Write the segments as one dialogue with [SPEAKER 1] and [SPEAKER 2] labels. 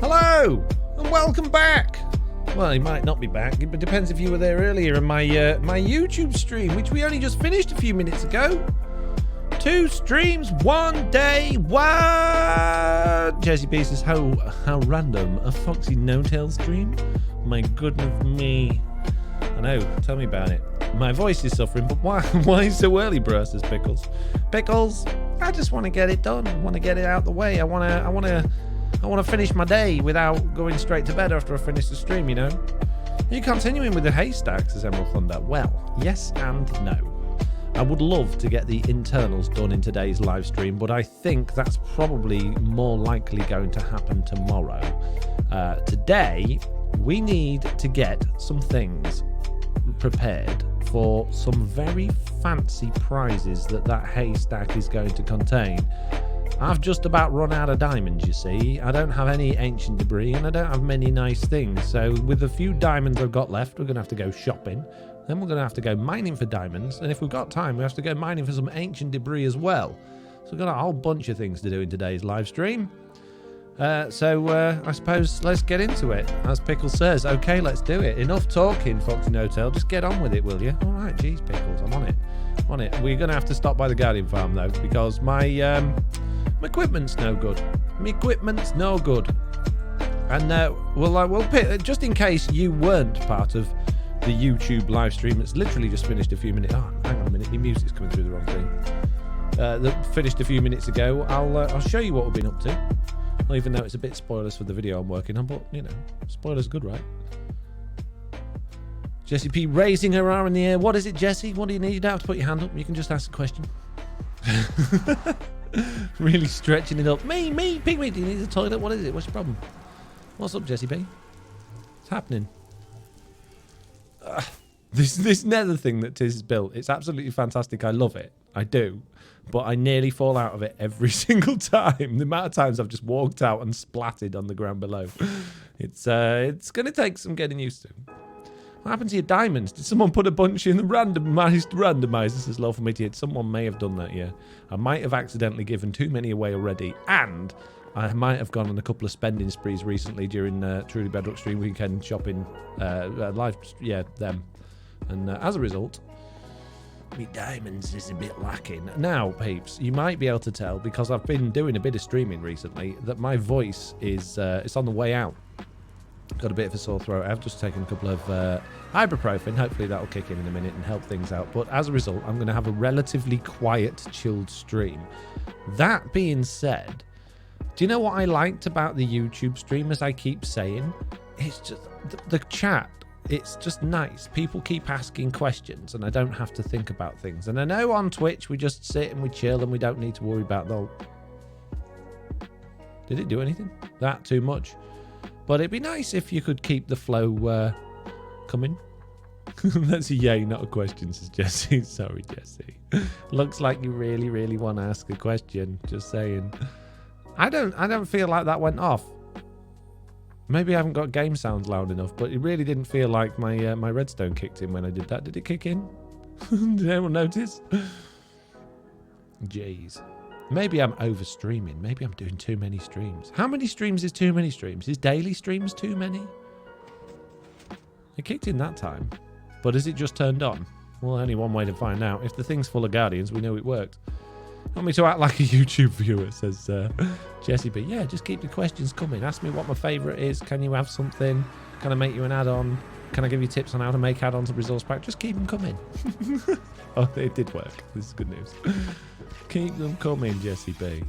[SPEAKER 1] Hello, and welcome back. Well, he might not be back. It depends if you were there earlier in my YouTube stream, which we only just finished a few minutes ago. 2 streams, 1 day. What? Jesse B says, how random. A Foxy No-Tail stream? My goodness me. I know, tell me about it. My voice is suffering, but why so early, bro, says Pickles. Pickles, I just want to get it done. I want to get it out the way. I want to finish my day without going straight to bed after I finish the stream, you know? Are you continuing with the haystack, says Emerald Thunder? Well, yes and no. I would love to get the internals done in today's live stream, but I think that's probably more likely going to happen tomorrow. Today, we need to get some things prepared for some very fancy prizes that haystack is going to contain. I've just about run out of diamonds, you see. I don't have any ancient debris and I don't have many nice things. So with the few diamonds I've got left, we're going to have to go shopping. Then we're going to have to go mining for diamonds. And if we've got time, we have to go mining for some ancient debris as well. So we've got a whole bunch of things to do in today's live stream. I suppose let's get into it. As Pickle says, okay, let's do it. Enough talking, Foxy No-Tail. Just get on with it, will you? All right, geez, Pickles, I'm on it. We're going to have to stop by the Guardian Farm, though, because my equipment's no good. My equipment's no good. And we'll pick, just in case you weren't part of the YouTube live stream, it's literally just finished a few minutes. Oh, hang on a minute, the music's coming through the wrong thing. That finished a few minutes ago. I'll show you what we've been up to. Well, even though it's a bit spoilers for the video I'm working on, but you know, spoilers good, right? Jessie P raising her arm in the air. What is it, Jessie? What do you need? You don't have to put your hand up. You can just ask a question. Really stretching it up. Me, Pigmeat, do you need a toilet? What is it? What's your problem? What's up, Jessie B? What's happening? This nether thing that Tiz has built, it's absolutely fantastic. I love it. I do. But I nearly fall out of it every single time. The amount of times I've just walked out and splatted on the ground below. It's going to take some getting used to. What happened to your diamonds? Did someone put a bunch in the randomizer? This is low for me to hit. Someone may have done that, yeah. I might have accidentally given too many away already. And I might have gone on a couple of spending sprees recently during Truly Bedrock stream weekend shopping. Live, yeah, them. And as a result, me diamonds is a bit lacking. Now, peeps, you might be able to tell, because I've been doing a bit of streaming recently, that my voice is it's on the way out. Got a bit of a sore throat. I've just taken a couple of ibuprofen. Hopefully that'll kick in a minute and help things out. But as a result, I'm going to have a relatively quiet, chilled stream. That being said, do you know what I liked about the YouTube stream, as I keep saying? It's just the chat. It's just nice. People keep asking questions and I don't have to think about things. And I know on Twitch we just sit and we chill and we don't need to worry about the... Did it do anything? That too much? But it'd be nice if you could keep the flow coming. That's a yay, not a question, says Jesse. Sorry, Jesse. Looks like you really, really want to ask a question. Just saying. I don't feel like that went off. Maybe I haven't got game sounds loud enough, but it really didn't feel like my my redstone kicked in when I did that. Did it kick in? Did anyone notice? Jeez. Maybe I'm over streaming. Maybe I'm doing too many streams. How many streams is too many streams? Is daily streams too many? It kicked in that time. But is it just turned on? Well, only one way to find out. If the thing's full of Guardians, we know it worked. Want me to act like a YouTube viewer, says Jessie B. Yeah, just keep the questions coming. Ask me what my favourite is. Can you have something? Can I make you an add-on? Can I give you tips on how to make add-ons to resource pack? Just keep them coming. Oh, it did work. This is good news. Keep them coming, Jessie B.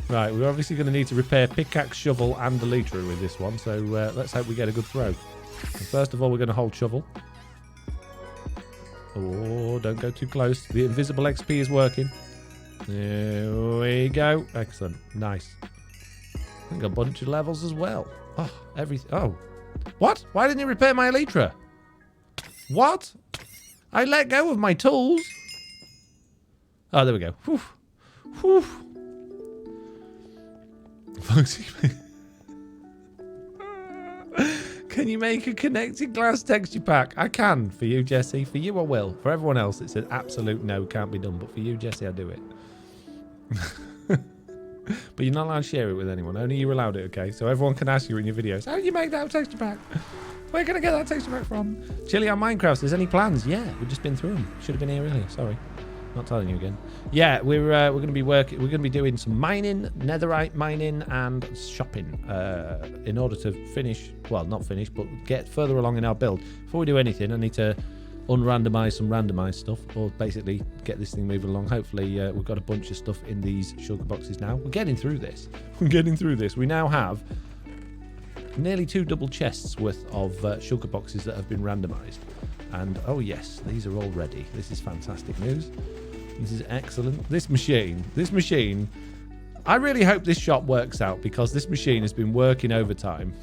[SPEAKER 1] Right, we're obviously going to need to repair pickaxe, shovel, and elytra with this one. So let's hope we get a good throw. And first of all, we're going to hold shovel. Oh, don't go too close. The invisible XP is working. There we go. Excellent. Nice. I think a bunch of levels as well. Oh, everything. Oh. What? Why didn't you repair my elytra? What? I let go of my tools. Oh, there we go. Whew. Whew. Can you make a connected glass texture pack? I can. For you, Jesse. For you, I will. For everyone else, it's an absolute no. Can't be done. But for you, Jesse, I'll do it. But you're not allowed to share it with anyone. Only you're allowed it, okay? So everyone can ask you in your videos, how do you make that texture pack? Where can I get that texture pack from? Chili on Minecraft, there's any plans? Yeah, we've just been through them. Should have been here earlier, sorry. Not telling you again. Yeah, we're going to be working. We're going to be doing some mining, netherite mining, and shopping in order to finish. Well, not finish, but get further along in our build. Before we do anything, I need to unrandomize some randomized stuff, or basically get this thing moving along. Hopefully, we've got a bunch of stuff in these sugar boxes now. We're getting through this. We're getting through this. We now have nearly 2 double chests worth of sugar boxes that have been randomized. And oh yes, these are all ready. This is fantastic news. This is excellent. This machine, I really hope this shop works out, because this machine has been working overtime,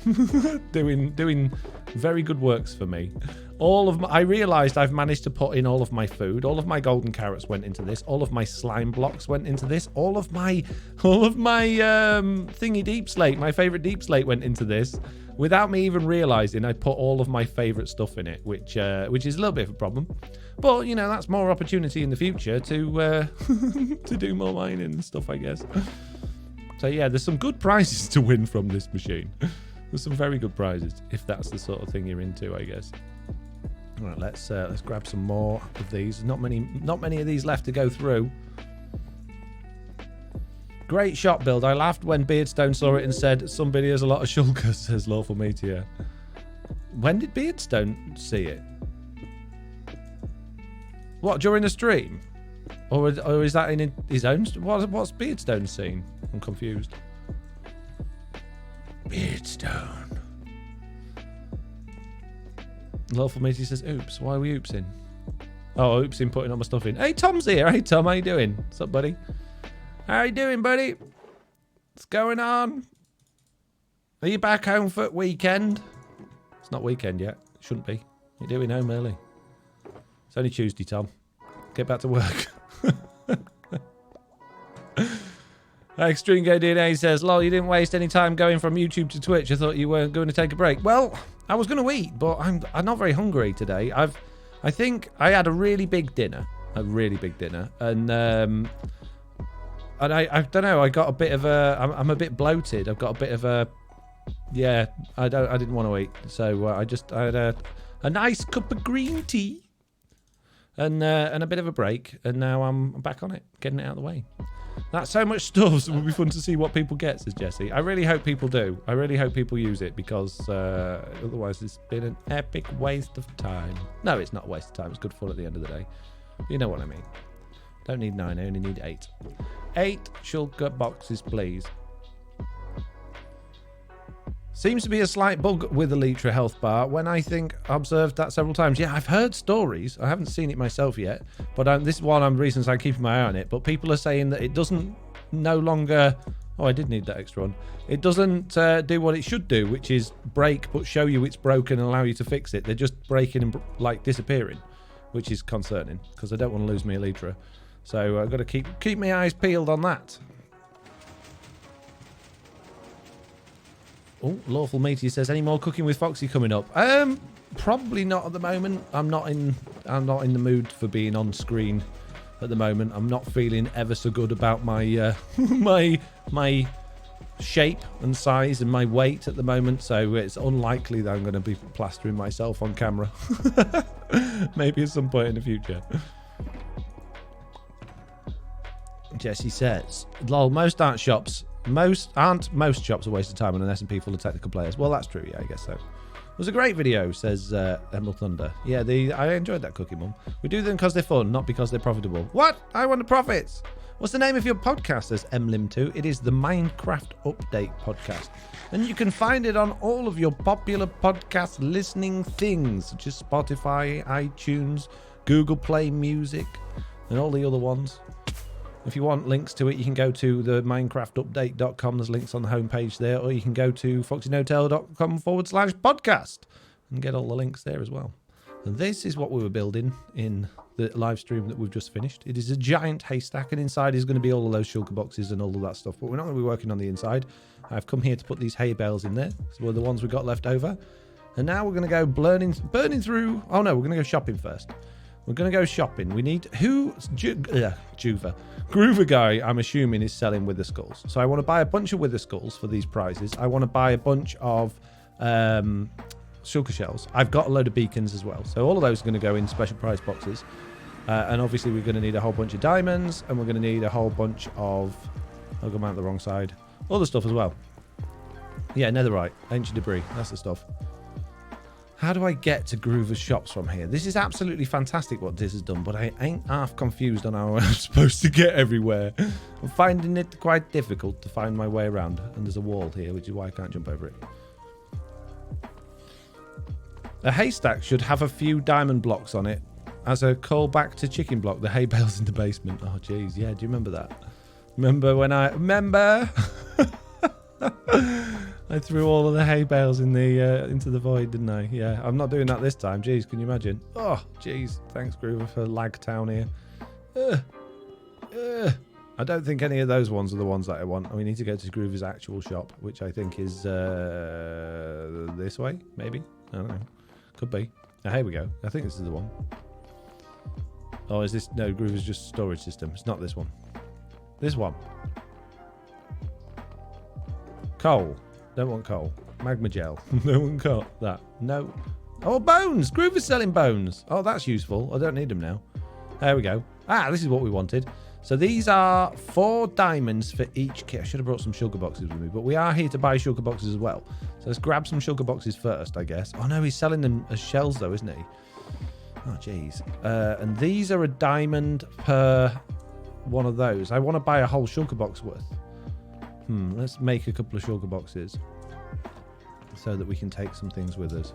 [SPEAKER 1] doing very good works for me. I realized I've managed to put in all of my food. All of my golden carrots went into this. All of my slime blocks went into this. All of my thingy deep slate, my favorite deep slate, went into this. Without me even realizing, I put all of my favorite stuff in it, which is a little bit of a problem. But, you know, that's more opportunity in the future to to do more mining and stuff, I guess. So, yeah, there's some good prizes to win from this machine. There's some very good prizes, if that's the sort of thing you're into, I guess. All right, let's grab some more of these. Not many of these left to go through. Great shop build. I laughed when Beardstone saw it and said, somebody has a lot of shulkers, says Lawful Meteor. When did Beardstone see it? What, during the stream? Or is that in his own... What's Beardstone seen? I'm confused. Beardstone. Lawful Meteor says, oops. Why are we oopsing? Oh, oopsing putting all my stuff in. Hey, Tom's here. Hey, Tom. How you doing? What's up, buddy? How you doing, buddy? What's going on? Are you back home for weekend? It's not weekend yet. It shouldn't be. You're doing home early. It's only Tuesday, Tom. Get back to work. Extreme Gay DNA says, lol, you didn't waste any time going from YouTube to Twitch. I thought you weren't going to take a break. Well, I was going to eat, but I'm not very hungry today. I think I had a really big dinner. And I don't know. I got a bit of I'm a bit bloated. I've got a bit of a. Yeah, I didn't want to eat, so I had a nice cup of green tea, and a bit of a break, and now I'm back on it, getting it out of the way. That's so much stuff. So it will be fun to see what people get, says Jesse. I really hope people do. I really hope people use it, because otherwise it's been an epic waste of time. No, it's not a waste of time. It's good fun at the end of the day. You know what I mean. Don't need 9, I only need 8. 8 shulker boxes, please. Seems to be a slight bug with the Litra health bar, when I think I observed that several times. Yeah, I've heard stories. I haven't seen it myself yet, but this is one of the reasons I'm keeping my eye on it. But people are saying that it doesn't no longer... Oh, I did need that extra one. It doesn't do what it should do, which is break, but show you it's broken and allow you to fix it. They're just breaking and like disappearing, which is concerning, because I don't want to lose my Litra. So I've got to keep my eyes peeled on that. Oh, Lawful Meteor says, any more cooking with Foxy coming up? Probably not at the moment. I'm not in the mood for being on screen at the moment. I'm not feeling ever so good about my my shape and size and my weight at the moment, so it's unlikely that I'm going to be plastering myself on camera. Maybe at some point in the future. Jesse says, lol, most shops are a waste of time unless people are technical players. Well, that's true, yeah, I guess so. It was a great video, says Emerald Thunder. Yeah, I enjoyed that, Cookie Mum. We do them because they're fun, not because they're profitable. What? I want the profits. What's the name of your podcast, says Emlim2? It is the Minecraft Update Podcast. And you can find it on all of your popular podcast listening things, such as Spotify, iTunes, Google Play Music, and all the other ones. If you want links to it, you can go to the minecraftupdate.com. There's links on the homepage there, or you can go to foxynotail.com/podcast and get all the links there as well. And this is what we were building in the live stream that we've just finished. It is a giant haystack, and inside is going to be all of those shulker boxes and all of that stuff. But we're not going to be working on the inside. I've come here to put these hay bales in there. So were the ones we got left over. And now we're going to go burning through... Oh no, we're going to go shopping first. We're going to go shopping. We need... Juva. Groover guy, I'm assuming, is selling wither skulls. So I want to buy a bunch of wither skulls for these prizes. I want to buy a bunch of shulker shells. I've got a load of beacons as well. So all of those are going to go in special prize boxes. And obviously we're going to need a whole bunch of diamonds. And we're going to need a whole bunch of... I'll go out the wrong side. Other stuff as well. Yeah, netherite. Ancient debris. That's the stuff. How do I get to Groover's shops from here? This is absolutely fantastic what this has done, but I ain't half confused on how I'm supposed to get everywhere. I'm finding it quite difficult to find my way around. And there's a wall here, which is why I can't jump over it. A haystack should have a few diamond blocks on it as a callback to chicken block, the hay bales in the basement. Oh, jeez. Yeah, do you remember that? Remember when I... Remember? I threw all of the hay bales in the into the void, didn't I? Yeah, I'm not doing that this time. Jeez, can you imagine? Oh, jeez. Thanks, Groover, for lag town here. I don't think any of those ones are the ones that I want. We need to go to Groover's actual shop, which I think is this way, maybe? I don't know. Could be. Oh, here we go. I think this is the one. Oh, is this... No, Groover's just storage system. It's not this one. This one. Coal. Don't want coal. Magma gel. Don't want coal. That. No. Oh, bones. Groover's selling bones. Oh, that's useful. I don't need them now. There we go. Ah, this is what we wanted. So these are 4 diamonds for each kit. I should have brought some sugar boxes with me, but we are here to buy sugar boxes as well. So let's grab some sugar boxes first, I guess. Oh, no, he's selling them as shells, though, isn't he? Oh, jeez. And these are a diamond per one of those. I want to buy a whole sugar box worth. Let's make a couple of sugar boxes so that we can take some things with us.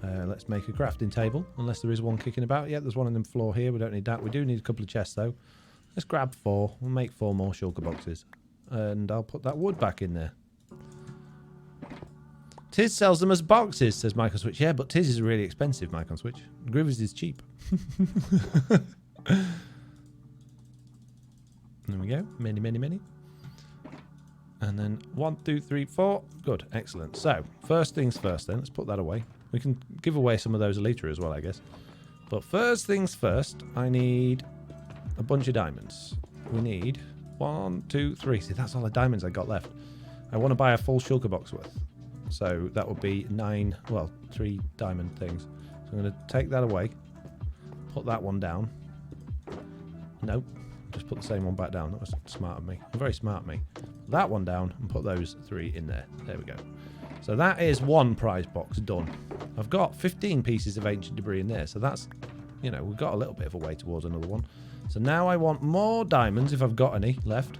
[SPEAKER 1] Let's make a crafting table, unless there is one kicking about. Yeah, there's one on the floor here. We don't need that. We do need a couple of chests, though. Let's grab 4. We'll make 4 more sugar boxes. And I'll put that wood back in there. Tiz sells them as boxes, says Michael Switch. Yeah, but Tiz is really expensive, Michael Switch. Groover's is cheap. There we go. Many, many, many. And then 1, 2, 3, 4. Good. Excellent. So, first things first then. Let's put that away. We can give away some of those later as well, I guess. But first things first, I need a bunch of diamonds. We need 1, 2, 3. See, that's all the diamonds I got left. I want to buy a full sugar box worth. So, that would be 9, well, 3 diamond things. So, I'm going to take that away. Put that one down. Nope. Just put the same one back down. That was smart of me. Very smart of me. That one down and put those 3 in there. There we go. So that is 1 prize box done. I've got 15 pieces of ancient debris in there. So that's, you know, we've got a little bit of a way towards another one. So now I want more diamonds, if I've got any left,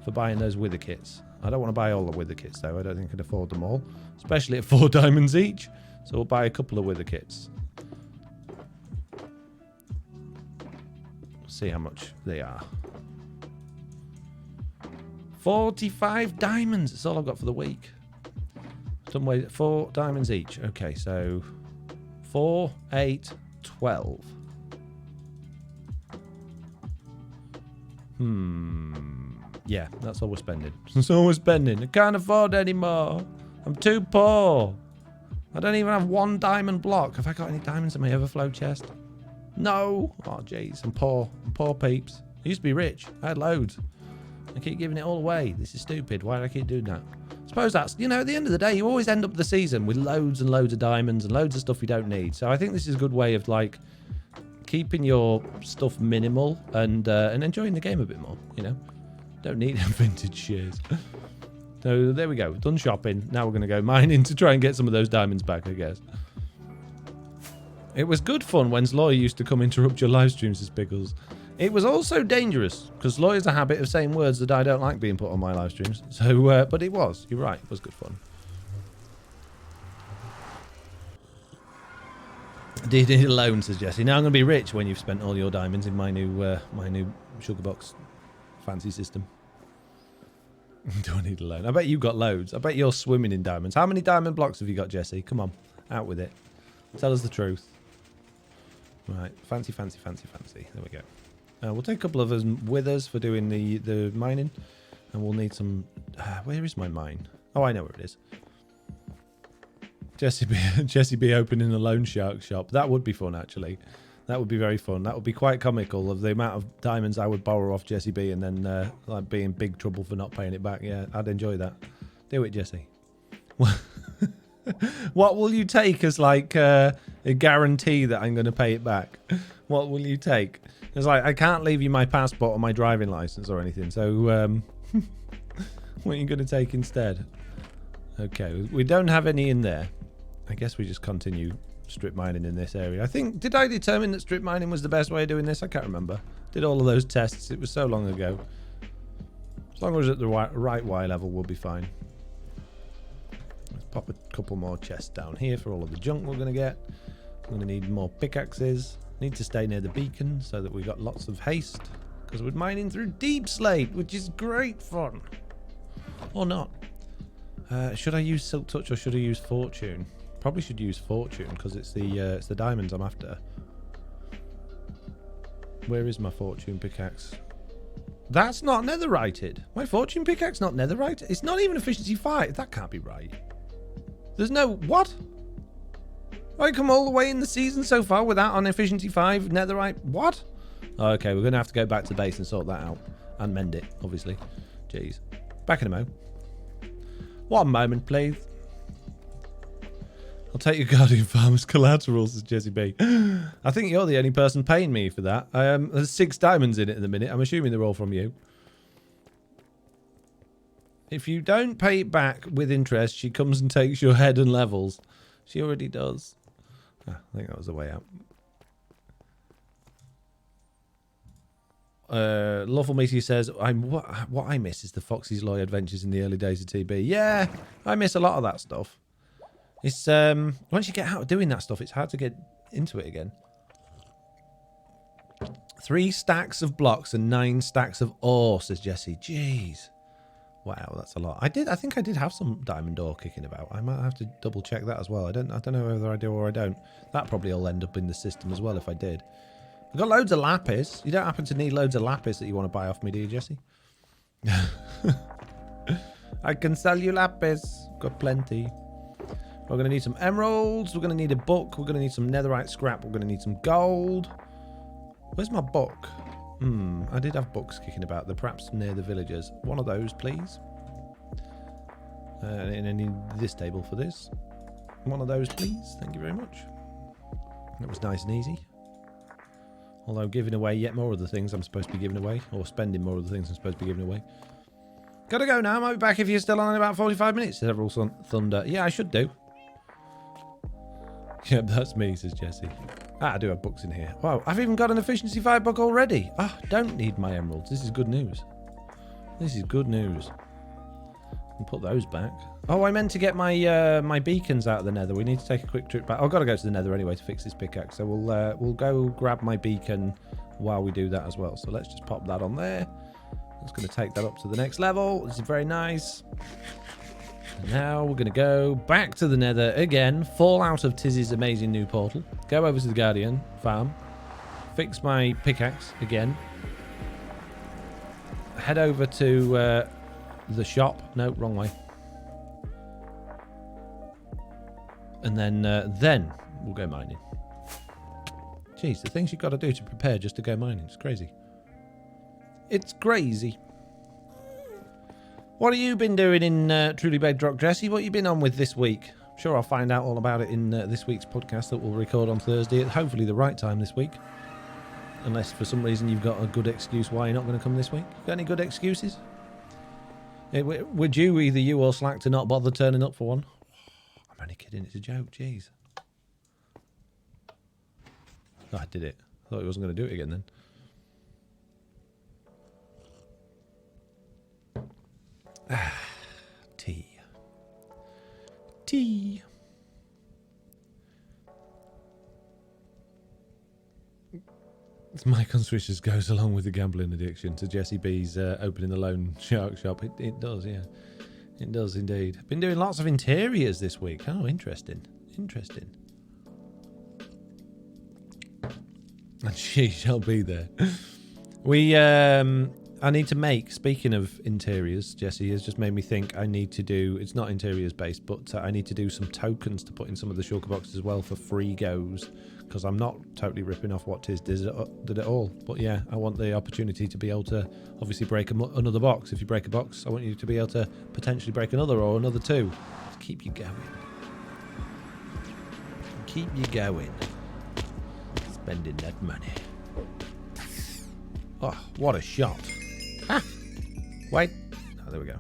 [SPEAKER 1] for buying those wither kits. I don't want to buy all the wither kits, though. I don't think I can afford them all, especially at 4 diamonds each. So we'll buy a couple of wither kits. See how much they are. 45 diamonds. That's all I've got for the week. Done with 4 diamonds each. Okay, so 4, 8, 12. Yeah, that's all we're spending. That's all we're spending. I can't afford anymore. I'm too poor. I don't even have 1 diamond block. Have I got any diamonds in my overflow chest? No. Oh, jeez. I'm poor. I'm poor peeps. I used to be rich. I had loads. I keep giving it all away. This is stupid. Why do I keep doing that? I suppose that's, you know, at the end of the day, you always end up the season with loads and loads of diamonds and loads of stuff you don't need. So I think this is a good way of, like, keeping your stuff minimal and enjoying the game a bit more, you know. Don't need vintage shares. So there we go. Done shopping. Now we're going to go mining to try and get some of those diamonds back, I guess. It was good fun when Sloy used to come interrupt your live streams as Pickles. It was also dangerous, because Sloy has a habit of saying words that I don't like being put on my live streams. So, but it was. You're right. It was good fun. Do you need a loan, says Jesse. Now I'm going to be rich when you've spent all your diamonds in my new sugar box fancy system. Do I need a loan? I bet you've got loads. I bet you're swimming in diamonds. How many diamond blocks have you got, Jesse? Come on. Out with it. Tell us the truth. Right. Fancy, fancy, fancy, fancy. There we go. We'll take a couple of us with us for doing the mining. And we'll need some... where is my mine? Oh, I know where it is. Jesse B opening a loan shark shop. That would be fun, actually. That would be very fun. That would be quite comical of the amount of diamonds I would borrow off Jesse B and then like be in big trouble for not paying it back. Yeah, I'd enjoy that. Do it, Jesse. What will you take as like a guarantee that I'm going to pay it back? What will you take? It's like, I can't leave you my passport or my driving license or anything. So what are you going to take instead? Okay, we don't have any in there. I guess we just continue strip mining in this area. I think, did I determine that strip mining was the best way of doing this? I can't remember. Did all of those tests. It was so long ago. As long as it's at the right Y level, we'll be fine. Let's pop a couple more chests down here for all of the junk we're going to get. We're going to need more pickaxes. Need to stay near the beacon so that we got lots of haste. Because we're mining through deep slate, which is great fun. Or not. Should I use Silk Touch or should I use Fortune? Probably should use Fortune because it's the diamonds I'm after. Where is my Fortune pickaxe? That's not netherrighted. My Fortune pickaxe not netherrighted? It's not even efficiency 5. That can't be right. There's no... What? I come all the way in the season so far without an efficiency 5 netherite. What? Oh, okay, we're going to have to go back to base and sort that out. And mend it, obviously. Jeez. Back in a mo. One moment, please. I'll take your Guardian Farmer's collateral, says Jesse B. I think you're the only person paying me for that. There's 6 diamonds in it at the minute. I'm assuming they're all from you. If you don't pay it back with interest, she comes and takes your head and levels. She already does. I think that was the way out. Lawful Meaty says, what I miss is the Foxy's Law adventures in the early days of TB. Yeah, I miss a lot of that stuff. It's once you get out of doing that stuff, it's hard to get into it again. 3 stacks of blocks and 9 stacks of ore, says Jesse. Jeez. Wow, that's a lot. I think I did have some diamond ore kicking about. I might have to double check that as well. I don't know whether I do or I don't. That probably will end up in the system as well if I did. I've got loads of lapis. You don't happen to need loads of lapis that you want to buy off me, do you, Jesse? I can sell you lapis. Got plenty. We're going to need some emeralds. We're going to need a book. We're going to need some netherite scrap. We're going to need some gold. Where's my book? I did have books kicking about. They're perhaps near the villagers. One of those, please. And I need this table for this. One of those, please. Thank you very much. That was nice and easy. Although giving away yet more of the things I'm supposed to be giving away. Or spending more of the things I'm supposed to be giving away. Gotta go now. I might be back if you're still on in about 45 minutes. Several thunder. Yeah, I should do. Yep, that's me, says Jesse. I do have books in here. Wow, I've even got an efficiency 5 book already. Don't need my emeralds. This is good news. This is good news. I'll put those back. Oh, I meant to get my my beacons out of the nether. We need to take a quick trip back. I've got to go to the nether anyway to fix this pickaxe. So we'll go grab my beacon while we do that as well. So let's just pop that on there. That's going to take that up to the next level. This is very nice. And now we're going to go back to the nether again. Fall out of Tizzy's amazing new portal. Go over to the Guardian farm. Fix my pickaxe again. Head over to the shop. No, wrong way. And then we'll go mining. Jeez, the things you've got to do to prepare just to go mining. It's crazy. It's crazy. What have you been doing in Truly Bedrock, Jesse? What have you been on with this week? I'm sure I'll find out all about it in this week's podcast that we'll record on Thursday at hopefully the right time this week. Unless for some reason you've got a good excuse why you're not going to come this week. Got any good excuses? Would you, either you or Slack, to not bother turning up for one? I'm only kidding, it's a joke, jeez. Oh, I did it. I thought he wasn't going to do it again then. Tea. Tea. This mic on switches goes along with the gambling addiction to Jesse B's opening the loan shark shop. It does, yeah. It does indeed. Been doing lots of interiors this week. Oh, interesting. Interesting. And she shall be there. We, I need to make, speaking of interiors, Jesse has just made me think I need to do, it's not interiors based, but I need to do some tokens to put in some of the shulker boxes as well for free goes, because I'm not totally ripping off what Tiz did at all. But yeah, I want the opportunity to be able to obviously break another box. If you break a box, I want you to be able to potentially break another or another two. Just keep you going. Keep you going. Spending that money. Oh, what a shot. Ah, wait. Oh, there we go.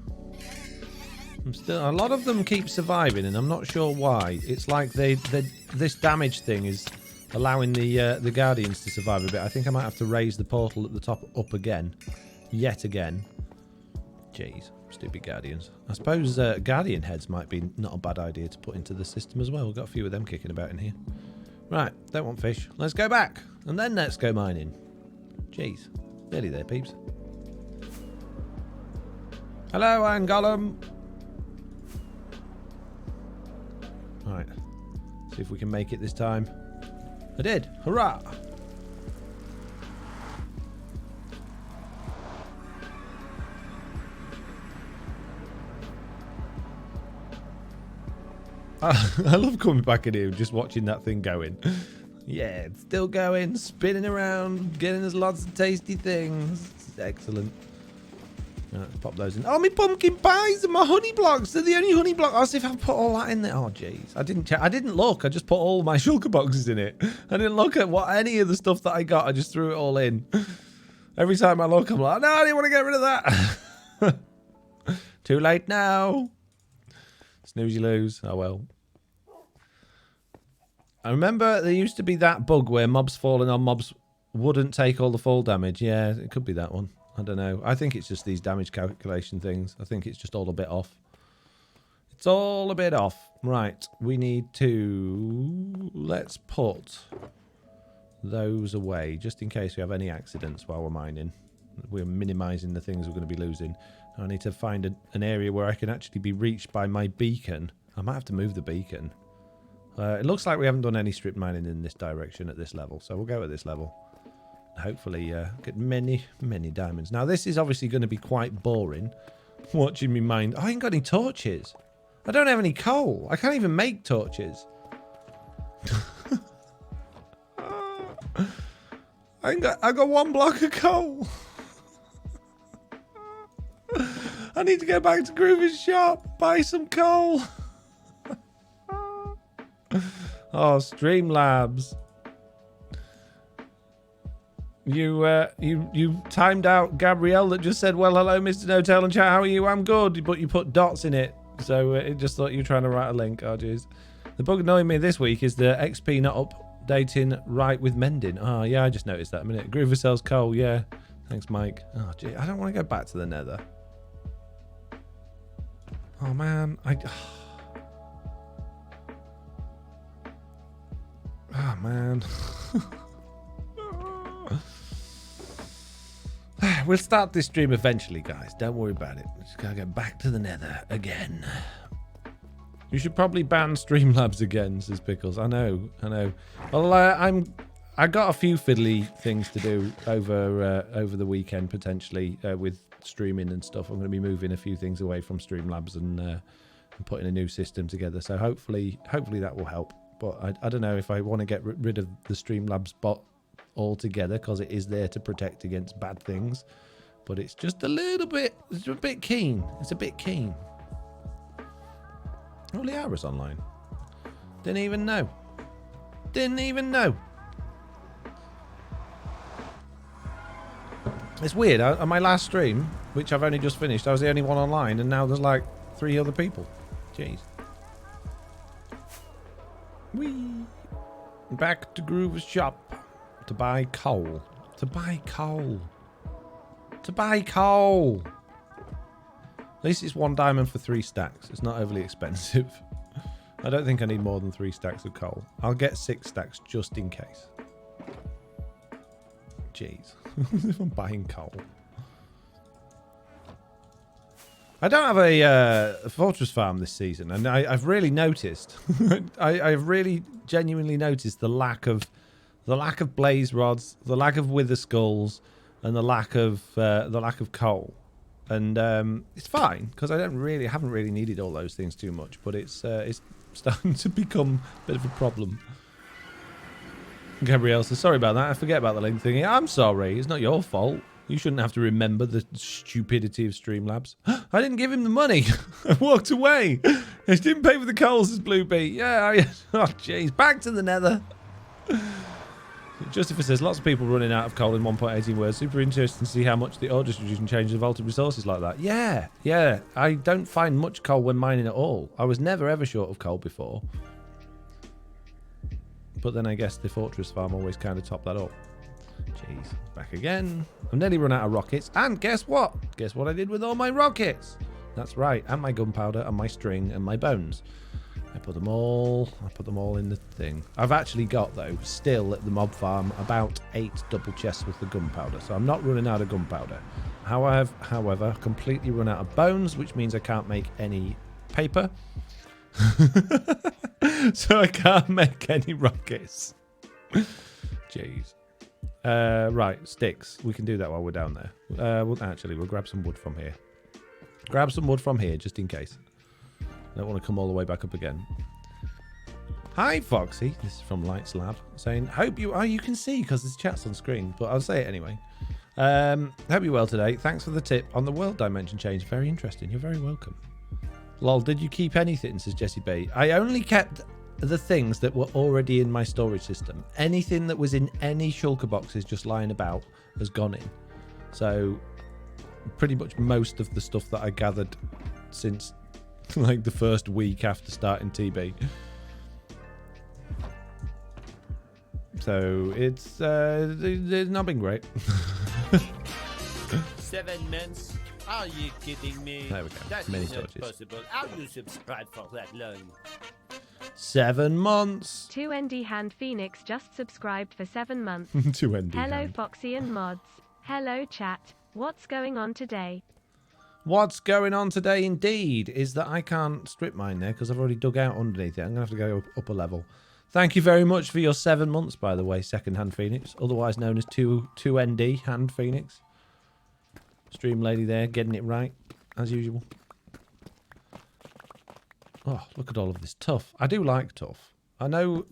[SPEAKER 1] A lot of them keep surviving, and I'm not sure why. It's like this damage thing is allowing the Guardians to survive a bit. I think I might have to raise the portal at the top up again. Yet again. Jeez, stupid Guardians. I suppose Guardian heads might be not a bad idea to put into the system as well. We've got a few of them kicking about in here. Right, don't want fish. Let's go back, and then let's go mining. Jeez. Nearly there, peeps. Hello, Angolum. Right. See if we can make it this time. I did. Hurrah! I love coming back in here and just watching that thing going. Yeah, it's still going, spinning around, getting us lots of tasty things. It's excellent. Right, let's pop those in. Oh, my pumpkin pies and my honey blocks. They're the only honey blocks. Oh, see if I've put all that in there. Oh, jeez. I didn't check. I didn't look. I just put all my shulker boxes in it. I didn't look at what any of the stuff that I got. I just threw it all in. Every time I look, I'm like, no, I didn't want to get rid of that. Too late now. Snooze, you lose. Oh, well. I remember there used to be that bug where mobs falling on mobs wouldn't take all the fall damage. Yeah, it could be that one. I don't know. I think it's just these damage calculation things. I think it's just all a bit off. It's all a bit off. Right, we need to... Let's put those away, just in case we have any accidents while we're mining. We're minimising the things we're going to be losing. I need to find an area where I can actually be reached by my beacon. I might have to move the beacon. It looks like we haven't done any strip mining in this direction at this level, so we'll go at this level. Hopefully get many, many diamonds. Now, this is obviously going to be quite boring, watching me mine. Oh, I ain't got any torches. I don't have any coal. I can't even make torches. I got one block of coal. I need to go back to Groover's shop, buy some coal. Oh, Streamlabs. You timed out Gabrielle that just said, well, hello, Mr. No-Tail and chat, how are you? I'm good, but you put dots in it. So it just thought you were trying to write a link. Oh, jeez. The bug annoying me this week is the XP not updating right with mending. Oh, yeah, I just noticed that a minute. Groover sells coal, yeah. Thanks, Mike. Oh, gee, I don't want to go back to the nether. Oh, man. Oh, man. We'll start this stream eventually, guys. Don't worry about it. Just gotta go back to the nether again. You should probably ban Streamlabs again, says Pickles. I know. Well, I got a few fiddly things to do over the weekend, potentially, with streaming and stuff. I'm going to be moving a few things away from Streamlabs and putting a new system together. So hopefully that will help. But I don't know if I want to get rid of the Streamlabs bot altogether, because it is there to protect against bad things. But it's just a little bit, it's a bit keen. It's a bit keen. Oh, Liara's online. Didn't even know. It's weird. On my last stream, which I've only just finished, I was the only one online, and now there's like 3 other people. Jeez. Whee! Back to Groover's shop to buy coal. At least it's 1 diamond for 3 stacks. It's not overly expensive. I don't think I need more than 3 stacks of coal. I'll get 6 stacks just in case. Jeez. If I'm buying coal. I don't have a fortress farm this season, and I've really noticed. I've really genuinely noticed the lack of blaze rods, the lack of wither skulls, and the lack of coal. And it's fine because I haven't really needed all those things too much, but it's starting to become a bit of a problem. Gabrielle says, sorry about that. I forget about the link thingy. I'm sorry. It's not your fault. You shouldn't have to remember the stupidity of Streamlabs. I didn't give him the money. I walked away. I didn't pay for the coals, says Blue Bee. Yeah, oh, jeez. Back to the nether. Justifer says, lots of people running out of coal in 1.18 words. Super interesting to see how much the ore distribution changes vaulted resources like that. Yeah. I don't find much coal when mining at all. I was never, ever short of coal before. But then I guess the fortress farm always kind of topped that up. Jeez, back again. I've nearly run out of rockets. And guess what? Guess what I did with all my rockets? That's right. And my gunpowder and my string and my bones. I put them all in the thing. I've actually got, though, still at the mob farm, about 8 double chests with the gunpowder. So I'm not running out of gunpowder. However, completely run out of bones, which means I can't make any paper. So I can't make any rockets. Jeez. Right, sticks. We can do that while we're down there. We'll grab some wood from here. Grab some wood from here, just in case. I don't want to come all the way back up again. Hi, Foxy. This is from Lights Lab. Saying, hope you... Oh, you can see because there's chats on screen, but I'll say it anyway. Hope you're well today. Thanks for the tip on the world dimension change. Very interesting. You're very welcome. Lol, did you keep anything, says Jessie B. I only kept the things that were already in my storage system. Anything that was in any shulker boxes just lying about has gone in. So pretty much most of the stuff that I gathered since like the first week after starting TB. So it's not been great.
[SPEAKER 2] 7 months? Are you kidding me?
[SPEAKER 1] There we go.
[SPEAKER 2] That
[SPEAKER 1] Many
[SPEAKER 2] is not
[SPEAKER 1] torches.
[SPEAKER 2] possible. How do you subscribe for that long?
[SPEAKER 1] 7 months.
[SPEAKER 3] 2ND Hand Phoenix just subscribed for 7 months.
[SPEAKER 1] 2ND
[SPEAKER 3] Hello,
[SPEAKER 1] Hand.
[SPEAKER 3] Foxy and Mods. Hello, chat. What's going on today?
[SPEAKER 1] What's going on today, indeed, is that I can't strip mine there because I've already dug out underneath it. I'm going to have to go up a level. Thank you very much for your 7 months, by the way, Second Hand Phoenix, otherwise known as 2ND Hand Phoenix. Stream lady there, getting it right, as usual. Oh, look at all of this tuff. I do like tuff. I know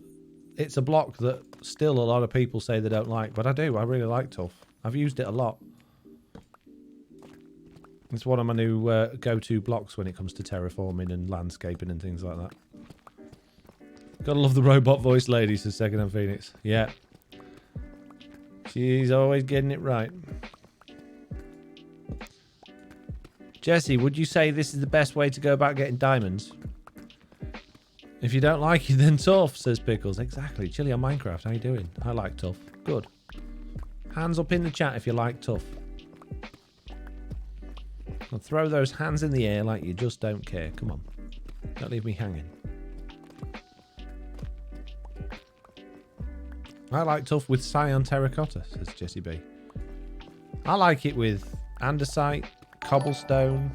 [SPEAKER 1] it's a block that still a lot of people say they don't like, but I do. I really like tuff. I've used it a lot. It's one of my new go-to blocks when it comes to terraforming and landscaping and things like that. Gotta love the robot voice lady, says Second Hand Phoenix. Yeah. She's always getting it right. Jesse, would you say this is the best way to go about getting diamonds? If you don't like it, then tough, says Pickles. Exactly. Chilly on Minecraft. How you doing? I like tough. Good. Hands up in the chat if you like tough. I'll throw those hands in the air like you just don't care. Come on. Don't leave me hanging. I like tough with cyan terracotta, says Jessie B. I like it with andesite, cobblestone.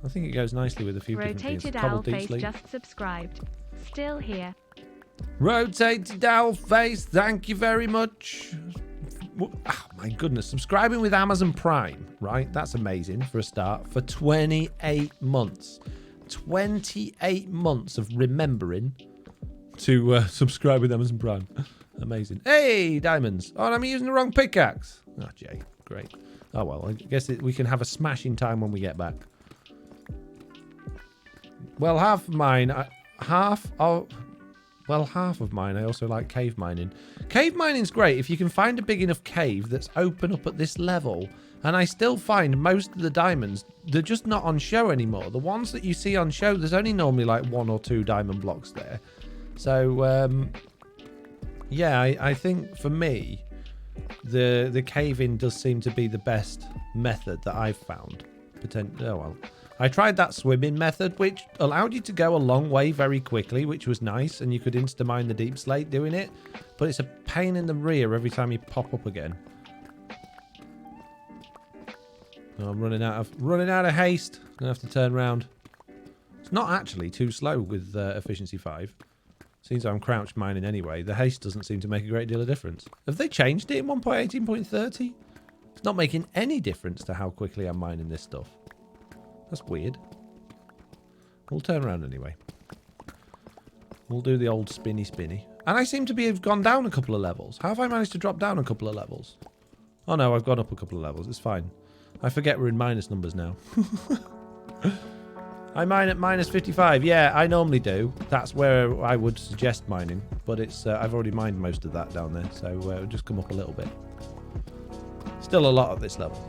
[SPEAKER 1] I think it goes nicely with a few different things.
[SPEAKER 3] Rotated Owl Face just subscribed. Still here.
[SPEAKER 1] Rotated Owl Face, thank you very much. Oh, my goodness. Subscribing with Amazon Prime, right? That's amazing for a start. For 28 months. 28 months of remembering to subscribe with Amazon Prime. Amazing. Hey, diamonds. Oh, I'm using the wrong pickaxe. Oh, Jay. Great. Oh, well, I guess we can have a smashing time when we get back. Well, half of mine... half of mine, I also like cave mining. Cave mining's great if you can find a big enough cave that's open up at this level. And I still find most of the diamonds, they're just not on show anymore. The ones that you see on show, there's only normally like 1 or 2 diamond blocks there. So, yeah, I think for me, the cave-in does seem to be the best method that I've found. Oh, well. I tried that swimming method, which allowed you to go a long way very quickly, which was nice, and you could insta-mine the deep slate doing it, but it's a pain in the rear every time you pop up again. Oh, I'm running out of haste. I'm gonna have to turn around. It's not actually too slow with efficiency 5. Since I'm crouched mining anyway, the haste doesn't seem to make a great deal of difference. Have they changed it in 1.18.30? It's not making any difference to how quickly I'm mining this stuff. That's weird. We'll turn around anyway. We'll do the old spinny. And I seem to have gone down a couple of levels. How have I managed to drop down a couple of levels? Oh no, I've gone up a couple of levels. It's fine. I forget we're in minus numbers now. I mine at minus 55. Yeah, I normally do. That's where I would suggest mining. But it's I've already mined most of that down there. So it'll just come up a little bit. Still a lot at this level.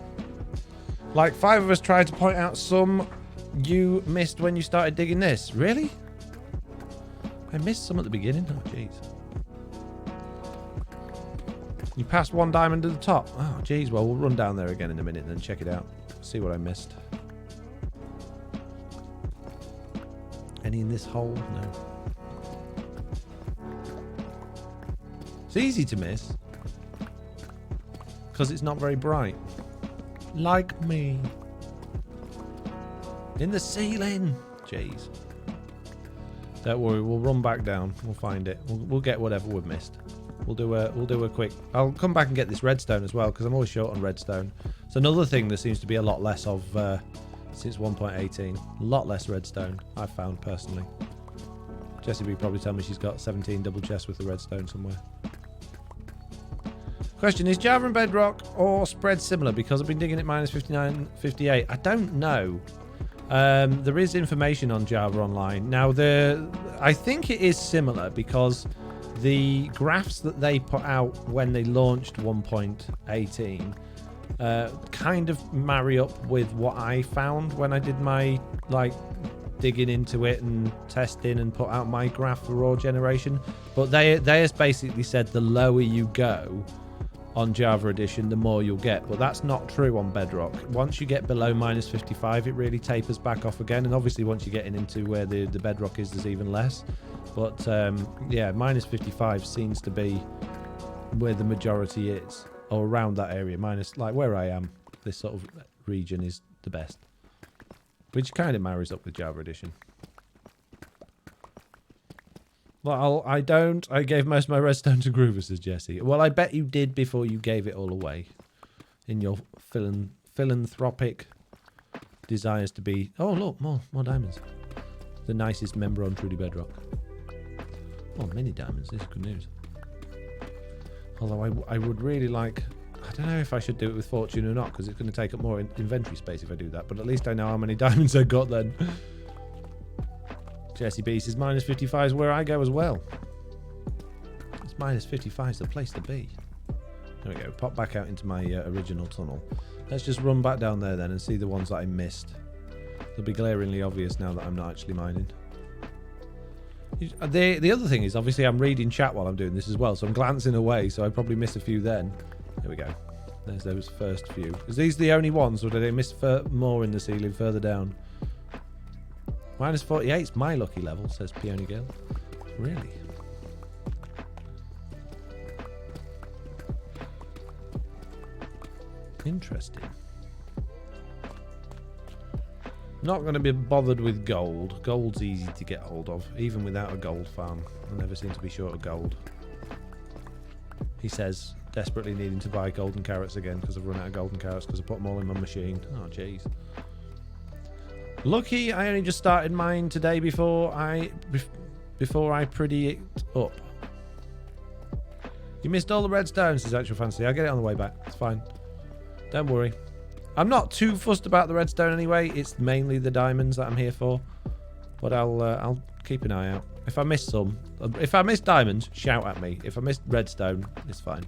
[SPEAKER 1] Like 5 of us tried to point out some you missed when you started digging this. Really? I missed some at the beginning. Oh, jeez. You passed 1 diamond at the top. Oh, jeez. Well, we'll run down there again in a minute and then check it out. See what I missed. Any in this hole? No. It's easy to miss. Because it's not very bright. Like me. In the ceiling. Jeez. Don't worry, we'll run back down. We'll find it. We'll get whatever we've missed. We'll do a quick. I'll come back and get this redstone as well because I'm always short on redstone. It's another thing there seems to be a lot less of since 1.18. A lot less redstone I've found personally. Jessie B probably tell me she's got 17 double chests with the redstone somewhere. Question, is Java and Bedrock or spread similar? Because I've been digging at minus 59, 58. I don't know. There is information on Java Online. Now, I think it is similar because the graphs that they put out when they launched 1.18 kind of marry up with what I found when I did my digging into it and testing and put out my graph for raw generation. But they has basically said the lower you go on Java Edition, the more you'll get. But that's not true on Bedrock. Once you get below minus 55, it really tapers back off again. And obviously, once you're getting into where the Bedrock is, there's even less. But yeah, minus 55 seems to be where the majority is, or around that area. Minus, like where I am, this sort of region is the best. Which kind of marries up with Java Edition. Well, I don't. I gave most of my redstone to Groover, says Jesse. Well, I bet you did before you gave it all away. In your philanthropic desires to be... Oh, look, more diamonds. The nicest member on Trudy Bedrock. Oh, many diamonds. This is good news. Although I would really like... I don't know if I should do it with fortune or not, because it's going to take up more inventory space if I do that. But at least I know how many diamonds I got then. Jesse B says minus 55 is where I go as well. It's minus 55 is the place to be. There we go. Pop back out into my original tunnel. Let's just run back down there then and see the ones that I missed. They'll be glaringly obvious now that I'm not actually mining. The other thing is, obviously, I'm reading chat while I'm doing this as well, so I'm glancing away, so I probably miss a few then. There we go. There's those first few. Is these the only ones, or did I miss more in the ceiling further down? Minus 48 is my lucky level, says Peony Girl. Really? Interesting. Not going to be bothered with gold. Gold's easy to get hold of, even without a gold farm. I never seem to be short of gold. He says, desperately needing to buy golden carrots again because I've run out of golden carrots because I put them all in my machine. Oh, jeez. Lucky I only just started mine today before I pretty it up. You missed all the redstones, says Actual Fantasy. I'll get it on the way back. It's fine. Don't worry. I'm not too fussed about the redstone anyway. It's mainly the diamonds that I'm here for. But I'll keep an eye out. If I miss some, if I miss diamonds, shout at me. If I miss redstone, it's fine.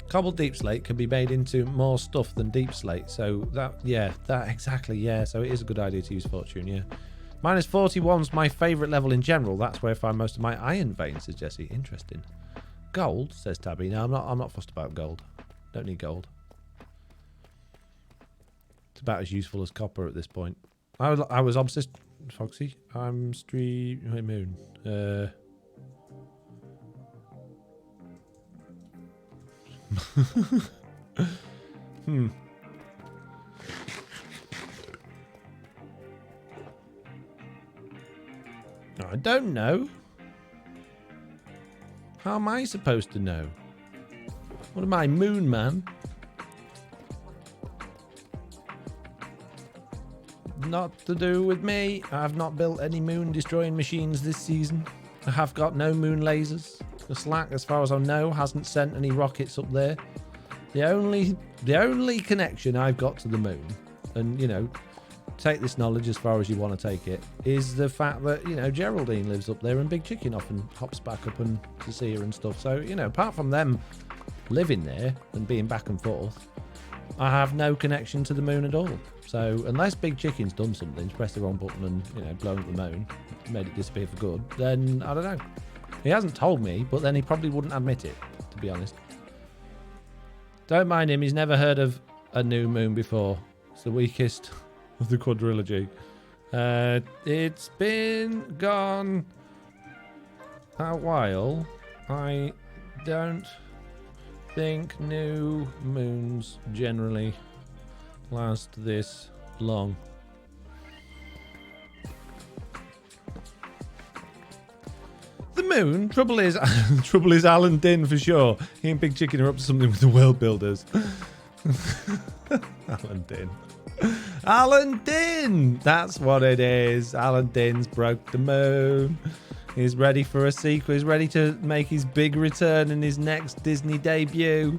[SPEAKER 1] Cobbled deep slate can be made into more stuff than deep slate. So that exactly, yeah. So it is a good idea to use fortune, yeah. Minus 41's my favourite level in general. That's where I find most of my iron veins, says Jesse. Interesting. Gold, says Tabby. No, I'm not fussed about gold. Don't need gold. It's about as useful as copper at this point. I was obsessed. Foxy. I'm Moon. I don't know. How am I supposed to know? What am I, Moon Man? Not to do with me. I have not built any moon destroying machines this season. I have got no moon lasers. The Slack, as far as I know, hasn't sent any rockets up there. The only connection I've got to the moon, and you know, take this knowledge as far as you want to take it, is the fact that, you know, Geraldine lives up there and Big Chicken often hops back up and to see her and stuff. So, you know, apart from them living there and being back and forth, I have no connection to the moon at all. So unless Big Chicken's done something, pressed the wrong button and, you know, blown up the moon, made it disappear for good, then I don't know. He hasn't told me, but then he probably wouldn't admit it, to be honest. Don't mind him, he's never heard of a new moon before. It's the weakest of the quadrilogy. It's been gone a while. I don't think new moons generally last this long. The moon, trouble is Alan Din for sure. He and Big Chicken are up to something with the world builders. Alan Din! That's what it is. Alan Din's broke the moon. He's ready for a sequel. He's ready to make his big return in his next Disney debut.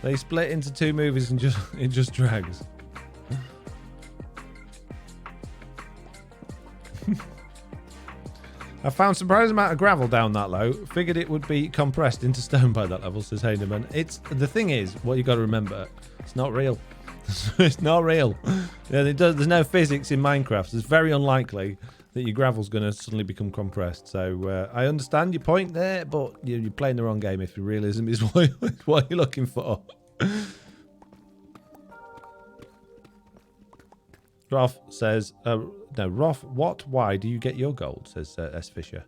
[SPEAKER 1] They split into 2 movies and it just drags. I found a surprising amount of gravel down that low. Figured it would be compressed into stone by that level, says Hayneman. The thing is, what you got to remember, it's not real. It's not real. Yeah, there's no physics in Minecraft. It's very unlikely that your gravel's going to suddenly become compressed. So I understand your point there, but you're playing the wrong game if your realism is what you're looking for. Roth says, no, Roth, what? Why do you get your gold? Says S. Fisher.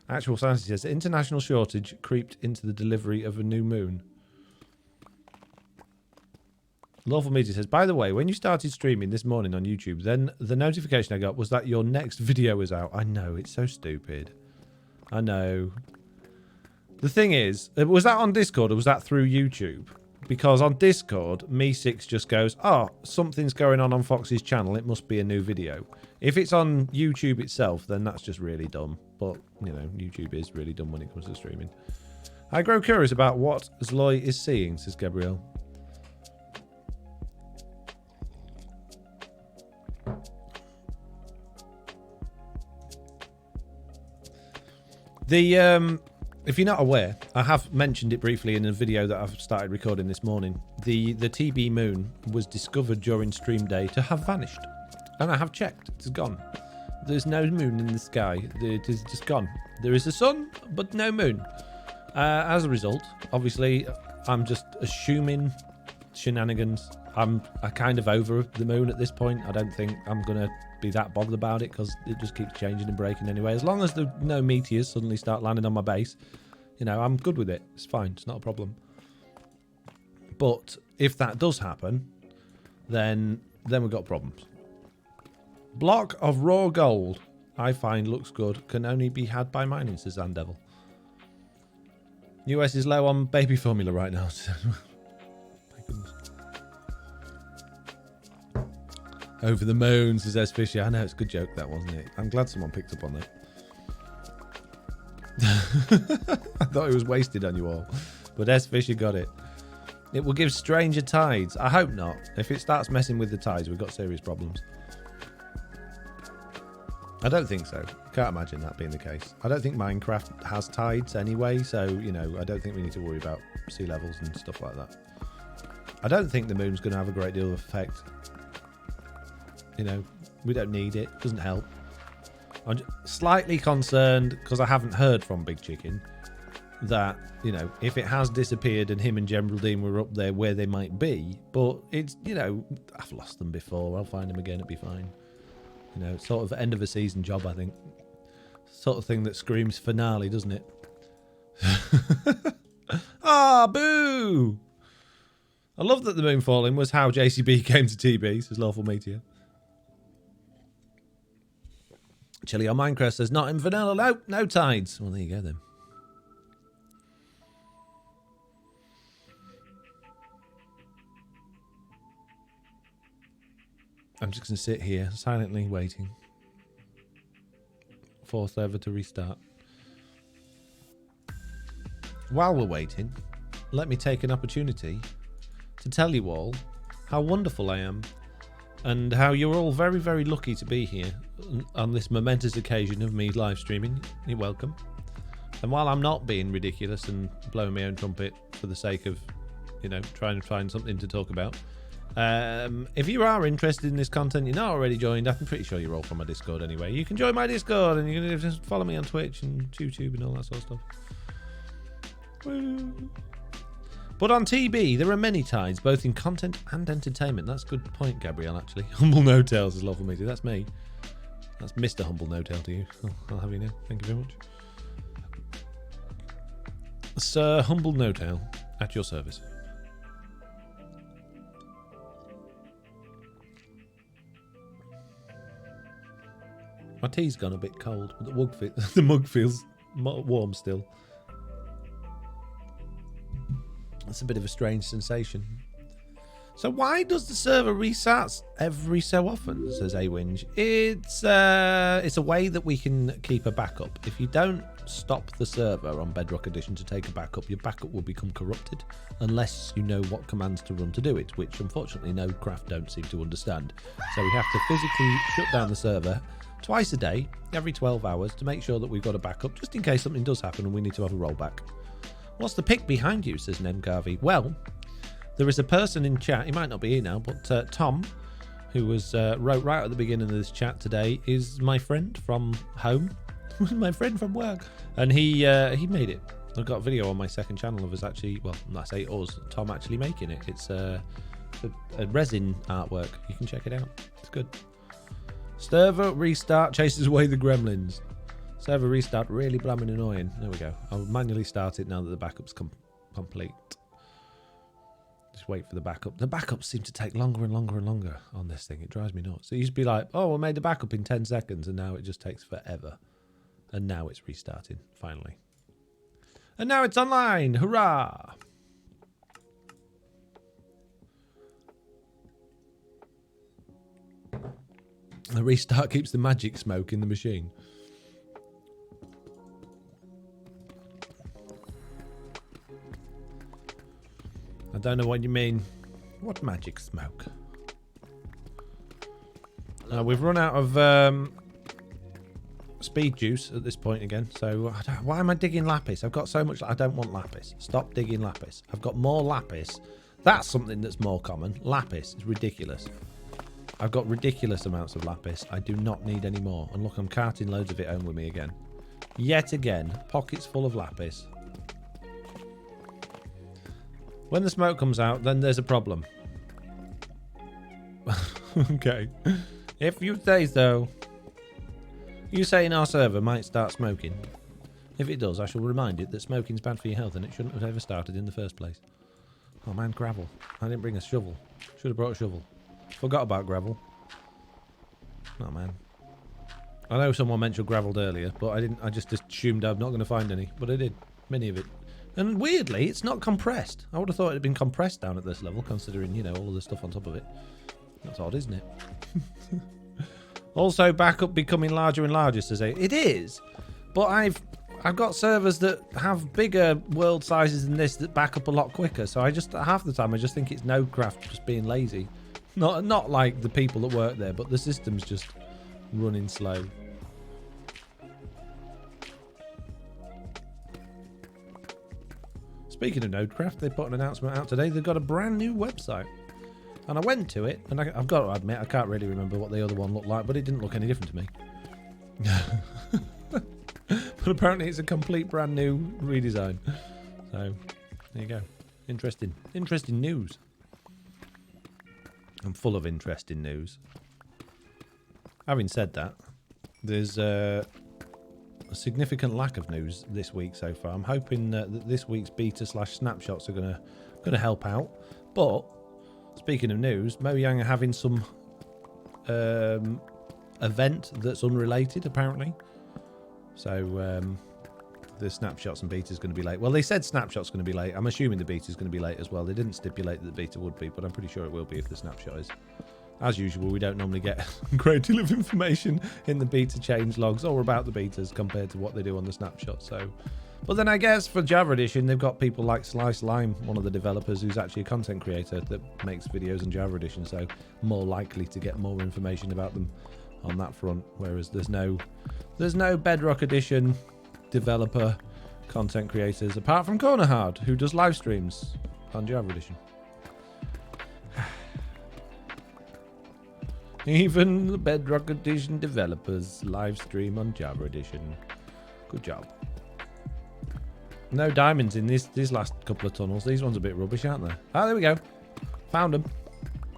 [SPEAKER 1] Actual Sanity says, international shortage creeped into the delivery of a new moon. Lawful Media says, by the way, when you started streaming this morning on YouTube, then the notification I got was that your next video was out. I know, it's so stupid. I know. The thing is, was that on Discord or was that through YouTube? Because on Discord, Me6 just goes, oh, something's going on Fox's channel. It must be a new video. If it's on YouTube itself, then that's just really dumb. But, you know, YouTube is really dumb when it comes to streaming. I grow curious about what Zloy is seeing, says Gabrielle. If you're not aware, I have mentioned it briefly in a video that I've started recording this morning. The TB moon was discovered during stream day to have vanished. And I have checked. It's gone. There's no moon in the sky. It is just gone. There is a sun, but no moon. As a result, obviously, I'm just assuming shenanigans. I'm kind of over the moon at this point. I don't think I'm going to be that bothered about it because it just keeps changing and breaking anyway. As long as there no meteors suddenly start landing on my base, you know, I'm good with it. It's fine. It's not a problem. But if that does happen, then we've got problems. Block of raw gold, I find looks good. Can only be had by mining, says Zandevil. US is low on baby formula right now. My goodness. Over the moon, says S. Fisher. I know, it's a good joke, that, wasn't it? I'm glad someone picked up on it. I thought it was wasted on you all. But S. Fisher got it. It will give stranger tides. I hope not. If it starts messing with the tides, we've got serious problems. I don't think so. Can't imagine that being the case. I don't think Minecraft has tides anyway, so, you know, I don't think we need to worry about sea levels and stuff like that. I don't think the moon's going to have a great deal of effect. You know, we don't need it. It doesn't help. I'm slightly concerned, because I haven't heard from Big Chicken, that, you know, if it has disappeared and him and Geraldine were up there where they might be, but it's, you know, I've lost them before. I'll find them again. It'll be fine. You know, sort of end of a season job, I think. Sort of thing that screams finale, doesn't it? Ah, boo! I love that the moon falling was how JCB came to TB, says Lawful Meteor. Chili on Minecraft says, not in vanilla. No, no tides. Well, there you go then. I'm just going to sit here silently waiting for server to restart. While we're waiting, let me take an opportunity to tell you all how wonderful I am and how you're all very, very lucky to be here on this momentous occasion of me live streaming. You're welcome. And while I'm not being ridiculous and blowing my own trumpet for the sake of, you know, trying to find something to talk about, if you are interested in this content, you're not already joined, I'm pretty sure you're all from my Discord anyway. You can join my Discord and you can just follow me on Twitch and YouTube and all that sort of stuff. Woo. But on TB, there are many tides, both in content and entertainment. That's a good point, Gabrielle, actually. Humble No Tails is lawful meeting. That's me. That's Mr. Humble No Tail to you. I'll have you know. Thank you very much. Sir Humble No Tail, at your service. My tea's gone a bit cold, but the mug feels warm still. That's a bit of a strange sensation. So why does the server restart every so often, says Awinge? It's a way that we can keep a backup. If you don't stop the server on Bedrock Edition to take a backup, your backup will become corrupted unless you know what commands to run to do it, which unfortunately Nodecraft don't seem to understand. So we have to physically shut down the server twice a day, every 12 hours, to make sure that we've got a backup, just in case something does happen and we need to have a rollback. What's the pic behind you, says Nemgarvey? Well, there is a person in chat, he might not be here now, but Tom, who was wrote right at the beginning of this chat today, is my friend from home, my friend from work, and he made it. I've got a video on my second channel of us actually, well, I say us, Tom actually making it. It's a resin artwork. You can check it out. It's good. Server restart chases away the gremlins. Server restart really blamming annoying. There we go. I'll manually start it now that the backup's complete. Just wait for the backup. The backups seem to take longer and longer and longer on this thing. It drives me nuts. It used to be like, oh, we made the backup in 10 seconds, and now it just takes forever. And now it's restarting, finally. And now it's online. Hurrah! The restart keeps the magic smoke in the machine. I don't know what you mean. What magic smoke? We've run out of speed juice at this point again. So why am I digging lapis? I've got so much. I don't want lapis. Stop digging lapis. I've got more lapis. That's something that's more common. Lapis is ridiculous. I've got ridiculous amounts of lapis. I do not need any more. And look, I'm carting loads of it home with me again. Yet again, pockets full of lapis. When the smoke comes out, then there's a problem. Okay. If you say so. You saying our server might start smoking. If it does, I shall remind it that smoking's bad for your health and it shouldn't have ever started in the first place. Oh man, gravel. I didn't bring a shovel. Should have brought a shovel. Forgot about gravel. Oh man. I know someone mentioned gravel earlier, but I didn't. I just assumed I'm not going to find any, but I did. Many of it. And weirdly, it's not compressed. I would have thought it had been compressed down at this level, considering, you know, all of the stuff on top of it. That's odd, isn't it? Also, backup becoming larger and larger, says it is. But I've got servers that have bigger world sizes than this that back up a lot quicker. So I just, half the time, I just think it's Nodecraft just being lazy. Not like the people that work there, but the system's just running slow. Speaking of Nodecraft, they put an announcement out today. They've got a brand new website. And I went to it, and I've got to admit, I can't really remember what the other one looked like, but it didn't look any different to me. But apparently it's a complete brand new redesign. So, there you go. Interesting. Interesting news. I'm full of interesting news. Having said that, there's a significant lack of news this week so far. I'm hoping that this week's beta/snapshots are gonna help out. But speaking of news, Mojang are having some event that's unrelated, apparently. So the snapshots and beta is going to be late. Well, they said snapshot's going to be late. I'm assuming the beta is going to be late as well. They didn't stipulate that the beta would be, but I'm pretty sure it will be if the snapshot is. As usual, we don't normally get a great deal of information in the beta change logs or about the betas compared to what they do on the snapshot. So, but then I guess for Java Edition, they've got people like Slice Lime, one of the developers who's actually a content creator that makes videos in Java Edition. So more likely to get more information about them on that front. Whereas there's no Bedrock Edition developer content creators apart from Corner Hard, who does live streams on Java Edition. Even the Bedrock Edition developers live stream on Java Edition. Good job. No diamonds in these last couple of tunnels. These ones are a bit rubbish, aren't they? Ah, there we go. Found them.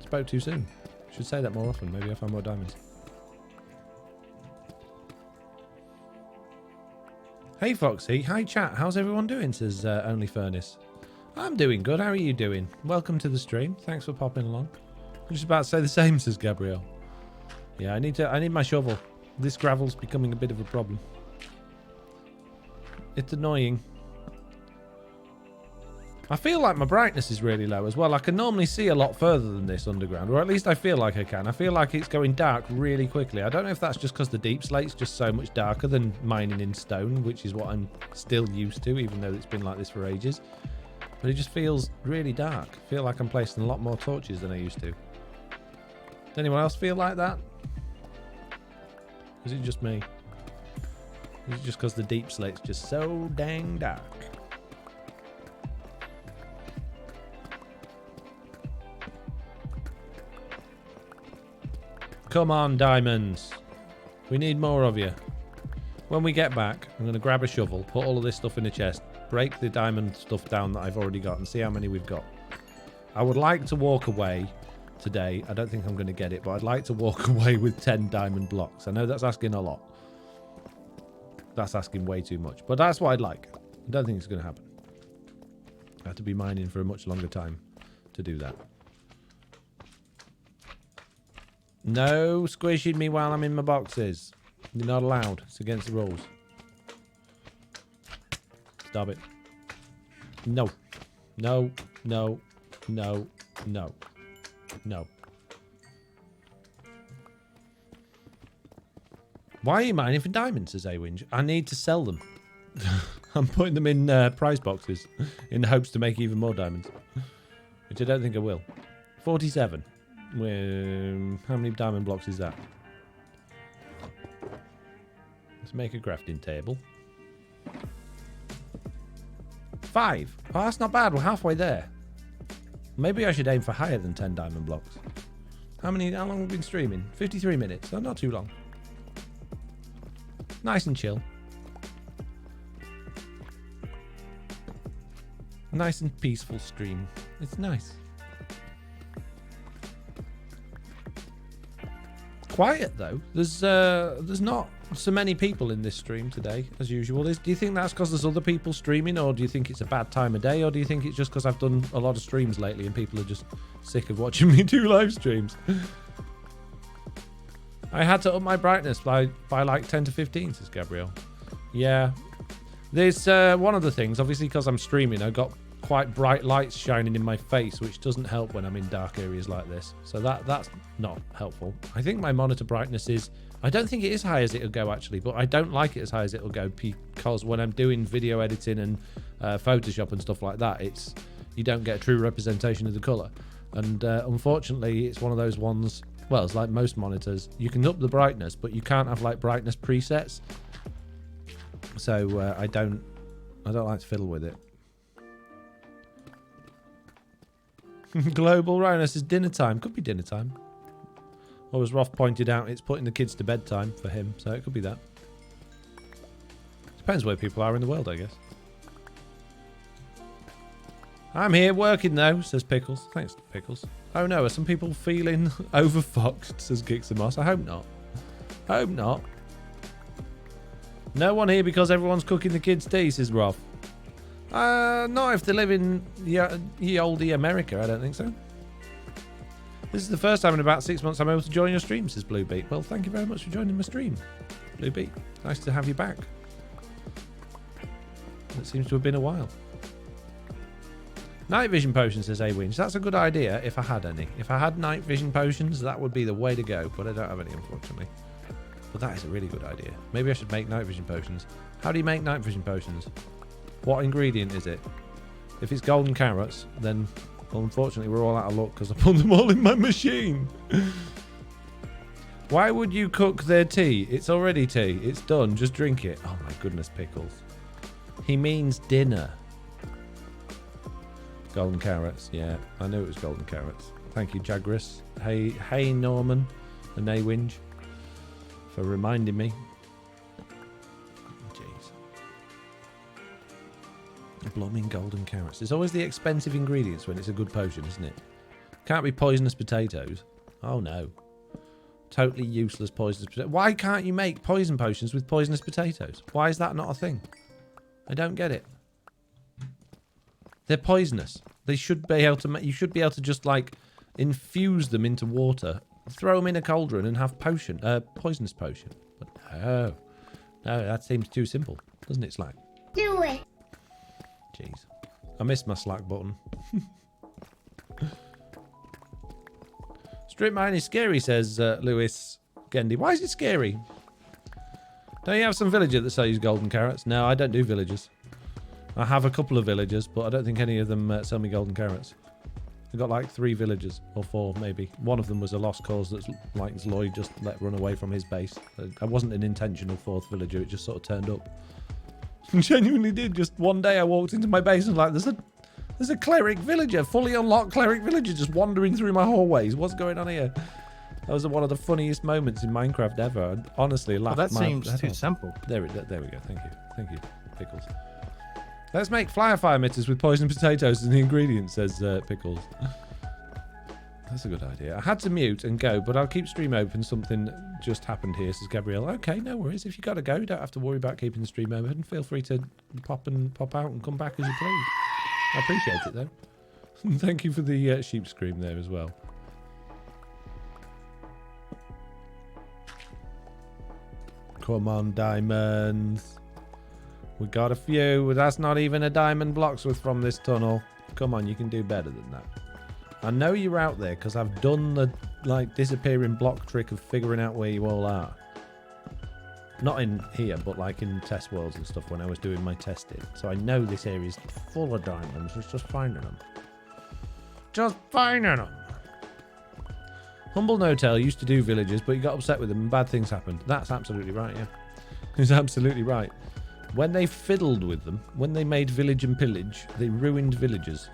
[SPEAKER 1] Spoke too soon. Should say that more often. Maybe I'll find more diamonds. Hey Foxy. Hi chat. How's everyone doing? Says Only Furnace. I'm doing good. How are you doing? Welcome to the stream. Thanks for popping along. I'm just about to say the same, says Gabrielle. Yeah, I need my shovel. This gravel's becoming a bit of a problem. It's annoying. I feel like my brightness is really low as well. I can normally see a lot further than this underground, or at least I feel like I can. I feel like it's going dark really quickly. I don't know if that's just because the deep slate's just so much darker than mining in stone, which is what I'm still used to, even though it's been like this for ages. But it just feels really dark. I feel like I'm placing a lot more torches than I used to. Does anyone else feel like that? Is it just me? Is it just because the deep slate's just so dang dark? Come on, diamonds. We need more of you. When we get back, I'm going to grab a shovel, put all of this stuff in a chest, break the diamond stuff down that I've already got, and see how many we've got. I would like to walk away today. I don't think I'm going to get it, but I'd like to walk away with 10 diamond blocks. I know that's asking a lot. That's asking way too much, but that's what I'd like. I don't think it's going to happen. I have to be mining for a much longer time to do that. No squishing me while I'm in my boxes. You're not allowed. It's against the rules. Stop it. No. No. No. No. No. No. Why are you mining for diamonds, says Awinge? I need to sell them. I'm putting them in prize boxes in hopes to make even more diamonds. Which I don't think I will. 47. How many diamond blocks is that? Let's make a crafting table. 5. Oh, that's not bad. We're halfway there. Maybe I should aim for higher than 10 diamond blocks. How long have we been streaming? 53 minutes. Oh, not too long. Nice and chill. Nice and peaceful stream. It's nice. Quiet though. There's not so many people in this stream today as usual. Do you think that's because there's other people streaming, or do you think it's a bad time of day, or do you think it's just because I've done a lot of streams lately and people are just sick of watching me do live streams? I had to up my brightness by like 10 to 15, says Gabrielle. Yeah. There's one of the things, obviously because I'm streaming, I've got quite bright lights shining in my face, which doesn't help when I'm in dark areas like this. So that's not helpful. I think my monitor brightness is... I don't think it is high as it'll go, actually, but I don't like it as high as it'll go because when I'm doing video editing and Photoshop and stuff like that, you don't get a true representation of the colour. And unfortunately, it's one of those ones... Well, it's like most monitors. You can up the brightness, but you can't have like brightness presets. So I don't like to fiddle with it. Global Rhinus is dinner time. Could be dinner time. Or as Roth pointed out, it's putting the kids to bedtime for him. So it could be that. Depends where people are in the world, I guess. I'm here working though, says Pickles. Thanks, Pickles. Oh no, are some people feeling overfoxed, says Gixamos. I hope not. I hope not. No one here because everyone's cooking the kids' tea, says Roth. Not if they live in ye olde America, I don't think so. This is the first time in about 6 months I'm able to join your stream, says Bluebeat. Well, thank you very much for joining my stream, Bluebeat. Nice to have you back. It seems to have been a while. Night vision potions, says A-Winch. That's a good idea if I had any. If I had night vision potions, that would be the way to go. But I don't have any, unfortunately. But that is a really good idea. Maybe I should make night vision potions. How do you make night vision potions? What ingredient is it? If it's golden carrots, then well, unfortunately we're all out of luck because I put them all in my machine. Why would you cook their tea? It's already tea. It's done. Just drink it. Oh my goodness, pickles. He means dinner. Golden carrots. Yeah, I knew it was golden carrots. Thank you, Jagris. Hey, Norman and Naywinge for reminding me. Jeez. Blooming golden carrots. There's always the expensive ingredients when it's a good potion, isn't it? Can't be poisonous potatoes. Oh no. Totally useless poisonous potatoes. Why can't you make poison potions with poisonous potatoes? Why is that not a thing? I don't get it. They're poisonous. They should be able to. You should be able to just like infuse them into water, throw them in a cauldron, and have poisonous potion. But no, that seems too simple, doesn't it, Slack?
[SPEAKER 4] Do it.
[SPEAKER 1] Jeez, I missed my Slack button. Strip mine is scary, says Lewis Gendy. Why is it scary? Don't you have some villager that sells golden carrots? No, I don't do villagers. I have a couple of villagers, but I don't think any of them sell me golden carrots. I've got like 3 villagers, or 4 maybe. One of them was a lost cause that's like Lloyd just let run away from his base. I wasn't an intentional 4th villager, it just sort of turned up. Genuinely did. Just one day I walked into my base and like, there's a cleric villager, fully unlocked cleric villager just wandering through my hallways. What's going on here? That was one of the funniest moments in Minecraft ever. I honestly laughed.
[SPEAKER 5] Well, that seems too simple.
[SPEAKER 1] There we go. Thank you, Pickles. Let's make fire emitters with poisoned potatoes as the ingredients, says Pickles. That's a good idea. I had to mute and go, but I'll keep stream open. Something just happened here, says Gabrielle. Okay, no worries. If you got to go, you don't have to worry about keeping the stream open. Feel free to pop out and come back as you please. I appreciate it, though. Thank you for the sheep scream there as well. Come on, diamonds. We got a few. That's not even a diamond blocks with from this tunnel. Come on, you can do better than that. I know you're out there because I've done the like disappearing block trick of figuring out where you all are. Not in here, but like in test worlds and stuff when I was doing my testing. So I know this area is full of diamonds. It's just finding them. Just finding them. Humble No-Tail used to do villagers, but he got upset with them and bad things happened. That's absolutely right, yeah. He's absolutely right. When they fiddled with them, when they made village and pillage, they ruined villages.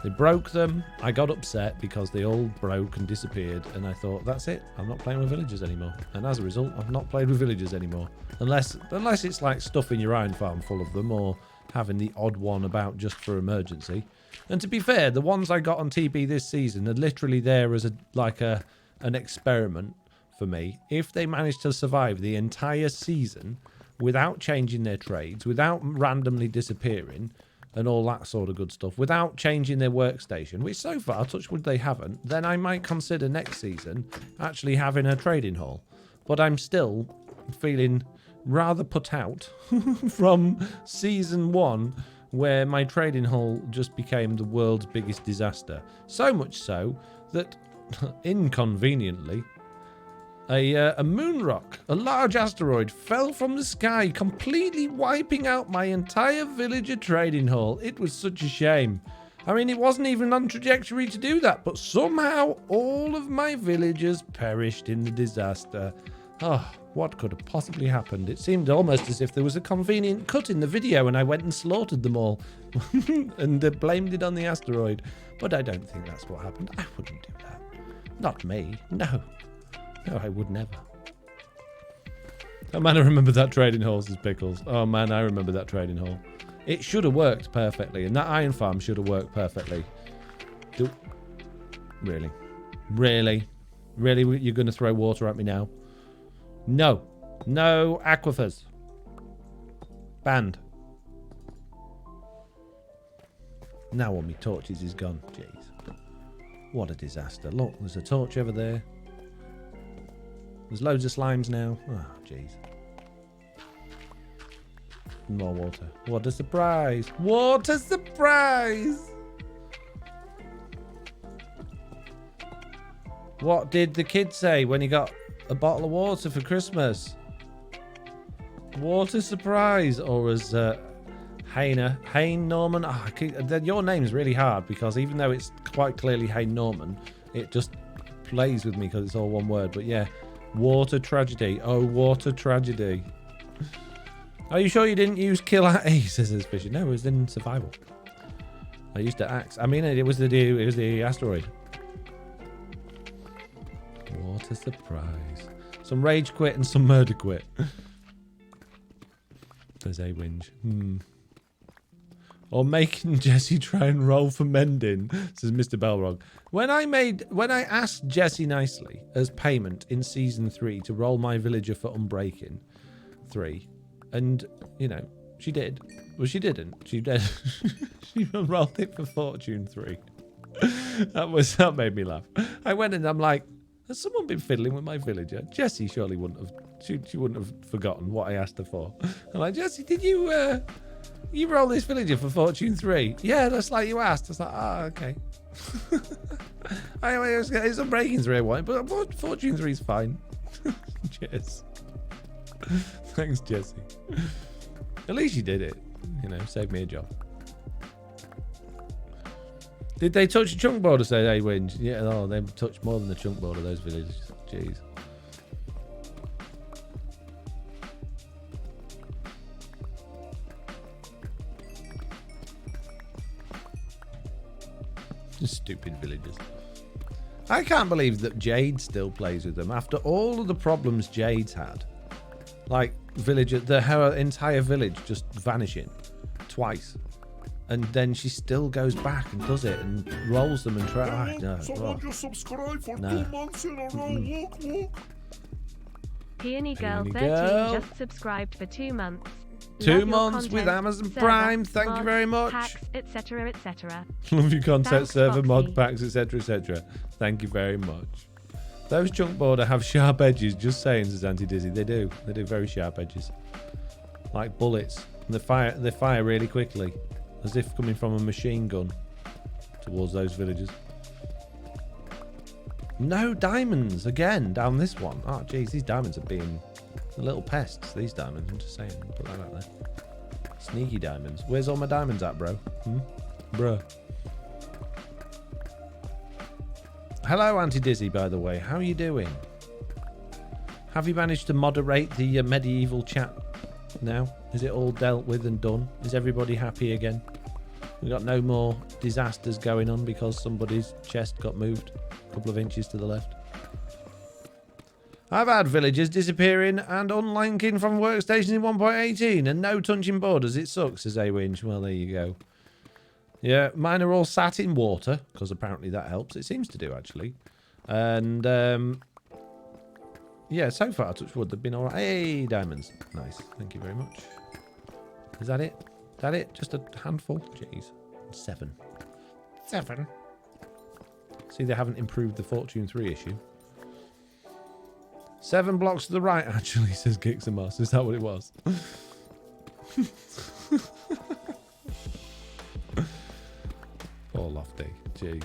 [SPEAKER 1] They broke them. I got upset because they all broke and disappeared, and I thought, that's it. I'm not playing with villagers anymore. And as a result, I've not played with villagers anymore. Unless it's like stuffing your iron farm full of them or having the odd one about just for emergency. And to be fair, the ones I got on TB this season are literally there as an experiment for me. If they manage to survive the entire season without changing their trades, without randomly disappearing and all that sort of good stuff, without changing their workstation, which so far, touch wood, they haven't, then I might consider next season actually having a trading hall. But I'm still feeling rather put out from season 1, where my trading hall just became the world's biggest disaster. So much so that, inconveniently, a moon rock, a large asteroid, fell from the sky, completely wiping out my entire villager trading hall. It was such a shame. I mean, it wasn't even on trajectory to do that, but somehow all of my villagers perished in the disaster. Oh, what could have possibly happened? It seemed almost as if there was a convenient cut in the video and I went and slaughtered them all and blamed it on the asteroid. But I don't think that's what happened. I wouldn't do that. Not me. No. No, I would never. Oh man, I remember that trading hall, says Pickles. Oh man, I remember that trading hall. It should have worked perfectly, and that iron farm should have worked perfectly. Really? Really? Really, you're going to throw water at me now? No. No aquifers. Banned. Now all my torches is gone. Jeez. What a disaster. Look, there's a torch over there. There's loads of slimes now. Oh, jeez. More water. What a surprise. What a surprise. What did the kid say when he got a bottle of water for Christmas? What a surprise. Or as Hayne Norman. Your name's really hard because even though it's quite clearly Hayne Norman, it just plays with me because it's all one word. But yeah, water tragedy. Oh, water tragedy. Are you sure you didn't use kill at A, says Suspicion? No, it was in survival. I used to axe. I mean, it was the asteroid. What a surprise. Some rage quit and some murder quit. There's a whinge. Or making Jesse try and roll for mending, says Mr. Belrog. When I asked Jesse nicely as payment in season 3 to roll my villager for unbreaking 3, and you know, she did. Well, she didn't. She did. She rolled it for fortune 3. That made me laugh. I went and I'm like, has someone been fiddling with my villager? Jessie surely wouldn't have. She wouldn't have forgotten what I asked her for. I'm like, Jessie, did you roll this villager for fortune 3? Yeah, that's like you asked. I was like, okay. It's unbreaking 3 I want, but fortune 3 is fine. Cheers. Thanks, Jessie. At least you did it. You know, saved me a job. Did they touch the chunk border, say they win? Yeah, oh, they touched more than the chunk border, those villages. Jeez. Stupid villagers. I can't believe that Jade still plays with them after all of the problems Jade's had. Like, her entire village just vanishing twice. And then she still goes back and does it and rolls them and tries.
[SPEAKER 4] Someone just subscribed for 2 months in a row. Walk.
[SPEAKER 3] Peony Girl 13
[SPEAKER 1] Girl.
[SPEAKER 3] just subscribed for 2 months.
[SPEAKER 1] 2 months with Amazon Prime. Thank you very much.
[SPEAKER 3] Packs, etc., etc.
[SPEAKER 1] Love your content,
[SPEAKER 3] Thanks,
[SPEAKER 1] server,
[SPEAKER 3] Foxy.
[SPEAKER 1] mod packs, etc., etc. Thank you very much. Those chunk border have sharp edges. Just saying, says Auntie Dizzy. They do. They do very sharp edges, like bullets. And they fire really quickly, as if coming from a machine gun towards those villagers. No diamonds again down this one. Oh, geez, these diamonds are being the little pests. These diamonds. I'm just saying. Put that out there. Sneaky diamonds. Where's all my diamonds at, bro? Bro. Hello, Auntie Dizzy, by the way. How are you doing? Have you managed to moderate the medieval chat now? Is it all dealt with and done? Is everybody happy again? We've got no more disasters going on because somebody's chest got moved a couple of inches to the left. I've had villagers disappearing and unlinking from workstations in 1.18 and no touching borders. It sucks, says A-Winch. Well, there you go. Yeah, mine are all sat in water, because apparently that helps. It seems to do, actually. And, yeah, so far, touch wood, they've been all right. Hey, diamonds. Nice. Thank you very much. Is that it? Is that it? Just a handful? Jeez. 7. 7. See, they haven't improved the Fortune 3 issue. 7 blocks to the right, actually, says Gixamos. Is that what it was? Poor Lofty. Jeez.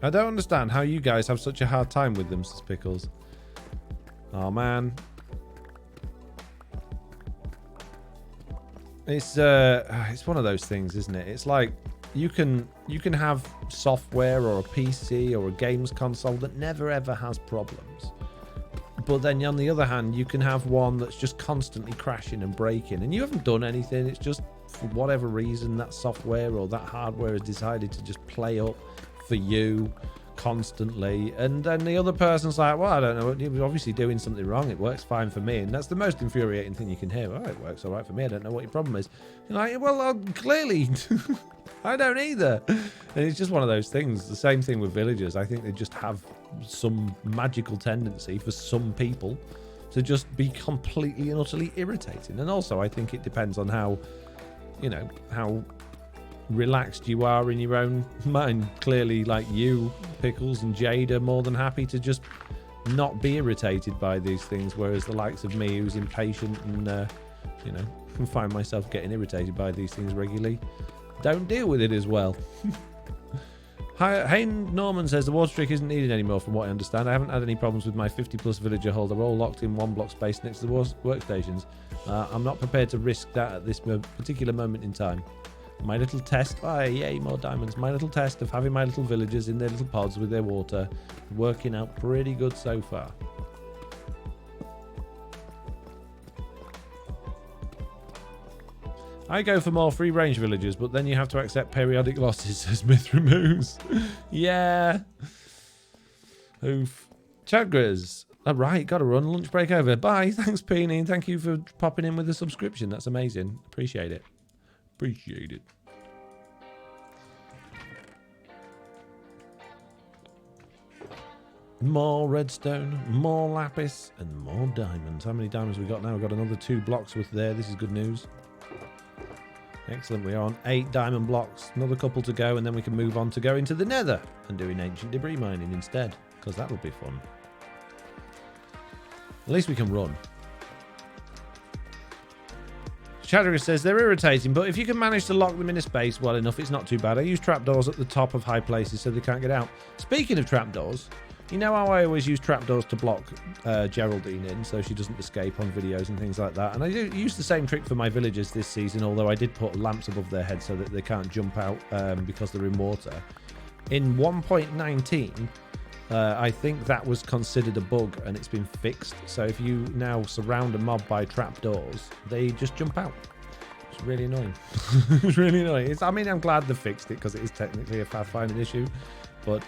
[SPEAKER 1] I don't understand how you guys have such a hard time with them, says Pickles. Oh, man. It's one of those things, isn't it? It's like you can have software or a PC or a games console that never ever has problems. But then on the other hand, you can have one that's just constantly crashing and breaking and you haven't done anything. It's just for whatever reason that software or that hardware has decided to just play up for you constantly. And then the other person's like, well, I don't know, you're obviously doing something wrong. It works fine for me. And that's the most infuriating thing you can hear. Oh, it works all right for me. I don't know what your problem is. You're like, well, clearly... I don't either. And it's just one of those things. The same thing with villagers. I think they just have some magical tendency for some people to just be completely and utterly irritating. And also, I think it depends on how, you know, how relaxed you are in your own mind. Clearly, like you, Pickles and Jade, are more than happy to just not be irritated by these things, whereas the likes of me, who's impatient and, you know, can find myself getting irritated by these things regularly, don't deal with it as well. Hayne Norman says the water trick isn't needed anymore from what I understand. I haven't had any problems with my 50+ villager hold. They're all locked in one block space next to the workstations. I'm not prepared to risk that at this particular moment in time. My little test, yay, more diamonds. My little test of having my little villagers in their little pods with their water, working out pretty good so far. I go for more free range villagers, but then you have to accept periodic losses, says Myth Removes. Yeah. Oof. Chagras. All right, gotta run. Lunch break over. Bye. Thanks, Peony. Thank you for popping in with a subscription. That's amazing. Appreciate it. Appreciate it. More redstone, more lapis, and more diamonds. How many diamonds we got now? We've got another 2 blocks worth there. This is good news. Excellent. We are on 8 diamond blocks. Another couple to go, and then we can move on to go into the nether and doing ancient debris mining instead, because that'll be fun. At least we can run. Chatterer says they're irritating, but if you can manage to lock them in a space well enough, it's not too bad. I use trapdoors at the top of high places so they can't get out. Speaking of trapdoors, you know how I always use trapdoors to block Geraldine in so she doesn't escape on videos and things like that? And I use the same trick for my villagers this season, although I did put lamps above their heads so that they can't jump out because they're in water. In 1.19, I think that was considered a bug and it's been fixed. So if you now surround a mob by trapdoors, they just jump out. It's really annoying. It's really annoying. I mean, I'm glad they fixed it because it is technically a pathfinding issue, but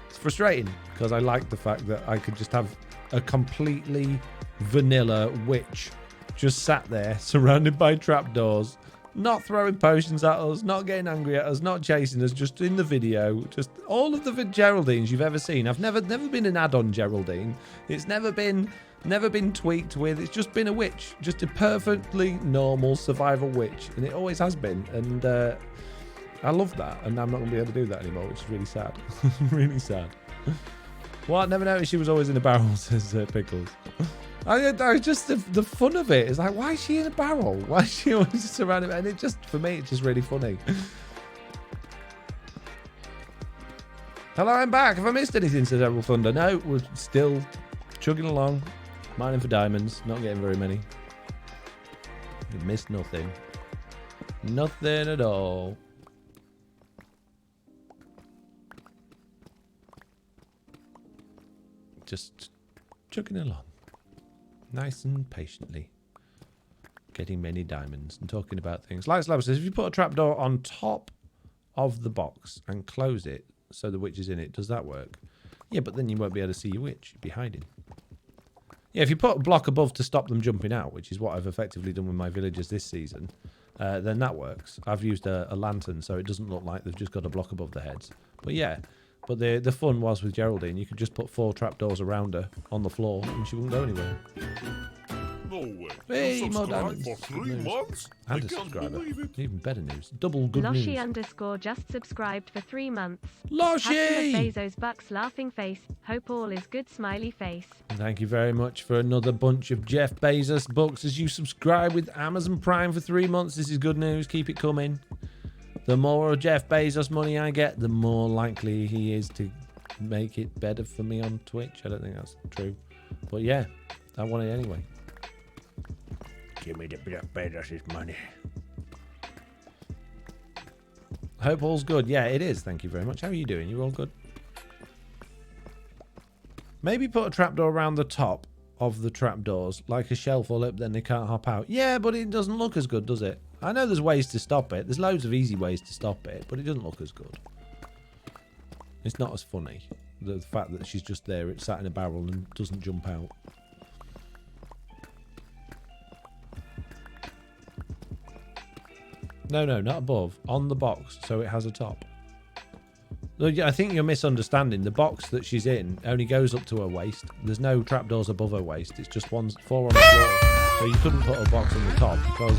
[SPEAKER 1] it's frustrating because I like the fact that I could just have a completely vanilla witch just sat there surrounded by trapdoors, not throwing potions at us, not getting angry at us, not chasing us, just in the video. Just all of the Geraldines you've ever seen. I've never been an add-on Geraldine. It's never been tweaked with. It's just been a witch, just a perfectly normal survival witch, and it always has been. And I love that, and I'm not going to be able to do that anymore, which is really sad. Really sad. Well, I never noticed she was always in a barrel, says Pickles. I just, the fun of it is like, why is she in a barrel? Why is she always surrounded? And it just, for me, it's just really funny. Hello, I'm back. Have I missed anything, says Emerald Thunder? No, we're still chugging along, mining for diamonds, not getting very many. We missed nothing. Nothing at all. Just chugging along. Nice and patiently. Getting many diamonds and talking about things. Light Slab says, if you put a trapdoor on top of the box and close it so the witch is in it, does that work? Yeah, but then you won't be able to see your witch. You'd be hiding. Yeah, if you put a block above to stop them jumping out, which is what I've effectively done with my villagers this season, then that works. I've used a lantern so it doesn't look like they've just got a block above their heads. But yeah, but the fun was with Geraldine, you could just put 4 trapdoors around her on the floor and she wouldn't go anywhere.
[SPEAKER 4] No way.
[SPEAKER 1] Hey, more
[SPEAKER 4] Subscribe
[SPEAKER 1] diamonds.
[SPEAKER 4] for 3 months?
[SPEAKER 1] And
[SPEAKER 4] I
[SPEAKER 1] a
[SPEAKER 4] can't
[SPEAKER 1] subscriber.
[SPEAKER 4] believe it.
[SPEAKER 1] Even better news. Double good news.
[SPEAKER 3] Loshi_ just subscribed for 3 months.
[SPEAKER 1] Loshi!
[SPEAKER 3] Bezos Bucks laughing face. Hope all is good smiley face.
[SPEAKER 1] Thank you very much for another bunch of Jeff Bezos books as you subscribe with Amazon Prime for 3 months. This is good news. Keep it coming. The more Jeff Bezos money I get, the more likely he is to make it better for me on Twitch. I don't think that's true. But yeah, I want it anyway.
[SPEAKER 2] Give me the Jeff Bezos' money.
[SPEAKER 1] Hope all's good. Yeah, it is. Thank you very much. How are you doing? You all good? Maybe put a trapdoor around the top of the trapdoors, like a shelf or lip, then they can't hop out. Yeah, but it doesn't look as good, does it? I know there's ways to stop it. There's loads of easy ways to stop it, but it doesn't look as good. It's not as funny. The fact that she's just there, it's sat in a barrel and doesn't jump out. No, not above. On the box, so it has a top. I think you're misunderstanding. The box that she's in only goes up to her waist. There's no trapdoors above her waist. It's just 4 on the floor. So you couldn't put a box on the top because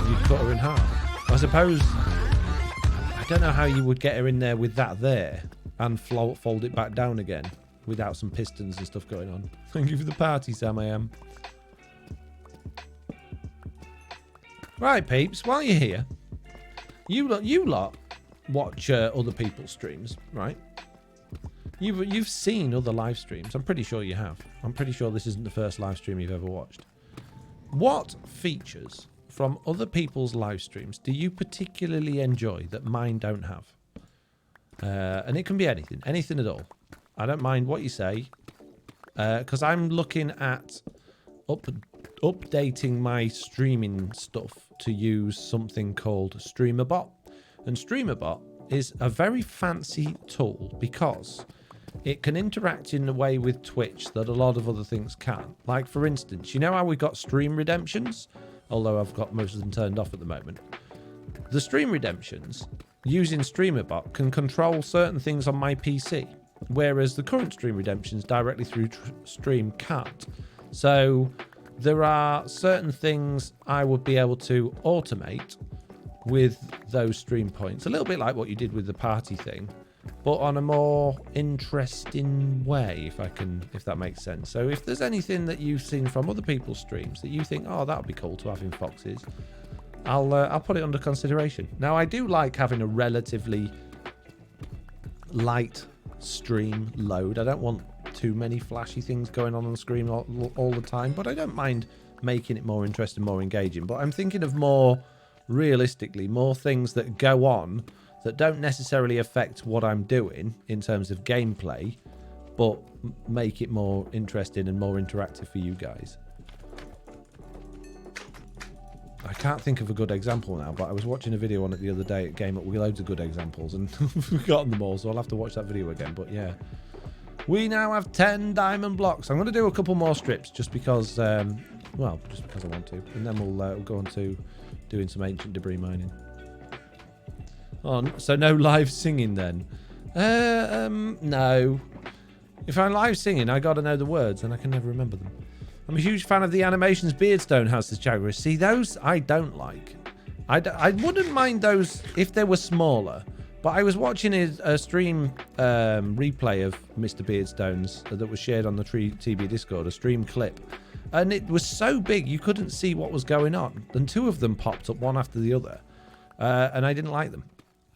[SPEAKER 1] you'd cut her in half. I suppose, I don't know how you would get her in there with that there and fold it back down again without some pistons and stuff going on. Thank you for the party, Sam. I am. Right, peeps, while you're here, you lot watch other people's streams, right? You've seen other live streams. I'm pretty sure you have. I'm pretty sure this isn't the first live stream you've ever watched. What features from other people's live streams do you particularly enjoy that mine don't have? And it can be anything at all. I don't mind what you say, because I'm looking at updating my streaming stuff to use something called StreamerBot. And StreamerBot is a very fancy tool because it can interact in a way with Twitch that a lot of other things can't. Like, for instance, you know how we've got stream redemptions? Although I've got most of them turned off at the moment. The stream redemptions, using StreamerBot, can control certain things on my PC, whereas the current stream redemptions directly through Stream can't. So there are certain things I would be able to automate with those stream points. A little bit like what you did with the party thing, but on a more interesting way, if that makes sense. So if there's anything that you've seen from other people's streams that you think, oh, that would be cool to have in Fox's, I'll put it under consideration. Now, I do like having a relatively light stream load. I don't want too many flashy things going on the screen all the time, but I don't mind making it more interesting, more engaging. But I'm thinking of more realistically, more things that go on that don't necessarily affect what I'm doing in terms of gameplay, but make it more interesting and more interactive for you guys. I can't think of a good example now, but I was watching a video on it the other day at Game Up with loads of good examples and forgotten them all, so I'll have to watch that video again. But yeah, we now have 10 diamond blocks. I'm going to do a couple more strips just because, well, just because I want to, and then we'll go on to doing some ancient debris mining. Oh, so no live singing then? No. If I'm live singing, I got to know the words, and I can never remember them. I'm a huge fan of the animations Beardstone has, this Jaguar. See, those I don't like. I wouldn't mind those if they were smaller, but I was watching a stream replay of Mr. Beardstone's that was shared on the TB Discord, a stream clip, and it was so big you couldn't see what was going on, and two of them popped up one after the other, and I didn't like them.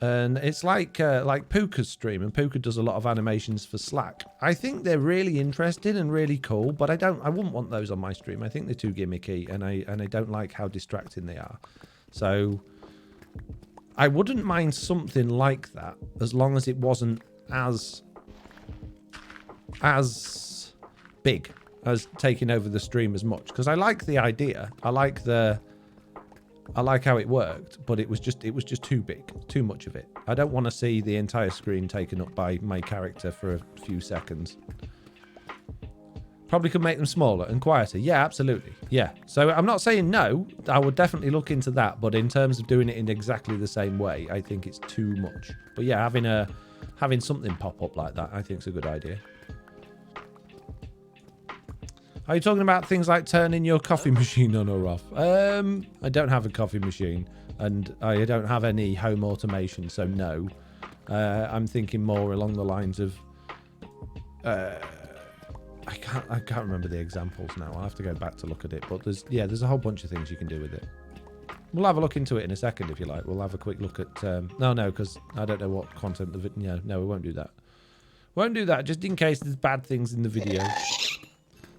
[SPEAKER 1] And it's like Puka's stream, and Puka does a lot of animations for Slack. I think they're really interesting and really cool, but I wouldn't want those on my stream. I think they're too gimmicky, and I don't like how distracting they are. So I wouldn't mind something like that as long as it wasn't as big as taking over the stream as much, because I like the idea. I like how it worked, but it was just too big, too much of it. I don't want to see the entire screen taken up by my character for a few seconds. Probably could make them smaller and quieter. Yeah, absolutely. Yeah. So I'm not saying no. I would definitely look into that, but in terms of doing it in exactly the same way, I think it's too much. But yeah, having something pop up like that, I think is a good idea. Are you talking about things like turning your coffee machine on or off? I don't have a coffee machine, and I don't have any home automation, so no. I'm thinking more along the lines of... I can't remember the examples now. I'll have to go back to look at it. But there's a whole bunch of things you can do with it. We'll have a look into it in a second if you like. We'll have a quick look at... No, because I don't know what content of it... Yeah, no, we won't do that. Won't do that, just in case there's bad things in the video.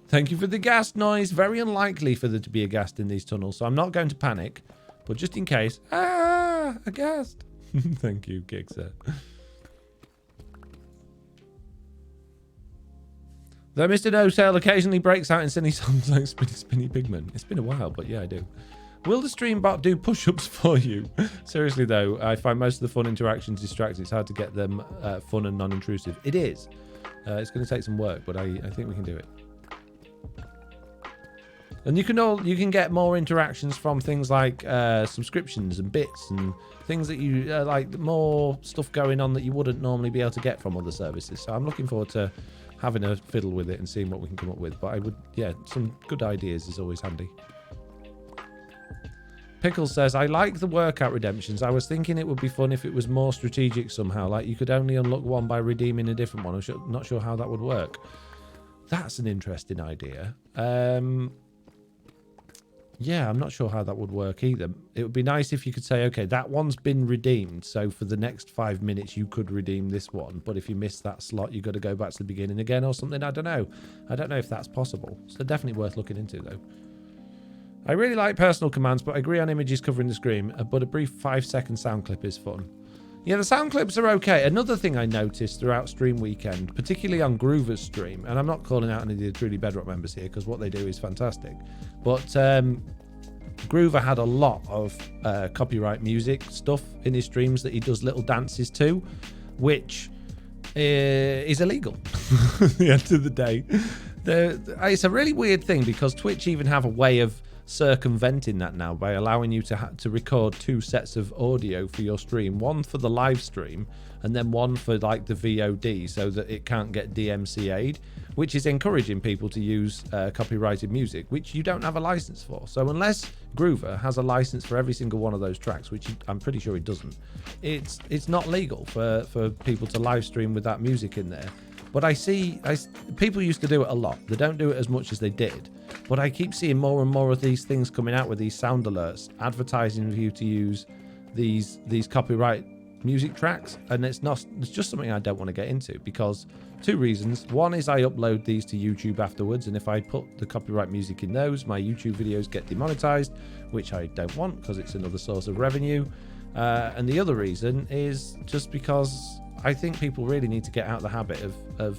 [SPEAKER 1] Thank you for the ghast noise. Very unlikely for there to be a ghast in these tunnels, so I'm not going to panic. But just in case... Ah! A ghast! Thank you, Gigser. Though Mr. No Sale occasionally breaks out in silly songs like Spinny Spinny Pigman. It's been a while, but yeah, I do. Will the stream bot do push-ups for you? Seriously, though, I find most of the fun interactions distracting. It's hard to get them fun and non-intrusive. It is. It's going to take some work, but I think we can do it. And you can get more interactions from things like subscriptions and bits and things that you like, more stuff going on that you wouldn't normally be able to get from other services. So I'm looking forward to having a fiddle with it and seeing what we can come up with. But some good ideas is always handy. Pickles says, I like the workout redemptions. I was thinking it would be fun if it was more strategic somehow. Like you could only unlock one by redeeming a different one. I'm not sure how that would work. That's an interesting idea. Yeah, I'm not sure how that would work either. It would be nice if you could say, okay, that one's been redeemed. So for the next 5 minutes, you could redeem this one. But if you miss that slot, you've got to go back to the beginning again or something. I don't know. I don't know if that's possible. So definitely worth looking into, though. I really like personal commands, but I agree on images covering the screen. But a brief 5-second sound clip is fun. Yeah, the sound clips are okay. Another thing I noticed throughout stream weekend, particularly on Groover's stream, and I'm not calling out any of the Truly Bedrock members here because what they do is fantastic, but Groover had a lot of copyright music stuff in his streams that he does little dances to, which is illegal at the end of the day. It's a really weird thing because Twitch even have a way of circumventing that now by allowing you to record 2 sets of audio for your stream, one for the live stream and then one for like the VOD, so that it can't get DMCA'd, which is encouraging people to use copyrighted music, which you don't have a license for. So unless Groover has a license for every single one of those tracks, which I'm pretty sure he doesn't, it's not legal for people to live stream with that music in there. But I see people used to do it a lot. They don't do it as much as they did. But I keep seeing more and more of these things coming out with these sound alerts, advertising for you to use these copyright music tracks. And it's just something I don't want to get into because 2 reasons. One is I upload these to YouTube afterwards. And if I put the copyright music in those, my YouTube videos get demonetized, which I don't want because it's another source of revenue. And the other reason is just because I think people really need to get out of the habit of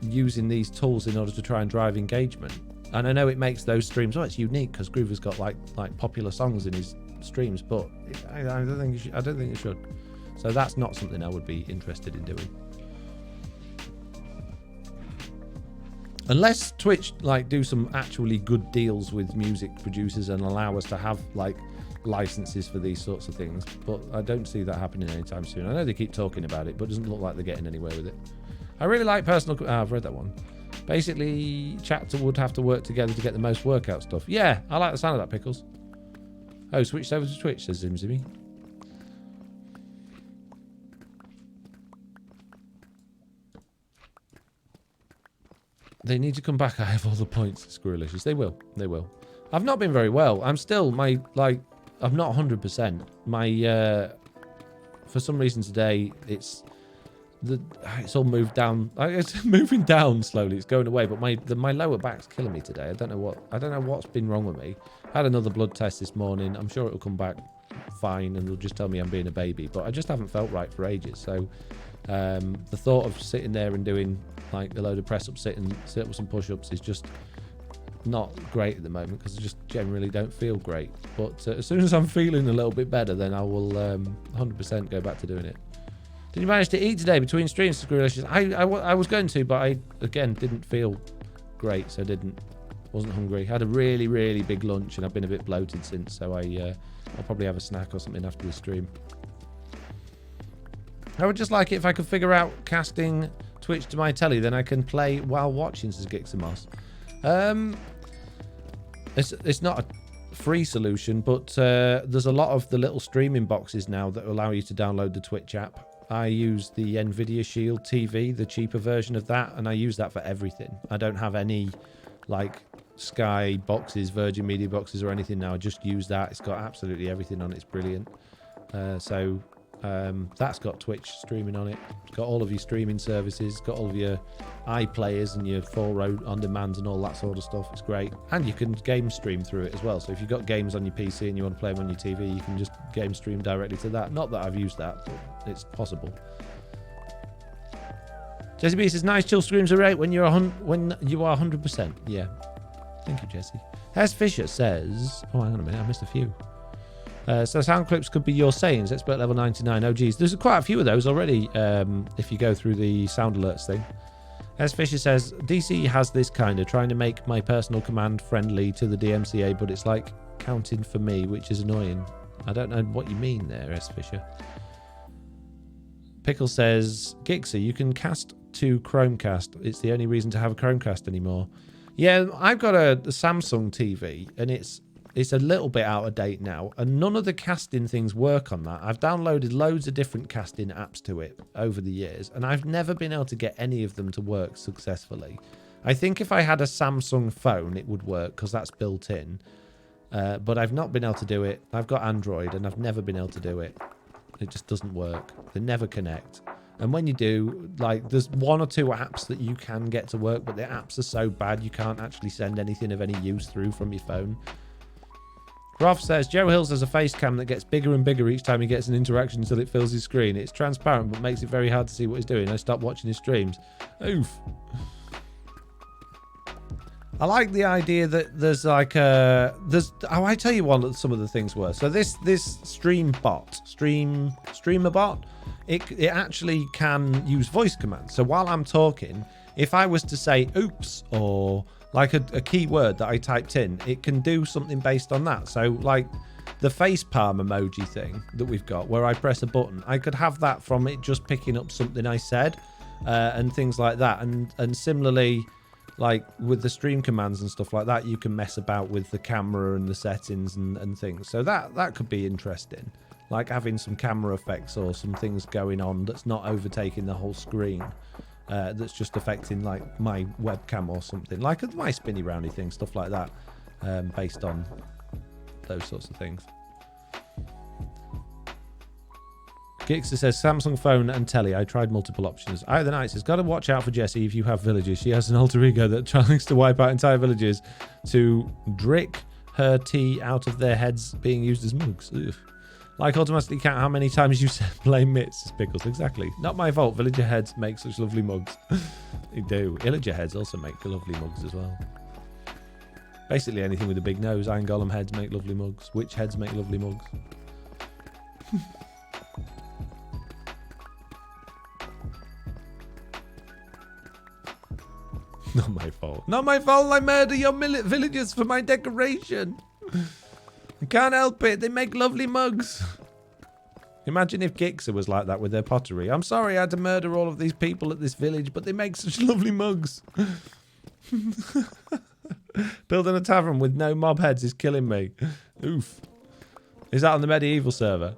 [SPEAKER 1] using these tools in order to try and drive engagement. And I know it makes those streams, it's unique because Groover's got like popular songs in his streams, but I don't think it should. So that's not something I would be interested in doing. Unless Twitch do some actually good deals with music producers and allow us to have licenses for these sorts of things, but I don't see that happening anytime soon. I know they keep talking about it, but it doesn't look like they're getting anywhere with it. I really like personal... I've read that one. Basically, chat would have to work together to get the most workout stuff. Yeah, I like the sound of that, Pickles. Oh, switched over to Twitch, says Zimzimmy. They need to come back. I have all the points, Squirrelicious. They will. They will. I've not been very well. I'm still, I'm not 100%. For some reason today, it's all moved down. It's moving down slowly. It's going away, but my lower back's killing me today. I don't know what's been wrong with me. I had another blood test this morning. I'm sure it'll come back fine, and they'll just tell me I'm being a baby. But I just haven't felt right for ages. So the thought of sitting there and doing a load of press ups, sit-ups and push-ups is just not great at the moment because I just generally don't feel great. But as soon as I'm feeling a little bit better, then I will 100% go back to doing it. Did you manage to eat today between streams? I was going to, but I again didn't feel great, so wasn't hungry. Had a really, really big lunch and I've been a bit bloated since, so I'll probably have a snack or something after the stream. I would just like it if I could figure out casting Twitch to my telly, then I can play while watching, says Gixamos. It's not a free solution, but there's a lot of the little streaming boxes now that allow you to download the Twitch app. I use the Nvidia Shield TV, the cheaper version of that, and I use that for everything. I don't have any Sky boxes, Virgin Media boxes or anything now. I just use that. It's got absolutely everything on it. It's brilliant. So that's got Twitch streaming on it. It's got all of your streaming services. It's got all of your iPlayers and your 4-row on-demand and all that sort of stuff. It's great. And you can game stream through it as well. So if you've got games on your PC and you want to play them on your TV, you can just game stream directly to that. Not that I've used that, but it's possible. Jesse B says, nice chill streams are great when you are 100%. Yeah. Thank you, Jesse. Hez Fisher says, oh, hang on a minute, I missed a few. So sound clips could be your sayings. Expert level 99. Oh, geez. There's quite a few of those already if you go through the sound alerts thing. As Fisher says, DC has this kind of trying to make my personal command friendly to the DMCA, but it's like counting for me, which is annoying. I don't know what you mean there, S. Fisher. Pickle says, Gixer, you can cast to Chromecast. It's the only reason to have a Chromecast anymore. Yeah, I've got a Samsung TV, and it's it's a little bit out of date now, and none of the casting things work on that. I've downloaded loads of different casting apps to it over the years, and I've never been able to get any of them to work successfully. I think if I had a Samsung phone, it would work because that's built in. But I've not been able to do it. I've got Android, and I've never been able to do it. It just doesn't work. They never connect. And when you do, like, there's 1 or 2 apps that you can get to work, but the apps are so bad you can't actually send anything of any use through from your phone. Roth says, Joe Hills has a face cam that gets bigger and bigger each time he gets an interaction until it fills his screen. It's transparent, but makes it very hard to see what he's doing. I stopped watching his streams. Oof. I like the idea that there's like a... I tell you what some of the things were. So this streamer bot, it actually can use voice commands. So while I'm talking, if I was to say oops or like a keyword that I typed in, it can do something based on that. So like the face palm emoji thing that we've got where I press a button, I could have that from it just picking up something I said and things like that. And similarly, like with the stream commands and stuff like that, you can mess about with the camera and the settings and things. So that could be interesting. Like having some camera effects or some things going on that's not overtaking the whole screen. That's just affecting like my webcam or something. Like my spinny roundy thing, stuff like that. Based on those sorts of things. Gixer says, Samsung phone and telly. I tried multiple options. Either night says, got to watch out for Jessie if you have villagers. She has an alter ego that tries to wipe out entire villages to drick her tea out of their heads being used as mugs. Ugh. Like automatically count how many times you said blame Mitts, Pickles. Exactly. Not my fault. Villager heads make such lovely mugs. They do. Illager heads also make lovely mugs as well. Basically anything with a big nose. Iron Golem heads make lovely mugs. Witch heads make lovely mugs. Not my fault. Not my fault I murder your villagers for my decoration. I can't help it. They make lovely mugs. Imagine if Gixer was like that with their pottery. I'm sorry I had to murder all of these people at this village, but they make such lovely mugs. Building a tavern with no mob heads is killing me. Oof. Is that on the medieval server?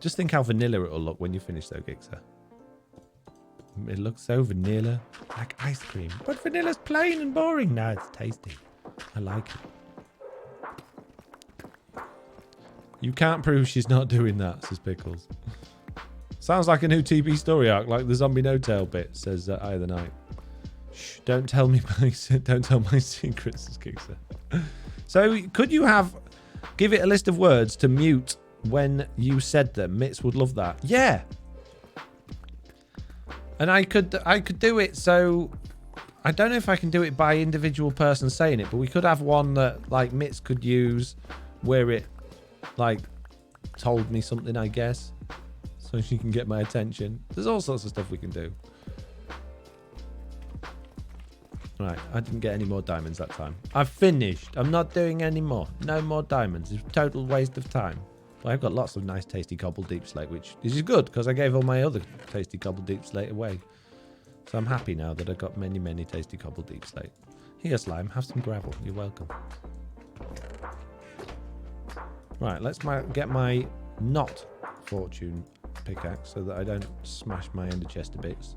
[SPEAKER 1] Just think how vanilla it'll look when you finish though, Gixer. It looks so vanilla, like ice cream. But vanilla's plain and boring. No, it's tasty. I like it. You can't prove she's not doing that, says Pickles. Sounds like a new TB story arc, like the Zombie No Tail bit, says Eye of the Night. Shh, don't tell my secrets, says Gixer. So could you give it a list of words to mute when you said them? Mitts would love that. Yeah. And I could do it, so I don't know if I can do it by individual person saying it, but we could have one that like Mitts could use where it like told me something, I guess, so she can get my attention. There's all sorts of stuff we can do. Right, I didn't get any more diamonds that time. I've finished. I'm not doing any more. No more diamonds. It's a total waste of time. Well, I've got lots of nice tasty cobbled deep slate, which is good because I gave all my other tasty cobbled deep slate away. So I'm happy now that I've got many, many tasty cobbled deep slate. Here, Slime, have some gravel. You're welcome. Right, let's get my not fortune pickaxe so that I don't smash my ender chest to bits.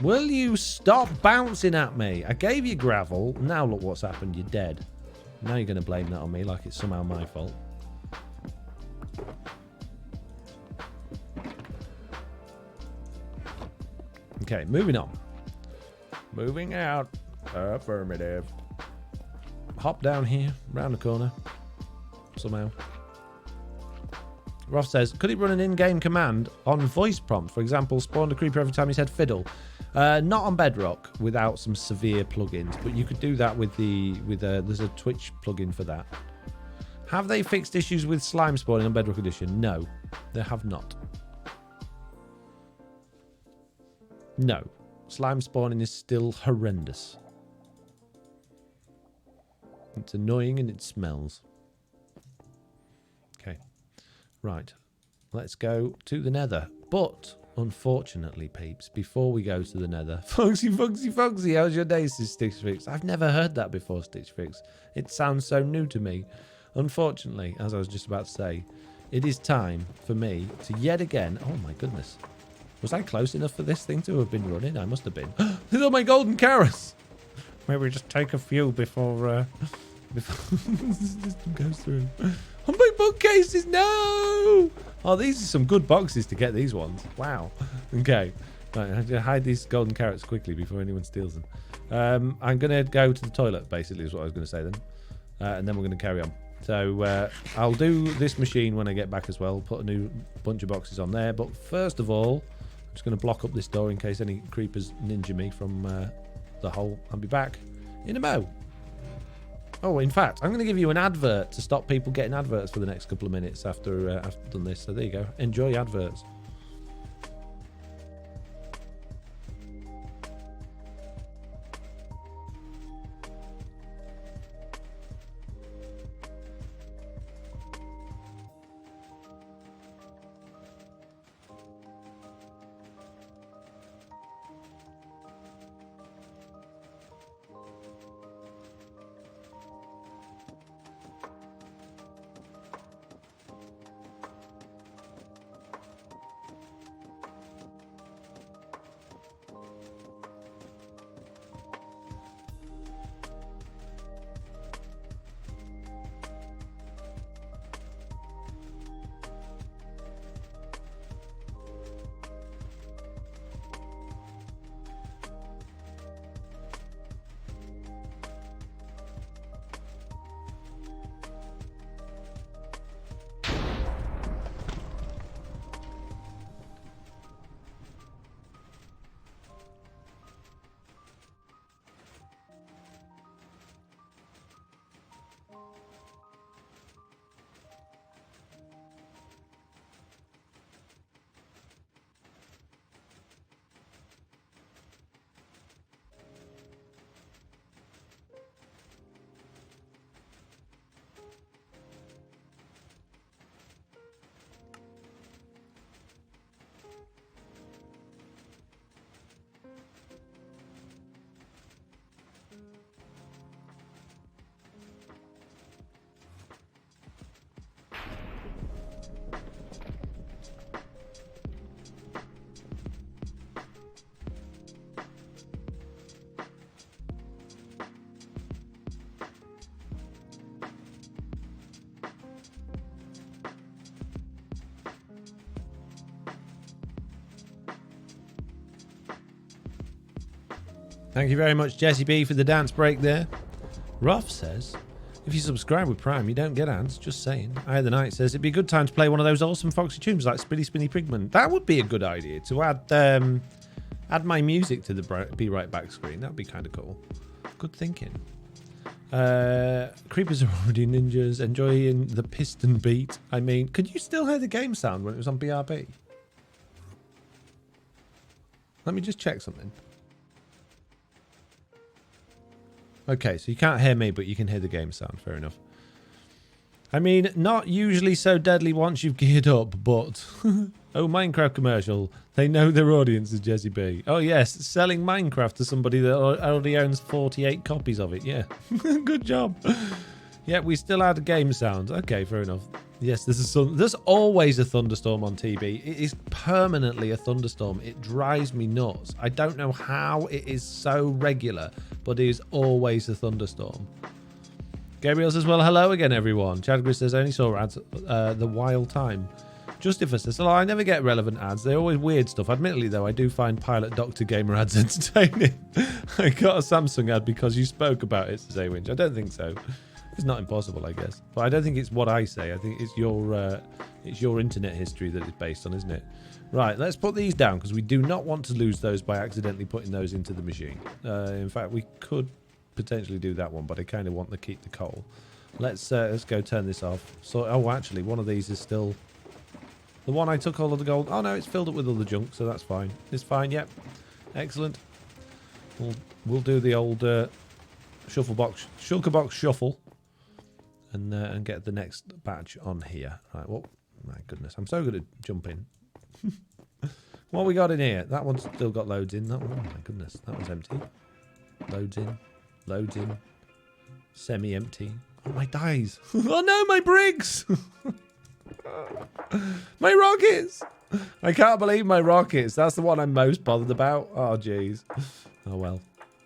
[SPEAKER 1] Will you stop bouncing at me? I gave you gravel. Now look what's happened. You're dead. Now you're going to blame that on me like it's somehow my fault. Okay, moving on. Moving out. Affirmative. Hop down here, round the corner. Somehow. Ross says, could it run an in-game command on voice prompt? For example, spawn a creeper every time he said fiddle. Not on Bedrock without some severe plugins, but you could do that with there's a Twitch plugin for that. Have they fixed issues with slime spawning on Bedrock Edition? No, they have not. No, slime spawning is still horrendous. It's annoying and it smells. Okay, right. Let's go to the nether. But unfortunately, peeps, before we go to the nether... Foxy, how's your day, Stitch Fix? I've never heard that before, Stitch Fix. It sounds so new to me. Unfortunately, as I was just about to say, it is time for me to yet again... Oh, my goodness. Was I close enough for this thing to have been running? I must have been. These are my golden carrots! Maybe just take a few before the system goes through. Oh, my bookcases, no! Oh, these are some good boxes to get these ones. Wow. Okay. Right, I have to hide these golden carrots quickly before anyone steals them. I'm going to go to the toilet, basically, is what I was going to say then. And then we're going to carry on. So I'll do this machine when I get back as well. Put a new bunch of boxes on there. But first of all, I'm just going to block up this door in case any creepers ninja me from the hole. I'll be back in a mo. Oh, in fact, I'm going to give you an advert to stop people getting adverts for the next couple of minutes after I've done this. So there you go. Enjoy adverts. Thank you very much, Jesse B, for the dance break there. Ruff says, if you subscribe with Prime, you don't get ads. Just saying. I the Night says, it'd be a good time to play one of those awesome Foxy tunes like Spinny Spinny Pigman. That would be a good idea, to add my music to the Be Right Back screen. That'd be kind of cool. Good thinking. Creepers are already ninjas, enjoying the piston beat. I mean, could you still hear the game sound when it was on BRB? Let me just check something. Okay, so you can't hear me, but you can hear the game sound. Fair enough. I mean, not usually so deadly once you've geared up, but... oh, Minecraft commercial. They know their audience is Jesse B. Oh, yes, selling Minecraft to somebody that already owns 48 copies of it. Yeah, good job. Yeah, we still had a game sound. Okay, fair enough. Yes, there's always a thunderstorm on TB. It is permanently a thunderstorm. It drives me nuts. I don't know how it is so regular, but it is always a thunderstorm. Gabriel says, well, hello again, everyone. Chadgris says, only saw ads the wild time. Justifer says, well, I never get relevant ads. They're always weird stuff. Admittedly, though, I do find Pilot Doctor Gamer ads entertaining. I got a Samsung ad because you spoke about it, says Awinch. I don't think so. It's not impossible, I guess. But I don't think it's what I say. I think it's your internet history that it's based on, isn't it? Right, let's put these down because we do not want to lose those by accidentally putting those into the machine. In fact, we could potentially do that one, but I kind of want to keep the coal. Let's go turn this off. So, oh, actually, one of these is still... The one I took all of the gold... Oh, no, it's filled up with other junk, so that's fine. It's fine, yep. Excellent. We'll do the old shulker box shuffle. And get the next batch on here. Right, well, my goodness, I'm so good at jumping. What we got in here? That one's still got loads in. That one, oh my goodness, that one's empty. Loads in. Loads in. Semi-empty. Oh, my dies. Oh no, my bricks! My rockets! I can't believe my rockets. That's the one I'm most bothered about. Oh, jeez. Oh, well.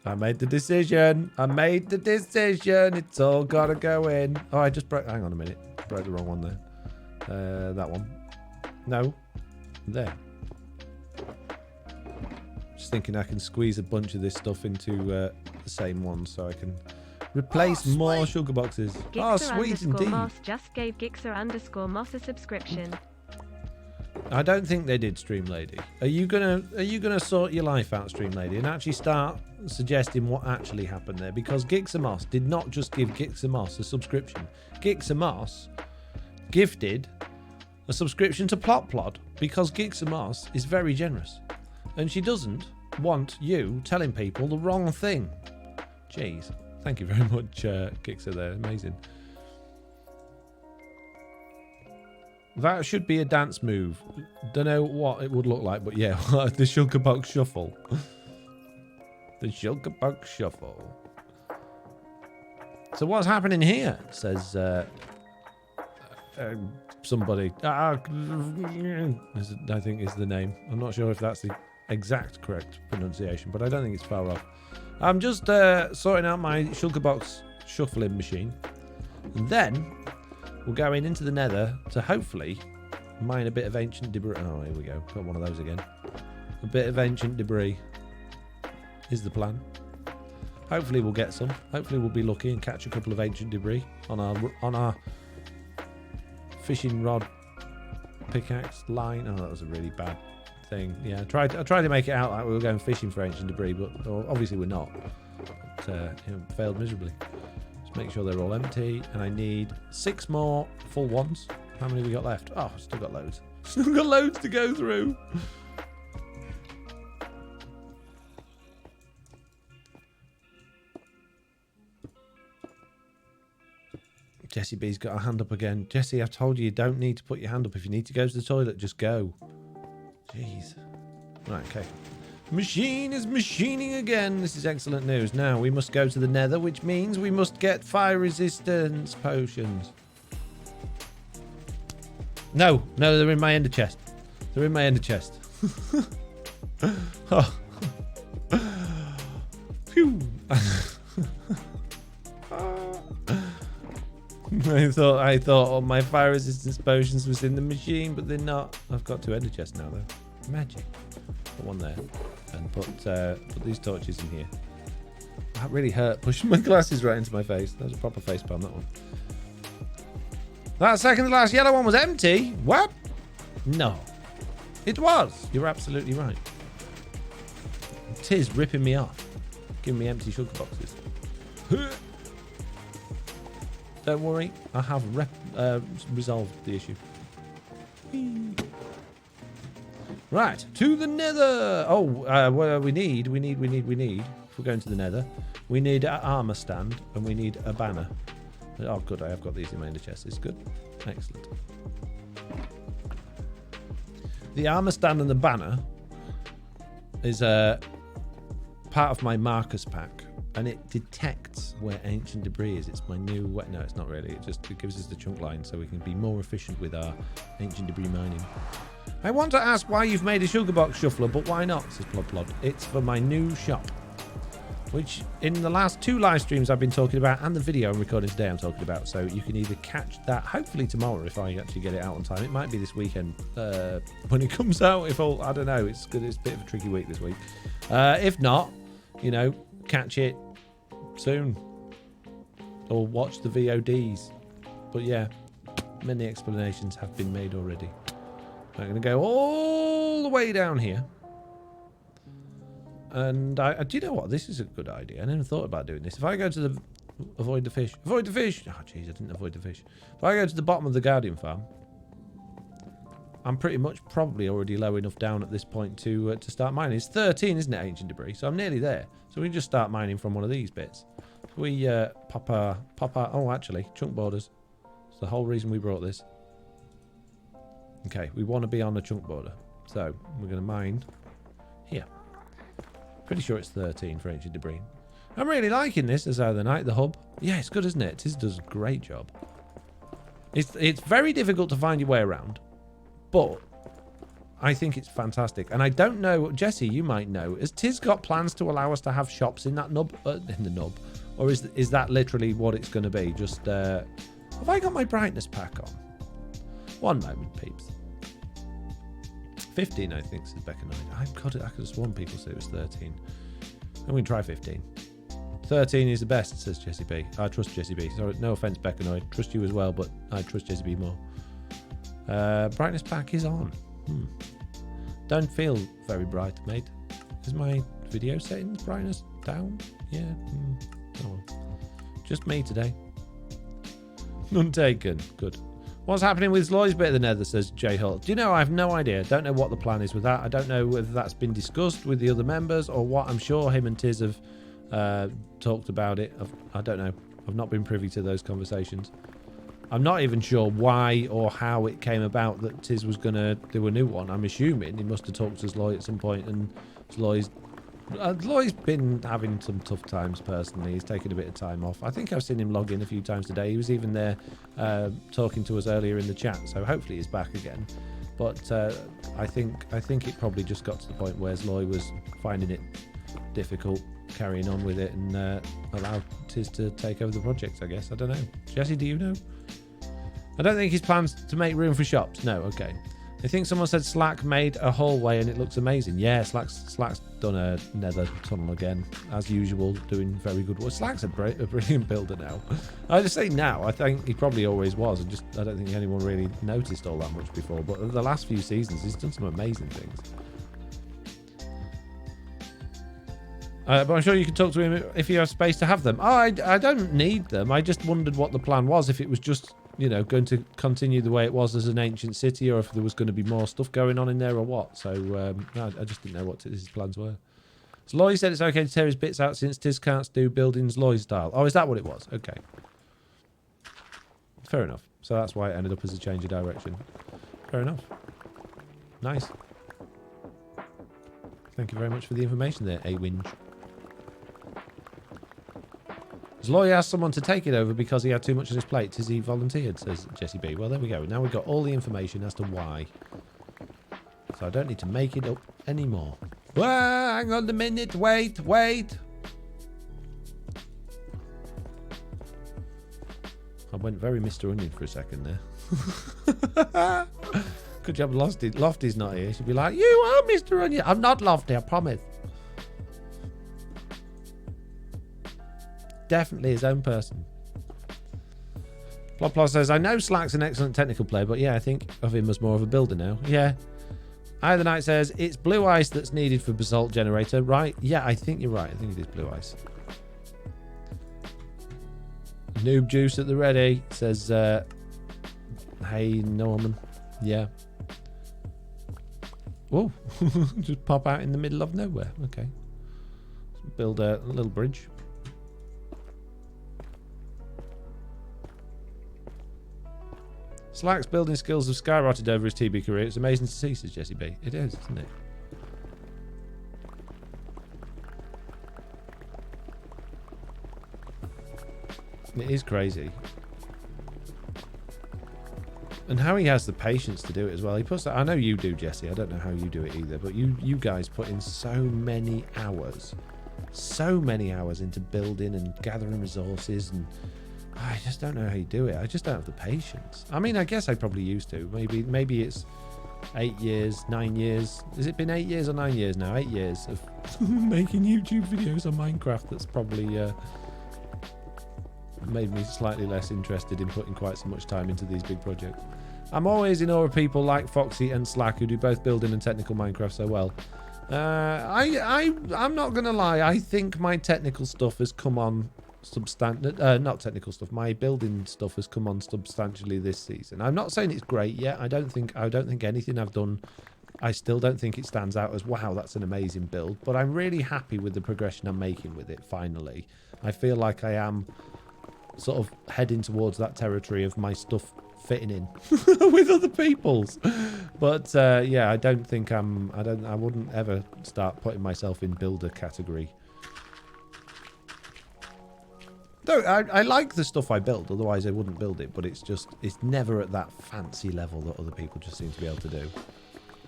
[SPEAKER 1] I made the decision. I made the decision. It's all got to go in. Oh, I just broke... Hang on a minute. Broke the wrong one there. That one. No. There. Just thinking I can squeeze a bunch of this stuff into the same one so I can replace more sugar boxes.
[SPEAKER 3] Gixer
[SPEAKER 1] Sweet indeed.
[SPEAKER 3] Moss just gave Gixer_Moss a subscription.
[SPEAKER 1] I don't think they did, Stream Lady. Are you gonna sort your life out, Stream Lady, and actually start suggesting what actually happened there? Because Gixer Moss did not just give Gixer Moss a subscription. Gixer Moss gifted a subscription to Plot because Gixer Moss is very generous, and she doesn't want you telling people the wrong thing. Jeez, thank you very much, Gixer. There, amazing. That should be a dance move. Don't know what it would look like, but yeah, the Sugar Box Shuffle. The Sugar Box Shuffle. So what's happening here? Says somebody. I think is the name. I'm not sure if that's the exact correct pronunciation, but I don't think it's far off. I'm just sorting out my Sugar Box shuffling machine, and then we're going into the nether to hopefully mine a bit of ancient debris. Oh, here we go. Got one of those again. A bit of ancient debris is the plan. Hopefully we'll get some. Hopefully we'll be lucky and catch a couple of ancient debris on our fishing rod pickaxe line. Oh, that was a really bad thing. Yeah, I tried to make it out like we were going fishing for ancient debris, but obviously we're not. But failed miserably. Make sure they're all empty, and I need 6 more full ones. How many we got left? Oh, still got loads. Still got loads to go through. Jessie B's got her hand up again. Jessie, I've told you don't need to put your hand up. If you need to go to the toilet, just go. Jeez. Right, okay. Machine is machining again. This is excellent news. Now we must go to the nether, which means we must get fire resistance potions. No, they're in my ender chest. They're in my ender chest. Oh. Phew. I thought all my fire resistance potions was in the machine, but they're not. I've got 2 ender chests now though. Magic. Put one there and put these torches in here. That really hurt, pushing my glasses right into my face. That was a proper face palm, that one. That second to last yellow one was empty. What? No. It was. You're absolutely right. It is ripping me off. Giving me empty sugar boxes. Don't worry. I have resolved the issue. Right, to the nether. Oh, well, we need. If we're going to the nether, we need an armor stand and we need a banner. Oh, good. I have got these in my ender chest. It's good. Excellent. The armor stand and the banner is part of my Marcus pack, and it detects where ancient debris is. It's my new. No, it's not really. It gives us the chunk line so we can be more efficient with our ancient debris mining. I want to ask why you've made a sugar box shuffler, but why not, says Plod. It's for my new shop, which in the last 2 live streams I've been talking about, and the video I'm recording today I'm talking about. So you can either catch that, hopefully tomorrow if I actually get it out on time. It might be this weekend when it comes out. I don't know. It's good. It's a bit of a tricky week this week. If not, catch it soon or watch the VODs. But yeah, many explanations have been made already. I'm going to go all the way down here. And do you know what? This is a good idea. I never thought about doing this. If I go to the... Avoid the fish. Avoid the fish! Oh, jeez, I didn't avoid the fish. If I go to the bottom of the Guardian farm, I'm pretty much probably already low enough down at this point to start mining. It's 13, isn't it, ancient debris? So I'm nearly there. So we can just start mining from one of these bits. So we pop our... Oh, actually, chunk borders. It's the whole reason we brought this. Okay, we want to be on a chunk border. So we're going to mine here. Pretty sure it's 13 for ancient debris. I'm really liking this as the night, the hub. Yeah, it's good, isn't it? Tiz does a great job. It's very difficult to find your way around, but I think it's fantastic. And I don't know, Jesse, you might know, has Tiz got plans to allow us to have shops in that nub, in the nub, or is that literally what it's going to be? Just have I got my brightness pack on? One moment, peeps. 15, I think, says Becca Knight. I could have sworn people said it was 13. I'm going to try 15. 13 is the best, says Jessie B. I trust Jessie B. Sorry, no offense, Becca. I trust you as well, but I trust Jessie B more. Brightness pack is on. Don't feel very bright, mate. Is my video settings brightness down? Yeah. Oh well. Just me today. None taken. Good. What's happening with Loy's bit of the nether, says Jay Holt. Do you know, I have no idea. Don't know what the plan is with that. I don't know whether that's been discussed with the other members or what. I'm sure him and Tiz have talked about it. I don't know. I've not been privy to those conversations. I'm not even sure why or how it came about that Tiz was going to do a new one. I'm assuming he must have talked to Loy at some point, and Loy's been having some tough times personally. He's taken a bit of time off. I think I've seen him log in a few times today. He was even there talking to us earlier in the chat, so hopefully he's back again. But I think it probably just got to the point where Loy was finding it difficult carrying on with it and allowed Tiz to take over the project, I guess. I don't know. Jesse, do you know? I don't think his plans to make room for shops. No, okay. I think someone said Slack made a hallway and it looks amazing. Yeah, Slack's done a nether tunnel again, as usual, doing very good work. Slack's a brilliant builder now. I just say now, I think he probably always was. I don't think anyone really noticed all that much before. But the last few seasons, he's done some amazing things. But I'm sure you can talk to him if you have space to have them. Oh, I don't need them. I just wondered what the plan was, if it was just, you know, going to continue the way it was as an ancient city, or if there was going to be more stuff going on in there or what. So I just didn't know what his plans were. So Loy said it's okay to tear his bits out since Tiz can't do buildings Loy style. Oh, is that what it was? Okay. Fair enough. So that's why it ended up as a change of direction. Fair enough. Nice. Thank you very much for the information there, A-Winge. Loy asked someone to take it over because he had too much on his plate. Tiz he volunteered, says Jessie B. Well, there we go. Now we've got all the information as to why. So I don't need to make it up anymore. Whoa, hang on a minute. Wait. I went very Mr. Onion for a second there. Good job, Lofty's not here. She'd be like, you are Mr. Onion. I'm not Lofty, I promise. Definitely his own person. Plot says, I know Slack's an excellent technical player, but yeah, I think of him as more of a builder now. Yeah. Eye of the Night says, it's blue ice that's needed for basalt generator, right? Yeah, I think you're right. I think it is blue ice. Noob Juice at the ready says, hey, Norman. Yeah. Oh, just pop out in the middle of nowhere. Okay. Build a little bridge. Slack's building skills have skyrocketed over his TB career. It's amazing to see, says Jessie B. It is, isn't it? It is crazy. And how he has the patience to do it as well. He puts that, I know you do, Jesse. I don't know how you do it either, but you guys put in so many hours into building and gathering resources, and I just don't know how you do it. I just don't have the patience. I mean, I guess I probably used to. Maybe it's 8 years, 9 years. Has it been 8 years or 9 years now? 8 years of making YouTube videos on Minecraft. That's probably made me slightly less interested in putting quite so much time into these big projects. I'm always in awe of people like Foxy and Slack who do both building and technical Minecraft so well. I'm not gonna lie. I think my technical stuff has come on not technical stuff. My building stuff has come on substantially this season. I'm not saying it's great yet. I don't think anything I've done. I still don't think it stands out as wow, that's an amazing build. But I'm really happy with the progression I'm making with it. Finally, I feel like I am sort of heading towards that territory of my stuff fitting in with other people's. But yeah, I don't think I wouldn't ever start putting myself in builder category. No, I like the stuff I build, otherwise I wouldn't build it, but it's never at that fancy level that other people just seem to be able to do.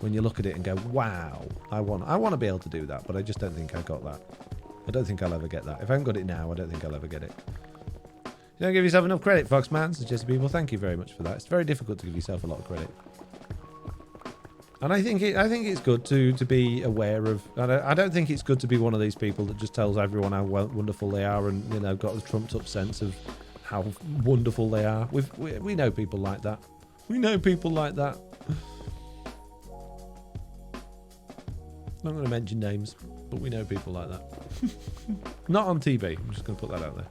[SPEAKER 1] When you look at it and go, wow, I want to be able to do that, but I just don't think I got that. I don't think I'll ever get that. If I haven't got it now, I don't think I'll ever get it. You don't give yourself enough credit, Foxman, suggested people. Thank you very much for that. It's very difficult to give yourself a lot of credit. And I think it's good to be aware of. I don't think it's good to be one of these people that just tells everyone how wonderful they are, and got the trumped up sense of how wonderful they are. We know people like that. We know people like that. I'm not going to mention names, but we know people like that. Not on TV. I'm just going to put that out there.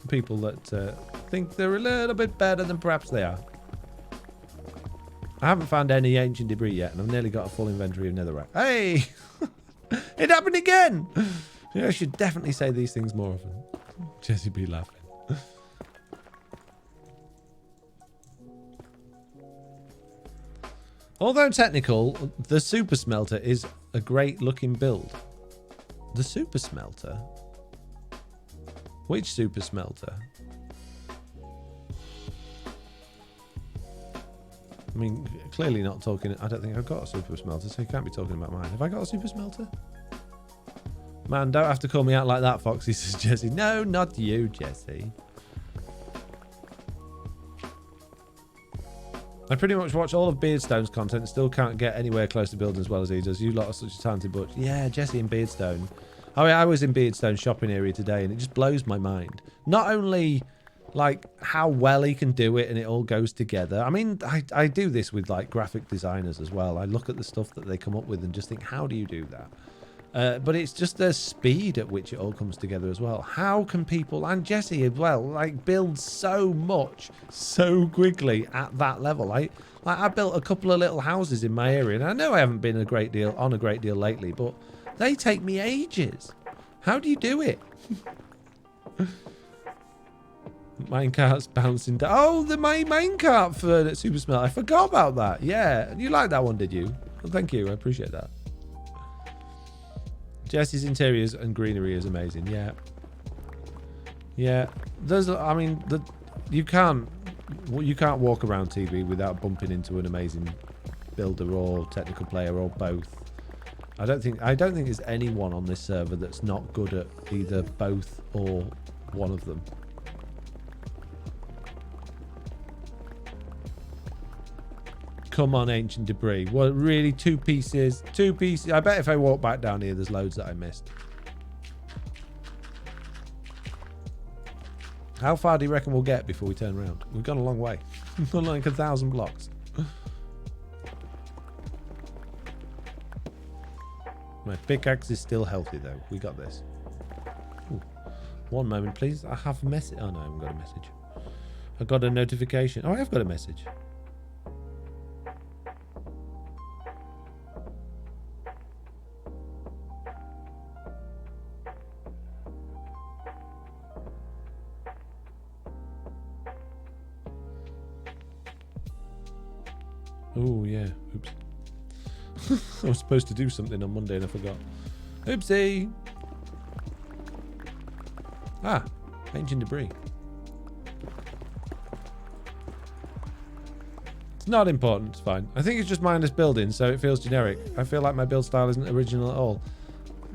[SPEAKER 1] People that think they're a little bit better than perhaps they are. I haven't found any ancient debris yet, and I've nearly got a full inventory of netherrack. Hey! It happened again! I should definitely say these things more often. Jesse be laughing. Although technical, the super smelter is a great looking build. The super smelter? Which super smelter? I mean, clearly not talking... I don't think I've got a super smelter, so you can't be talking about mine. Have I got a super smelter? Man, don't have to call me out like that, Foxy, says Jesse. No, not you, Jesse. I pretty much watch all of Beardstone's content and still can't get anywhere close to building as well as he does. You lot are such a talented bunch. Yeah, Jesse and Beardstone. I mean, I was in Beardstone shopping area today, and it just blows my mind. Not only... like how well he can do it and it all goes together. I mean, I do this with like graphic designers as well. I look at the stuff that they come up with and just think, how do you do that? But it's just the speed at which it all comes together as well. How can people, and Jesse as well, like build so much so quickly at that level? I built a couple of little houses in my area, and I know I haven't been on a great deal lately, but they take me ages. How do you do it? Minecart's bouncing down. Oh, the minecart for Super Smell. I forgot about that. Yeah. You liked that one, did you? Well, thank you. I appreciate that. Jesse's interiors and greenery is amazing. Yeah. Yeah. There's, I mean, you can't walk around TV without bumping into an amazing builder or technical player or both. I don't think there's anyone on this server that's not good at either both or one of them. Come on, ancient debris. What, really? Two pieces? Two pieces? I bet if I walk back down here, there's loads that I missed. How far do you reckon we'll get before we turn around? We've gone a long way. We've gone like 1,000 blocks. My pickaxe is still healthy, though. We got this. Ooh. One moment, please. I have a message. Oh, no, I haven't got a message. I got a notification. Oh, I have got a message. Oh, yeah. Oops. I was supposed to do something on Monday and I forgot. Oopsie! Ah, ancient debris. It's not important, it's fine. I think it's just mindless building, so it feels generic. I feel like my build style isn't original at all.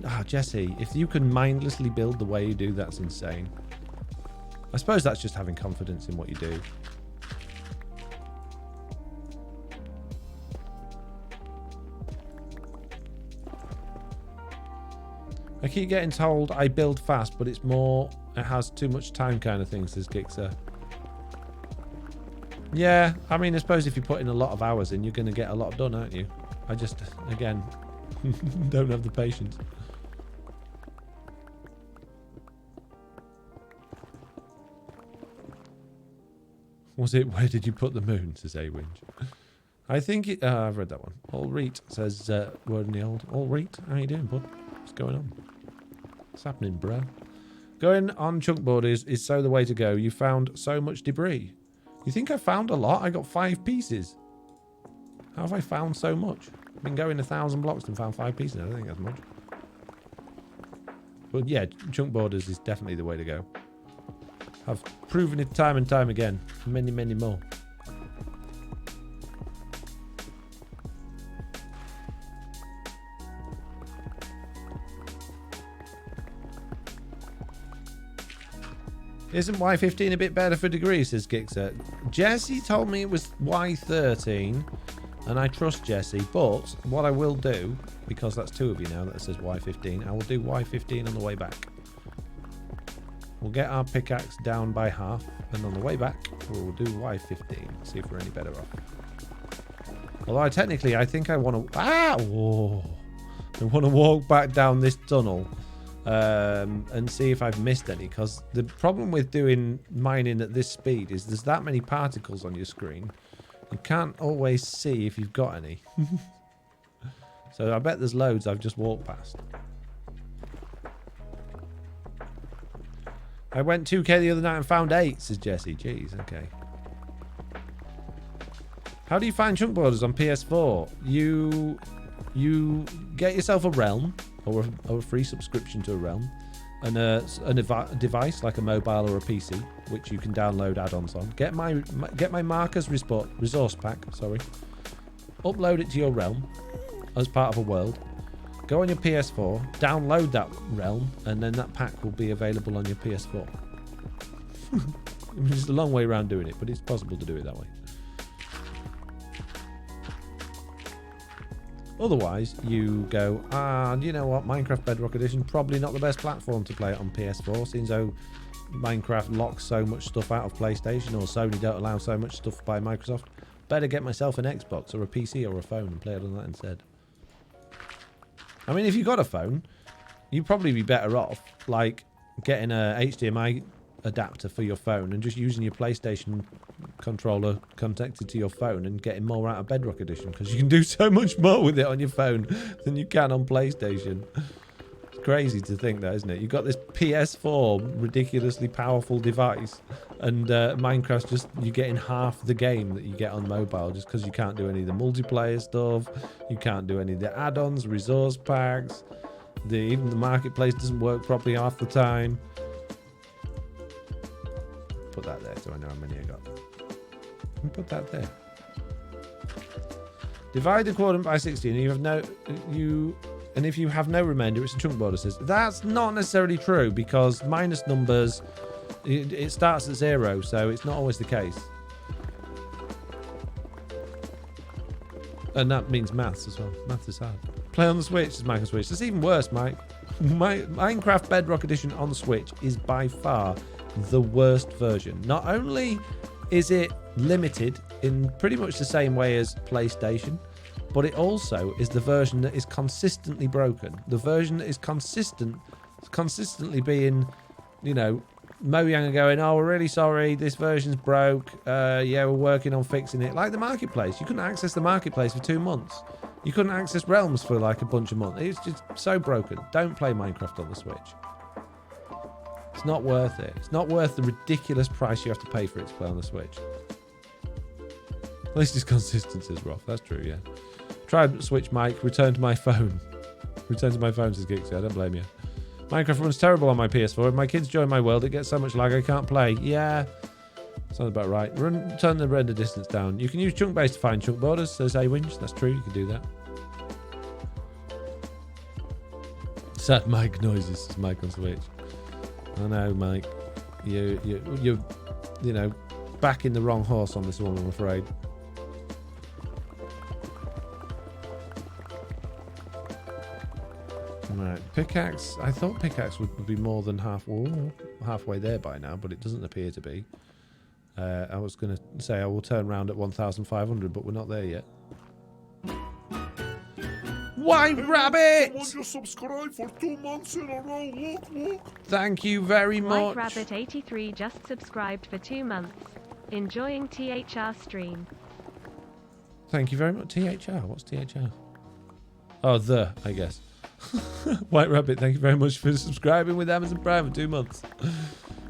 [SPEAKER 1] Ah, Jesse, if you can mindlessly build the way you do, that's insane. I suppose that's just having confidence in what you do. I keep getting told I build fast, but it's more, it has too much time kind of thing, says Gixer. Yeah, I mean, I suppose if you put in a lot of hours in, you're going to get a lot done, aren't you? I just, again, don't have the patience. Was it, where did you put the moon, says Awinge. I think it, I've read that one. Allreet, says word in the old. Allreet, how you doing, bud? What's going on? What's happening, bro? Going on chunkboard is so the way to go. You found so much debris. You think I found a lot? I got 5 pieces. How have I found so much? I've been going 1,000 blocks and found 5 pieces. I don't think that's much. But yeah, chunk borders is definitely the way to go. I've proven it time and time again. Many, many more. Isn't Y15 a bit better for degrees, says Gixer? Jesse told me it was Y13, and I trust Jesse, but what I will do, because that's 2 of you now that says Y15, I will do Y15 on the way back. We'll get our pickaxe down by half, and on the way back, we'll do Y15, see if we're any better off. Although I think I want to... I want to walk back down this tunnel and see if I've missed any, because the problem with doing mining at this speed is there's that many particles on your screen. You can't always see if you've got any. So I bet there's loads I've just walked past. I went 2k the other night and found 8, says Jesse. Jeez, okay. How do you find chunk borders on PS4? You get yourself a realm or a free subscription to a realm and a device like a mobile or a PC, which you can download add-ons on. Get my markers resource pack, sorry. Upload it to your realm as part of a world. Go on your PS4, download that realm, and then that pack will be available on your PS4. It's a long way around doing it, but it's possible to do it that way. Otherwise, you go, you know what, Minecraft Bedrock Edition, probably not the best platform to play it on PS4, since though Minecraft locks so much stuff out of PlayStation, or Sony don't allow so much stuff by Microsoft. Better get myself an Xbox or a PC or a phone and play it on that instead. I mean, if you've got a phone, you'd probably be better off, like, getting a HDMI adapter for your phone and just using your PlayStation controller connected to your phone and getting more out of Bedrock Edition, because you can do so much more with it on your phone than you can on PlayStation. It's crazy to think that, isn't it? You've got this PS4 ridiculously powerful device, and Minecraft's just, you're getting half the game that you get on mobile just because you can't do any of the multiplayer stuff, you can't do any of the add-ons, resource packs, even the marketplace doesn't work properly half the time. Put that there so I know how many I got. Put that there. Divide the quadrant by 16 and if you have no remainder, it's a chunk border, says. That's not necessarily true, because minus numbers, it starts at 0, so it's not always the case. And that means maths as well. Maths is hard. Play on the Switch, says Mike on Switch. That's even worse, Mike. Minecraft Bedrock Edition on Switch is by far the worst version. Not only is it limited in pretty much the same way as PlayStation, but it also is the version that is consistently broken. The version that is consistently being, you know, Mojang are going, oh, we're really sorry, this version's broke. Yeah, we're working on fixing it. Like the marketplace. You couldn't access the marketplace for 2 months. You couldn't access realms for like a bunch of months. It's just so broken. Don't play Minecraft on the Switch. It's not worth it. It's not worth the ridiculous price you have to pay for it to play on the Switch. At least it's consistent, says Roth. That's true, yeah. Try Switch, Mike. Return to my phone. Return to my phone, says Gixie. I don't blame you. Minecraft runs terrible on my PS4. If my kids join my world, it gets so much lag I can't play. Yeah. Sounds about right. Turn the render distance down. You can use chunk base to find chunk borders, says A-Winch. That's true. You can do that. Sad Mike noises, says Mike on Switch. I know, Mike. You're you know, backing the wrong horse on this one, I'm afraid. Right, pickaxe. I thought pickaxe would be more than halfway there by now, but it doesn't appear to be. I was going to say I will turn around at 1,500, but we're not there yet. White Rabbit!
[SPEAKER 4] Would you subscribe for 2 months in a row? Look.
[SPEAKER 1] Thank you very much.
[SPEAKER 3] White Rabbit 83 just subscribed for 2 months. Enjoying THR stream.
[SPEAKER 1] Thank you very much. THR. What's THR? Oh, I guess. White Rabbit, thank you very much for subscribing with Amazon Prime for 2 months.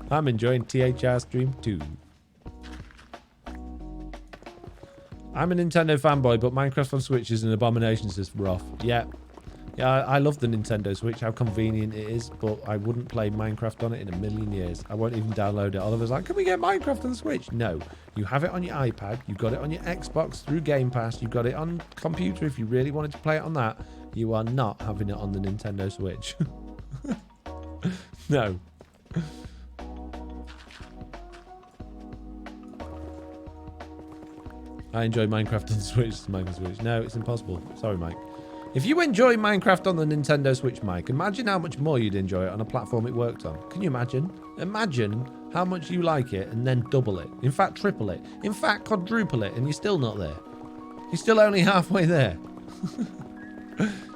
[SPEAKER 1] I'm enjoying THR stream too. I'm a Nintendo fanboy, but Minecraft on Switch is an abomination, says Roth. Yeah. Yeah, I love the Nintendo Switch, how convenient it is, but I wouldn't play Minecraft on it in a million years. I won't even download it. Oliver's like, can we get Minecraft on the Switch? No. You have it on your iPad. You've got it on your Xbox through Game Pass. You've got it on computer if you really wanted to play it on that. You are not having it on the Nintendo Switch. No. I enjoy Minecraft on the Switch. No, it's impossible. Sorry, Mike. If you enjoy Minecraft on the Nintendo Switch, Mike, imagine how much more you'd enjoy it on a platform it worked on. Can you imagine? Imagine how much you like it and then double it. In fact, triple it. In fact, quadruple it, and you're still not there. You're still only halfway there.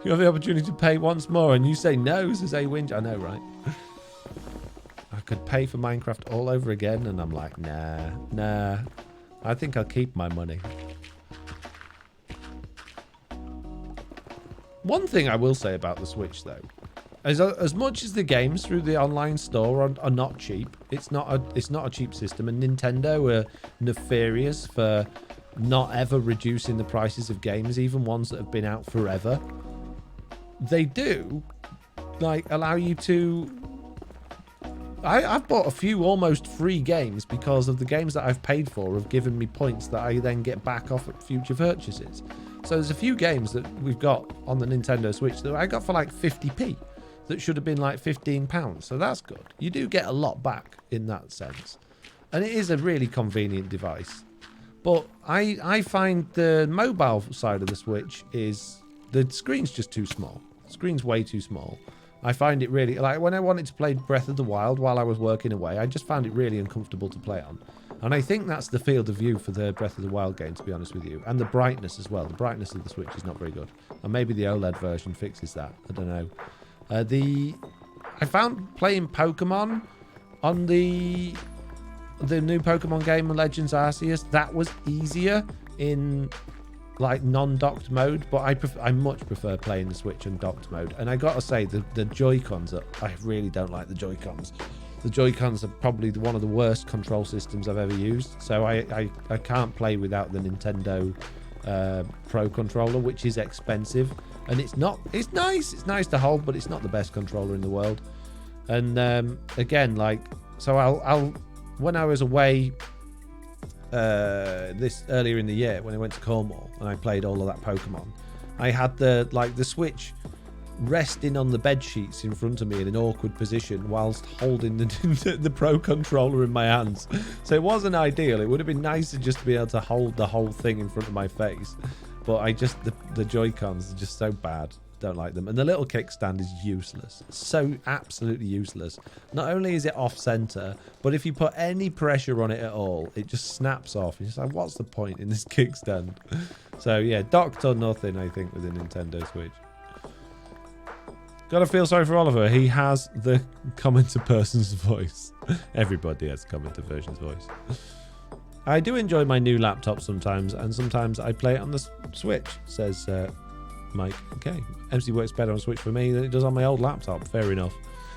[SPEAKER 1] You have the opportunity to pay once more, and you say no, says A Winch. I know, right? I could pay for Minecraft all over again, and I'm like, nah. I think I'll keep my money. One thing I will say about the Switch, though, is as much as the games through the online store are not cheap, it's not a cheap system, and Nintendo are nefarious for not ever reducing the prices of games, even ones that have been out forever. They do, like, allow you to... I've bought a few almost free games because of the games that I've paid for have given me points that I then get back off at future purchases. So there's a few games that we've got on the Nintendo Switch that I got for like 50p that should have been like £15. So that's good. You do get a lot back in that sense. And it is a really convenient device. But I find the mobile side of the Switch is... the screen's just too small. The screen's way too small. I find it really... like, when I wanted to play Breath of the Wild while I was working away, I just found it really uncomfortable to play on. And I think that's the field of view for the Breath of the Wild game, to be honest with you. And the brightness as well. The brightness of the Switch is not very good. And maybe the OLED version fixes that. I don't know. I found playing Pokemon on the new Pokemon game, Legends Arceus, that was easier in... like non-docked mode, but I much prefer playing the Switch in docked mode. And I gotta say, the Joy-Cons, I really don't like the Joy-Cons. The Joy-Cons are probably one of the worst control systems I've ever used. So I can't play without the Nintendo Pro controller, which is expensive. And it's nice. It's nice to hold, but it's not the best controller in the world. And again, like, so I'll when I was away this earlier in the year when I went to Cornwall and I played all of that Pokemon, I had the Switch resting on the bed sheets in front of me in an awkward position whilst holding the Pro controller in my hands. So it wasn't ideal. It would have been nicer just to be able to hold the whole thing in front of my face, but the Joy-Cons are just so bad. Don't like them. And the little kickstand is useless. So absolutely useless. Not only is it off center, but if you put any pressure on it at all, it just snaps off. You're just like, what's the point in this kickstand? So yeah, docked or nothing, I think, with the Nintendo Switch. Gotta feel sorry for Oliver. He has the commenter person's voice. Everybody has commenter version's voice. I do enjoy my new laptop sometimes, and sometimes I play it on the Switch, says Mike. Okay, MC works better on Switch for me than it does on my old laptop. Fair enough.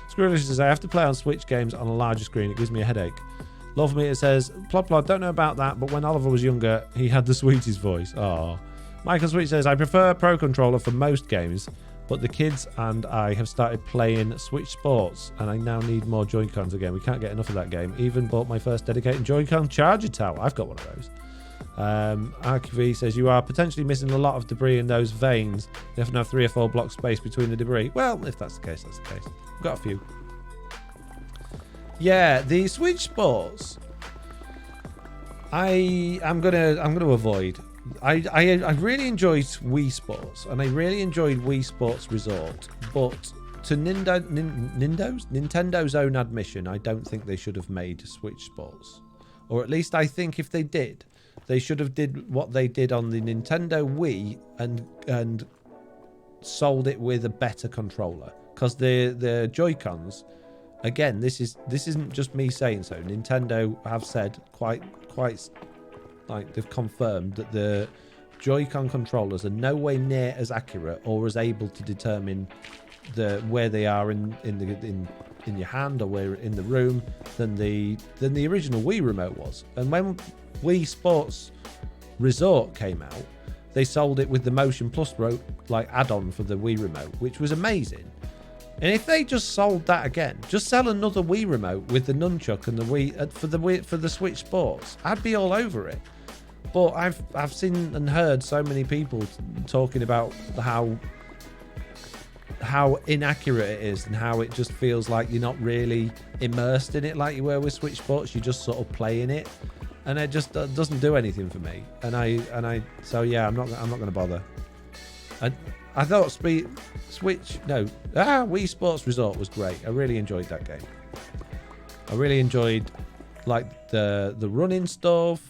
[SPEAKER 1] Scribbler says, I have to play on Switch games on a larger screen. It gives me a headache. Love Me, it says, Plod Plod, don't know about that, but when Oliver was younger, he had the sweetest voice. Oh. Michael Switch says, I prefer Pro Controller for most games, but the kids and I have started playing Switch Sports, and I now need more Joy-Cons again. We can't get enough of that game. Even bought my first dedicated Joy-Con charger tower. I've got one of those. RQV says, you are potentially missing a lot of debris in those veins. You have to have 3 or 4 blocks space between the debris. Well, if that's the case, that's the case. We've got a few. Yeah, the Switch Sports, I'm gonna avoid. I really enjoyed Wii Sports, and I really enjoyed Wii Sports Resort, but to Nintendo's own admission, I don't think they should have made Switch Sports. Or at least I think if they did, they should have did what they did on the Nintendo Wii and sold it with a better controller. Because the Joy-Cons, again, this isn't just me saying so. Nintendo have said quite like they've confirmed that the Joy-Con controllers are no way near as accurate or as able to determine where they are in your hand or where in the room than the original Wii remote was. And when Wii Sports Resort came out, they sold it with the Motion Plus like add-on for the Wii Remote, which was amazing. And if they just sold that again, just sell another Wii Remote with the nunchuck and the Wii for the Switch Sports, I'd be all over it. But I've seen and heard so many people talking about how inaccurate it is and how it just feels like you're not really immersed in it like you were with Switch Sports. You're just sort of playing it, and it just doesn't do anything for me. So yeah, I'm not going to bother. I thought Wii Sports Resort was great. I really enjoyed that game. I really enjoyed like the running stuff.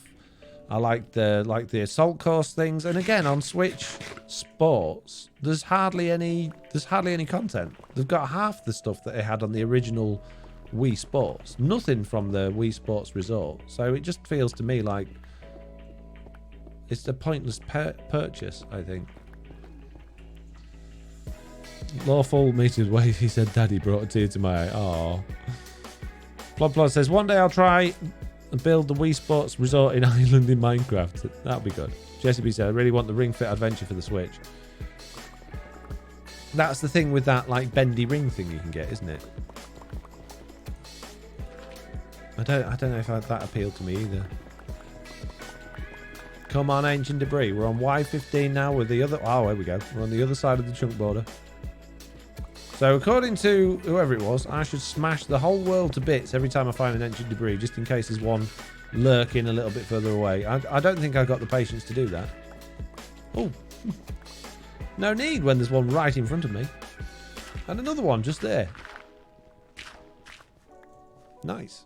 [SPEAKER 1] I like the assault course things, and again on Switch Sports, there's hardly any content. They've got half the stuff that they had on the original Wii Sports. Nothing from the Wii Sports Resort. So it just feels to me like it's a pointless purchase, I think. Lawful meeting way he said Daddy brought a tear to my eye. Aww. Plod says one day I'll try and build the Wii Sports Resort in Ireland in Minecraft. That'll be good. Jesse B said I really want the Ring Fit Adventure for the Switch. That's the thing with that like bendy ring thing you can get, isn't it? I don't know if that appealed to me either. Come on, Ancient Debris. We're on Y15 now with the other... Oh, here we go. We're on the other side of the chunk border. So according to whoever it was, I should smash the whole world to bits every time I find an Ancient Debris, just in case there's one lurking a little bit further away. I don't think I've got the patience to do that. Oh. No need when there's one right in front of me. And another one just there. Nice.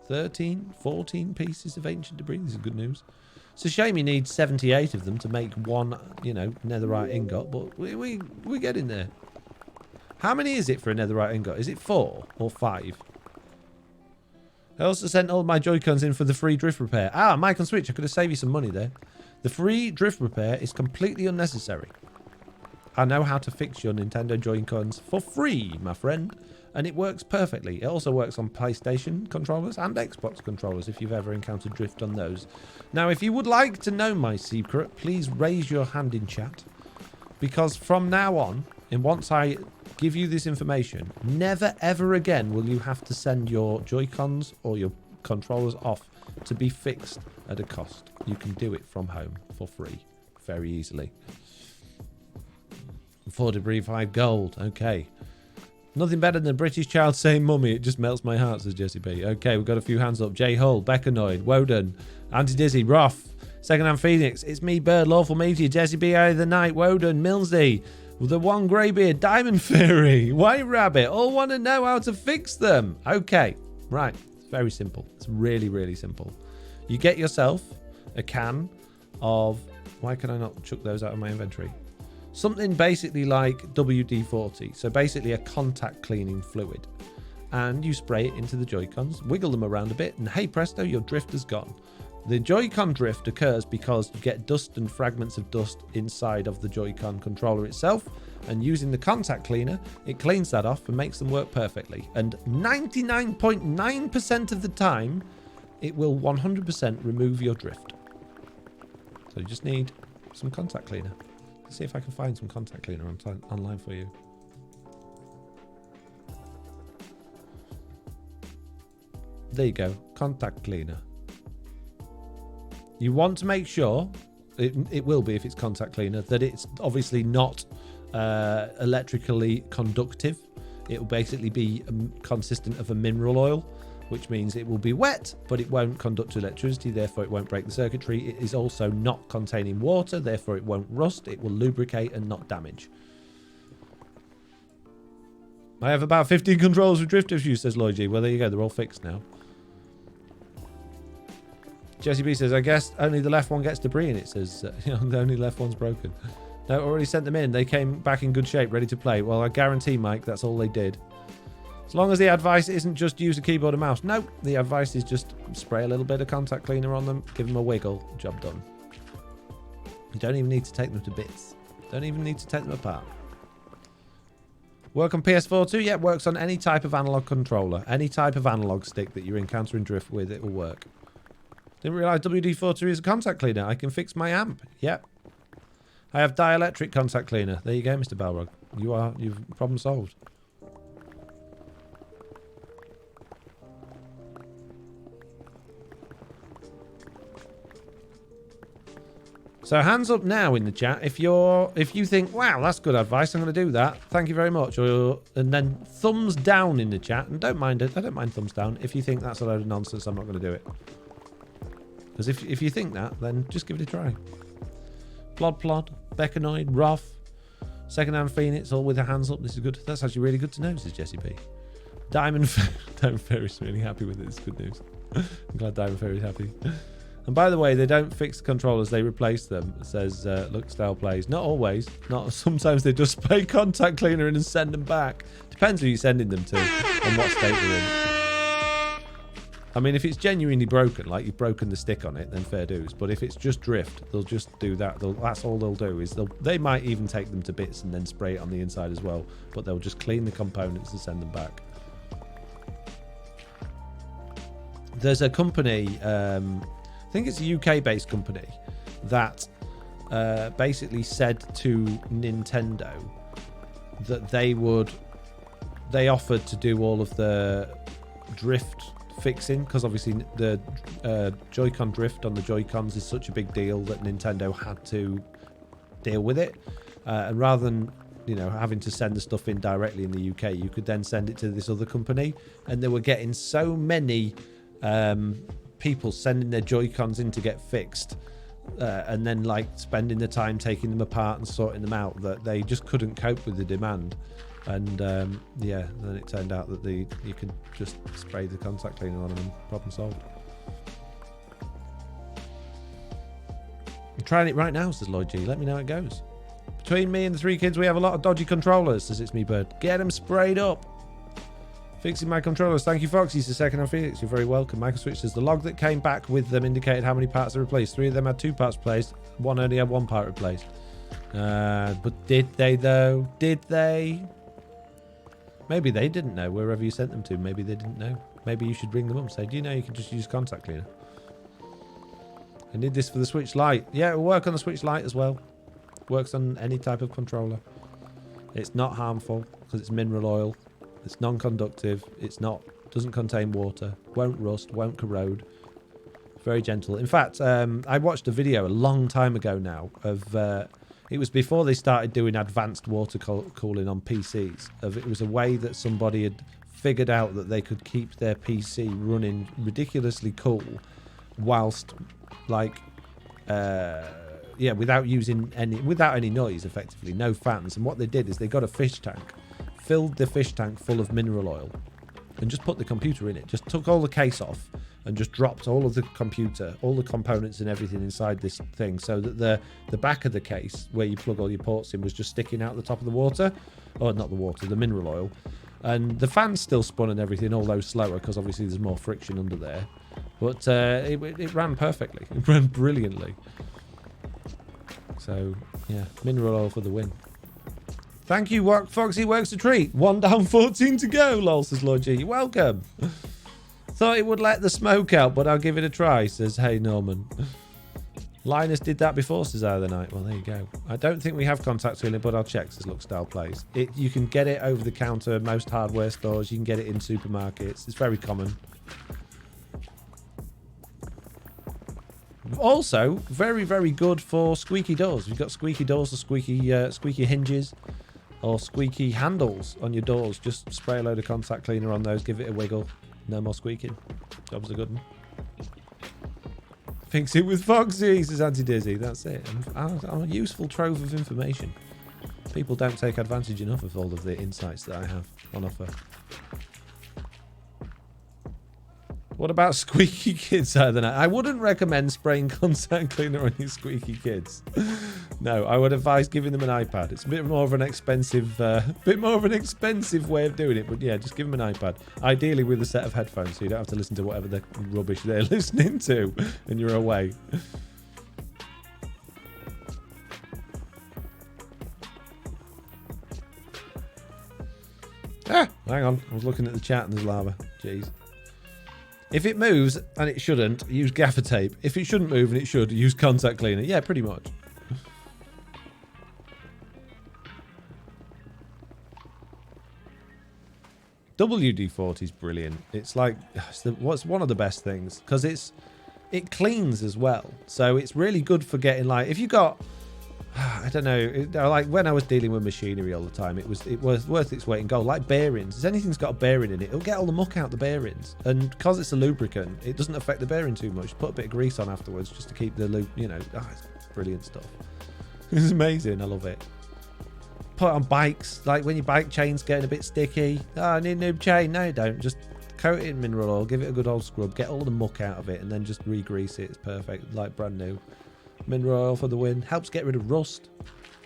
[SPEAKER 1] 13, 14 pieces of Ancient Debris. This is good news. It's a shame you need 78 of them to make one, netherite ingot, but we're getting there. How many is it for a netherite ingot? Is it 4 or 5? I also sent all my Joy-Cons in for the free drift repair. Ah, Mike on Switch, I could have saved you some money there. The free drift repair is completely unnecessary. I know how to fix your Nintendo Joy-Cons for free, my friend. And it works perfectly. It also works on PlayStation controllers and Xbox controllers if you've ever encountered drift on those. Now, if you would like to know my secret, please raise your hand in chat. Because from now on, and once I give you this information, never ever again will you have to send your Joy-Cons or your controllers off to be fixed at a cost. You can do it from home for free very easily. 4 debris, 5 gold. Okay. Nothing better than a British child saying mummy. It just melts my heart, says Jesse B. Okay, we've got a few hands up. J Hull, Beckanoid, Woden, Anti-Dizzy, Roth, Secondhand Phoenix. It's me, Bird, Lawful Meteor, Jesse B. Eye of the Night, Woden, Millsy, the One Greybeard, Diamond Fairy, White Rabbit. All want to know how to fix them. Okay, right. It's very simple. It's really, really simple. You get yourself a can of... Why can I not chuck those out of my inventory? Something basically like WD-40. So basically a contact cleaning fluid. And you spray it into the Joy-Cons, wiggle them around a bit, and hey presto, your drift is gone. The Joy-Con drift occurs because you get dust and fragments of dust inside of the Joy-Con controller itself, and using the contact cleaner, it cleans that off and makes them work perfectly. And 99.9% of the time, it will 100% remove your drift. So you just need some contact cleaner. Let's see if I can find some contact cleaner online for you. There you go, contact cleaner. You want to make sure, it will be if it's contact cleaner, that it's obviously not electrically conductive. It will basically be consistent of a mineral oil, which means it will be wet, but it won't conduct electricity, therefore it won't break the circuitry. It is also not containing water, therefore it won't rust, it will lubricate and not damage. I have about 15 controllers with drift issues, says Lloyd G. Well, there you go, they're all fixed now. Jesse B says, I guess only the left one gets debris in it, says, the only left one's broken. No, already sent them in. They came back in good shape, ready to play. Well, I guarantee, Mike, that's all they did. As long as the advice isn't just use a keyboard and mouse. No, the advice is just spray a little bit of contact cleaner on them, give them a wiggle, job done. You don't even need to take them to bits. Don't even need to take them apart. Work on PS4 too? Yeah, it works on any type of analog controller. Any type of analog stick that you're encountering drift with, it will work. Didn't realise WD-40 is a contact cleaner. I can fix my amp. Yep. I have dielectric contact cleaner. There you go, Mr. Balrog. You've problem solved. So hands up now in the chat if you think, wow, that's good advice, I'm going to do that. Thank you very much. And then thumbs down in the chat, and don't mind it. I don't mind thumbs down if you think that's a load of nonsense. I'm not going to do it. Because if you think that, then just give it a try. Plod, Becanoid, Roth, Secondhand Phoenix, all with their hands up. This is good. That's actually really good to know, says Jesse P. Diamond Fairy's really happy with it. It's good news. I'm glad Diamond Fairy's happy. And by the way, they don't fix the controllers, they replace them. It says, look, style plays. Not always. Not sometimes they just spray contact cleaner in and send them back. Depends who you're sending them to and what state they're in. I mean, if it's genuinely broken, like you've broken the stick on it, then fair dues. But if it's just drift, they'll just do that. That's all they'll do. Is they might even take them to bits and then spray it on the inside as well. But they'll just clean the components and send them back. There's a company... I think it's a UK-based company that basically said to Nintendo that they offered to do all of the drift fixing, because obviously the Joy-Con drift on the Joy-Cons is such a big deal that Nintendo had to deal with it. And rather than having to send the stuff in directly in the UK, you could then send it to this other company, and they were getting so many people sending their Joy-Cons in to get fixed and then like spending the time taking them apart and sorting them out that they just couldn't cope with the demand. And then it turned out that you could just spray the contact cleaner on them and problem solved. I'm trying it right now, says Lloyd G. Let me know how it goes. Between me and the 3 kids, we have a lot of dodgy controllers, says It's Me Bird. Get them sprayed up. Fixing my controllers. Thank you, Foxy. Says Secondhand Phoenix. You're very welcome. Microswitch says the log that came back with them indicated how many parts are replaced. 3 of them had 2 parts replaced. 1 only had 1 part replaced. But did they though? Did they? Maybe they didn't know. Wherever you sent them to, maybe they didn't know. Maybe you should ring them up and say, do you know you can just use contact cleaner? I need this for the Switch Lite. Yeah, it'll work on the Switch Lite as well. Works on any type of controller. It's not harmful because it's mineral oil. It's non-conductive. Doesn't contain water. Won't rust. Won't corrode. Very gentle. In fact, I watched a video a long time ago now of. It was before they started doing advanced water cooling on PCs. It was a way that somebody had figured out that they could keep their PC running ridiculously cool, whilst without any noise, effectively, no fans. And what they did is they got a fish tank. Filled the fish tank full of mineral oil and just put the computer in it. Just took all the case off and just dropped all of the computer, all the components and everything inside this thing, so that the back of the case where you plug all your ports in was just sticking out the top of the water. Or not the water, the mineral oil. And the fans still spun and everything, although slower because obviously there's more friction under there. But it ran perfectly. It ran brilliantly. So, yeah, mineral oil for the win. Thank you, Foxy Works a treat. 1 down, 14 to go, lol, says Lord G. You're welcome. Thought it would let the smoke out, but I'll give it a try, says Hey Norman. Linus did that before, says Other Night. Well, there you go. I don't think we have contact cleaner, but I'll check, says Look Style Plays. You can get it over the counter at most hardware stores. You can get it in supermarkets. It's very common. Also, very, very good for squeaky doors. If you've got squeaky doors or squeaky hinges or squeaky handles on your doors, just spray a load of contact cleaner on those, give it a wiggle. No more squeaking. Job's a good one. Fix it with Foxy, says Auntie Dizzy. That's it. I'm a useful trove of information. People don't take advantage enough of all of the insights that I have on offer. What about squeaky kids out of the night? I wouldn't recommend spraying contact cleaner on your squeaky kids. No, I would advise giving them an iPad. It's a bit more of an expensive, way of doing it. But yeah, just give them an iPad. Ideally with a set of headphones, so you don't have to listen to whatever the rubbish they're listening to, and you're away. Hang on. I was looking at the chat and there's lava. Jeez. If it moves and it shouldn't, use gaffer tape. If it shouldn't move and it should, use contact cleaner. Yeah, pretty much. WD-40 is brilliant. It's like what's one of the best things because it cleans as well. So it's really good for getting like if you got I don't know, like when I was dealing with machinery all the time, it was worth its weight in gold. Like bearings, if anything's got a bearing in it, it'll get all the muck out the bearings. And because it's a lubricant, it doesn't affect the bearing too much. Put a bit of grease on afterwards just to keep the loop. You know, it's brilliant stuff. It's amazing. I love it. Put it on bikes, like when your bike chain's getting a bit sticky. Oh, I need a new chain. No, you don't. Just coat it in mineral oil, give it a good old scrub, get all the muck out of it, and then just re-grease it. It's perfect, like brand new. Mineral oil for the win. Helps get rid of rust.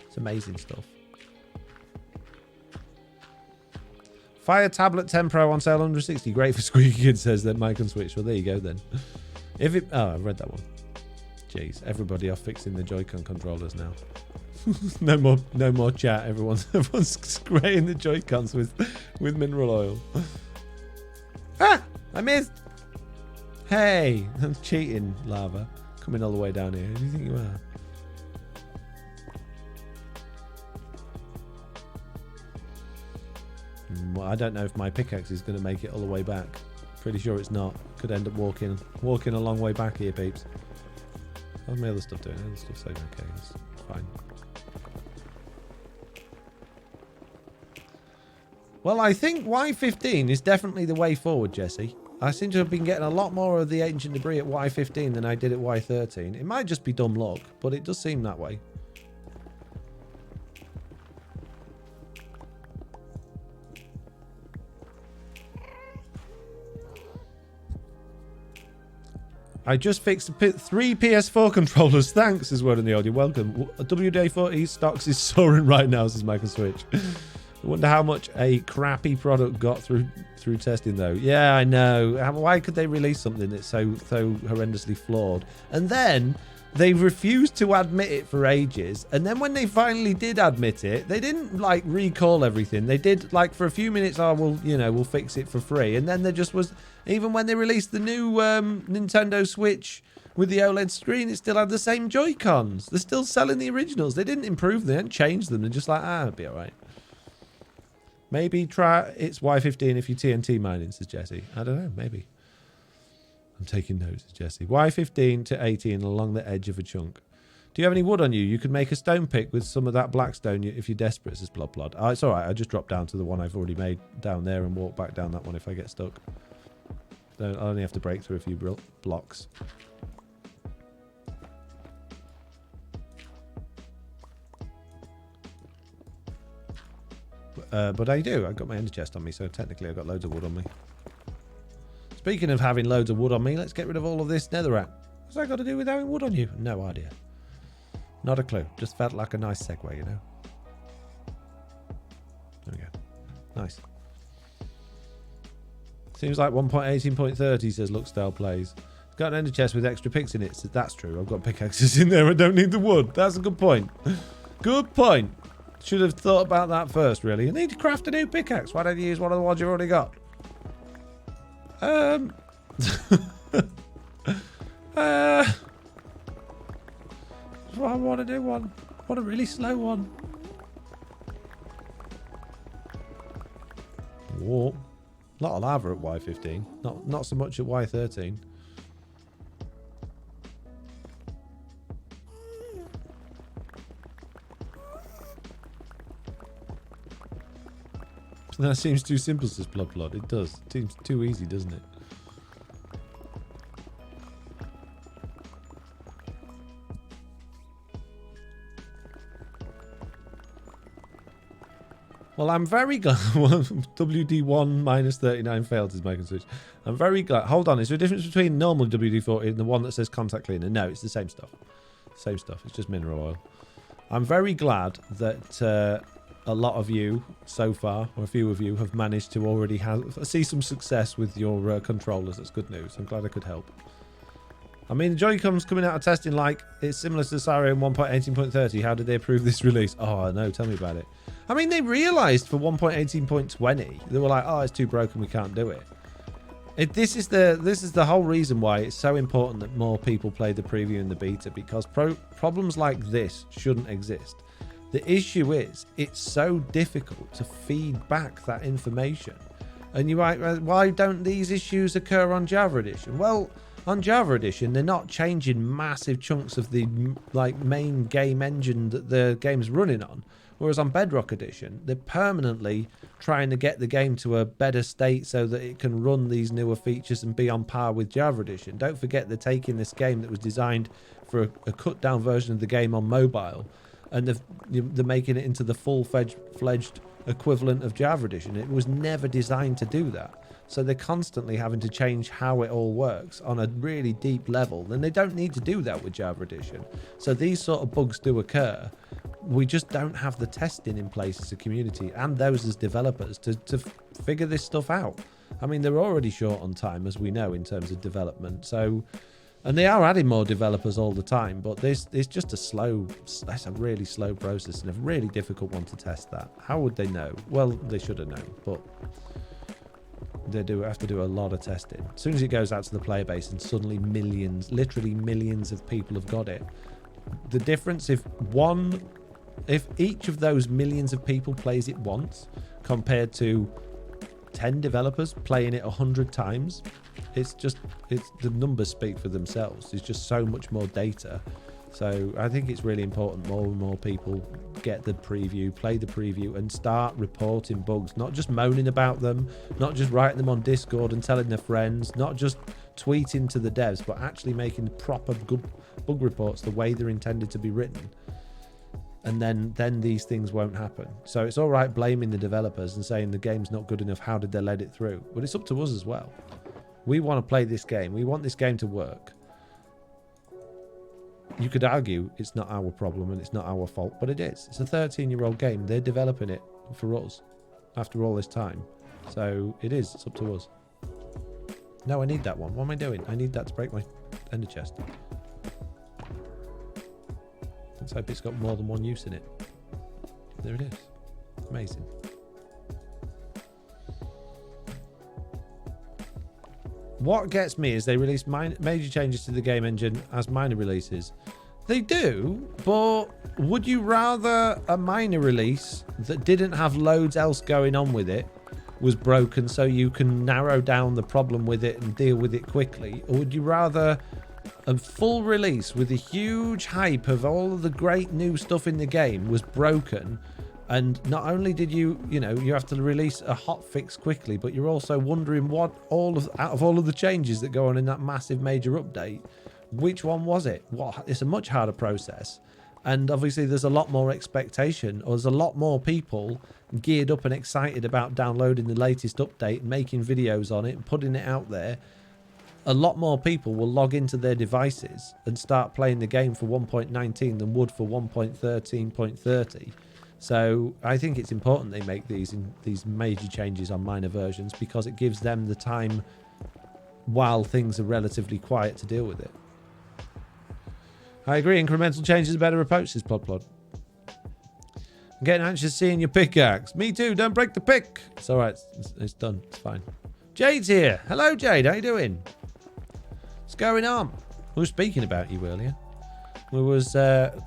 [SPEAKER 1] It's amazing stuff. Fire Tablet 10 Pro on sale 160. Great for squeaky kids, says that Mike can switch. Well, there you go then. If it, oh, I read that one. Jeez, everybody off fixing the Joy-Con controllers now. no more chat. Everyone's spraying the Joy-Cons with mineral oil. Ah, I missed. Hey, I'm cheating, lava. Coming all the way down here. Who do you think you are? Well, I don't know if my pickaxe is going to make it all the way back. Pretty sure it's not. Could end up walking a long way back here, peeps. How's my other stuff doing? Other stuff's saying okay. It's fine. Well, I think Y15 is definitely the way forward, Jesse. I seem to have been getting a lot more of the ancient debris at Y15 than I did at Y13. It might just be dumb luck, but it does seem that way. I just fixed 3 PS4 controllers. Thanks, is word in the audio. Welcome. WD-40 stocks is soaring right now, says Michael Switch. I wonder how much a crappy product got through testing, though. Yeah, I know. Why could they release something that's so horrendously flawed? And then they refused to admit it for ages. And then when they finally did admit it, they didn't, like, recall everything. They did, like, for a few minutes, oh, well, you know, we'll fix it for free. And then there just was... Even when they released the new Nintendo Switch with the OLED screen, it still had the same Joy-Cons. They're still selling the originals. They didn't improve them. They didn't change them. They're just like, it'll be all right. Maybe try it's Y15 if you TNT mining, says Jesse. I don't know, maybe. I'm taking notes, says Jesse. Y15 to 18 along the edge of a chunk. Do you have any wood on you? You could make a stone pick with some of that black stone if you're desperate, says Blood. Oh, it's all right. I just drop down to the one I've already made down there and walk back down that one if I get stuck. I only have to break through a few blocks. But I do. I've got my ender chest on me, so technically I've got loads of wood on me. Speaking of having loads of wood on me, let's get rid of all of this netherrack. What's that got to do with having wood on you? No idea. Not a clue. Just felt like a nice segue, you know. There we go. Nice. Seems like 1.18.30, says Luckstyle Plays. Got an ender chest with extra picks in it. So that's true. I've got pickaxes in there. I don't need the wood. That's a good point. Good point. Should have thought about that first, really. You need to craft a new pickaxe. Why don't you use one of the ones you've already got? I want to do one. I want a really slow one. Whoa. A lot of lava at Y15. Not so much at Y13. That seems too simple, says Blood. It does. It seems too easy, doesn't it? Well, I'm very glad. WD1 minus 39 failed, is my switch. I'm very glad. Hold on. Is there a difference between normal WD-40 and the one that says contact cleaner? No, it's the same stuff. Same stuff. It's just mineral oil. I'm very glad that a lot of you so far, or a few of you, have managed to already see some success with your controllers. That's good news. I'm glad I could help. I mean, the Joy-Con's coming out of testing like it's similar to Sario 1.18.30. How did they approve this release? Oh, no, tell me about it. I mean, they realised for 1.18.20, they were like, oh, it's too broken, we can't do it. This is the whole reason why it's so important that more people play the preview and the beta, because problems like this shouldn't exist. The issue is it's so difficult to feed back that information. And you might, why don't these issues occur on Java Edition? Well, on Java Edition, they're not changing massive chunks of the main game engine that the game's running on. Whereas on Bedrock Edition, they're permanently trying to get the game to a better state so that it can run these newer features and be on par with Java Edition. Don't forget they're taking this game that was designed for a cut-down version of the game on mobile, and they're making it into the full-fledged equivalent of Java Edition. It was never designed to do that. So they're constantly having to change how it all works on a really deep level. And they don't need to do that with Java Edition. So these sort of bugs do occur. We just don't have the testing in place as a community and those as developers to figure this stuff out. I mean, they're already short on time, as we know, in terms of development. So, and they are adding more developers all the time, but this is just that's a really slow process and a really difficult one to test that. How would they know? Well, they should have known, but they do have to do a lot of testing. As soon as it goes out to the player base and suddenly millions, literally millions of people have got it, the difference if each of those millions of people plays it once compared to 10 developers playing it 100 times, it's the numbers speak for themselves. There's just so much more data. So I think it's really important more and more people get the preview, play the preview, and start reporting bugs, not just moaning about them, not just writing them on Discord and telling their friends, not just tweeting to the devs, but actually making proper good bug reports the way they're intended to be written. And then these things won't happen. So it's all right blaming the developers and saying the game's not good enough, how did they let it through? But it's up to us as well. We want to play this game. We want this game to work. You could argue it's not our problem and it's not our fault, but it is. It's a 13-year-old game. They're developing it for us after all this time. So it is. It's up to us. No, I need that one. What am I doing? I need that to break my ender chest. Let's hope it's got more than one use in it. There it is. Amazing. What gets me is they release major changes to the game engine as minor releases. They do, but would you rather a minor release that didn't have loads else going on with it was broken so you can narrow down the problem with it and deal with it quickly? Or would you rather a full release with a huge hype of all of the great new stuff in the game was broken, and not only did you have to release a hot fix quickly, but you're also wondering what out of all of the changes that go on in that massive major update, which one was it? It's a much harder process, and obviously there's a lot more expectation, or there's a lot more people geared up and excited about downloading the latest update, making videos on it and putting it out there. A lot more people will log into their devices and start playing the game for 1.19 than would for 1.13.30. So I think it's important they make these major changes on minor versions, because it gives them the time while things are relatively quiet to deal with it. I agree, incremental change is a better approach, says Plod. I'm getting anxious seeing your pickaxe. Me too, don't break the pick. It's alright, it's done, it's fine. Jade's here. Hello Jade, how you doing? What's going on? We were speaking about you earlier. We was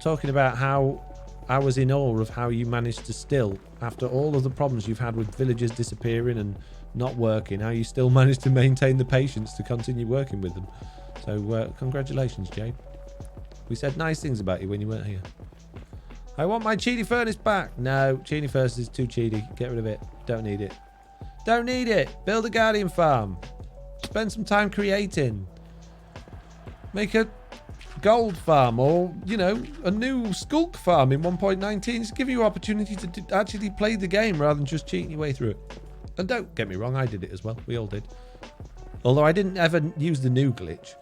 [SPEAKER 1] talking about how I was in awe of how you managed to still, after all of the problems you've had with villagers disappearing and not working, how you still managed to maintain the patience to continue working with them. So congratulations, Jade. We said nice things about you when you weren't here. I want my cheaty furnace back. No, cheaty furnace is too cheaty. Get rid of it. Don't need it. Don't need it. Build a guardian farm. Spend some time creating. Make a gold farm, or a new skulk farm in 1.19 to give you opportunity to actually play the game rather than just cheating your way through it. And don't get me wrong, I did it as well. We all did. Although I didn't ever use the new glitch.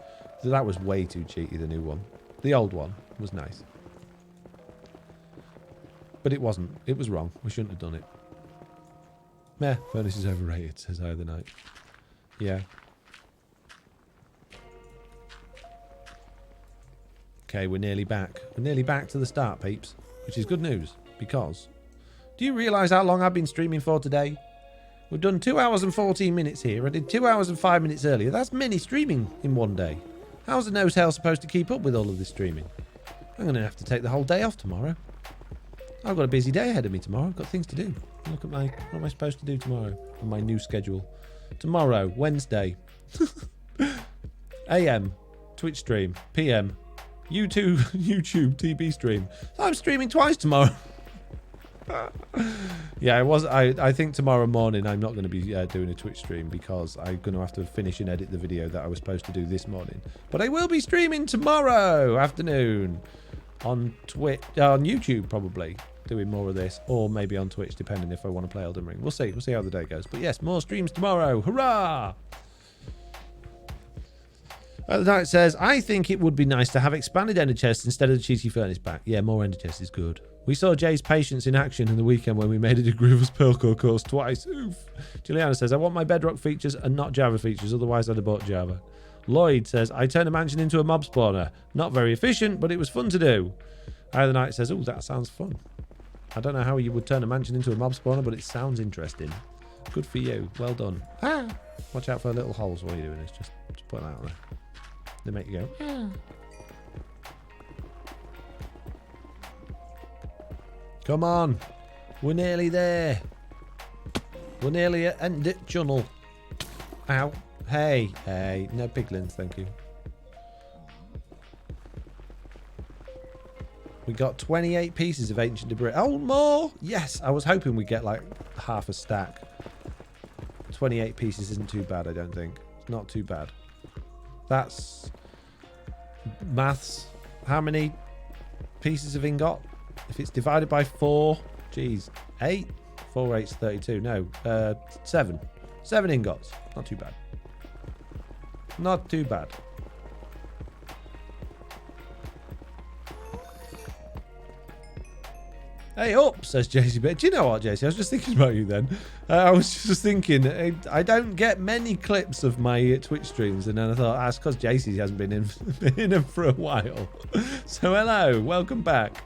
[SPEAKER 1] That was way too cheaty, the new one. The old one was nice. But it wasn't. It was wrong. We shouldn't have done it. Meh, furnace is overrated, says I the Night. Yeah. Okay, we're nearly back. We're nearly back to the start, peeps. Which is good news, because do you realise how long I've been streaming for today? We've done 2 hours and 14 minutes here. I did 2 hours and 5 minutes earlier. That's mini streaming in one day. How's the nose hell supposed to keep up with all of this streaming? I'm going to have to take the whole day off tomorrow. I've got a busy day ahead of me tomorrow. I've got things to do. Look at what am I supposed to do tomorrow on my new schedule? Tomorrow, Wednesday, AM, Twitch stream, PM, YouTube TV stream. So I'm streaming twice tomorrow. Yeah, I think tomorrow morning I'm not going to be doing a Twitch stream because I'm going to have to finish and edit the video that I was supposed to do this morning. But I will be streaming tomorrow afternoon on YouTube probably, doing more of this, or maybe on Twitch depending if I want to play Elden Ring. We'll see how the day goes. But yes, more streams tomorrow. Hurrah! The Knight says, I think it would be nice to have expanded ender chests instead of the cheesy furnace pack. Yeah, more ender chests is good. We saw Jay's patience in action in the weekend when we made it a Grievous Pearl Core course twice. Oof. Juliana says, I want my Bedrock features and not Java features, otherwise I'd have bought Java. Lloyd says, I turned a mansion into a mob spawner. Not very efficient, but it was fun to do. The Knight says, oh, that sounds fun. I don't know how you would turn a mansion into a mob spawner, but it sounds interesting. Good for you. Well done. Watch out for little holes while you're doing this. Just put that out there. They make you go, Come on. We're nearly there. We're nearly at end tunnel. Ow. Hey. No piglins, thank you. We got 28 pieces of ancient debris. Oh, more! Yes, I was hoping we'd get like half a stack. 28 pieces isn't too bad, I don't think. It's not too bad. That's maths. How many pieces of ingot? If it's divided by 4, geez, 8? 4 8's 32. No, 7. 7 ingots. Not too bad. Not too bad. Hey up, says JC. Do you know what, JC? I was just thinking about you then. I was just thinking, I don't get many clips of my Twitch streams, and then I thought, that's because JC hasn't been in them for a while. So hello, welcome back.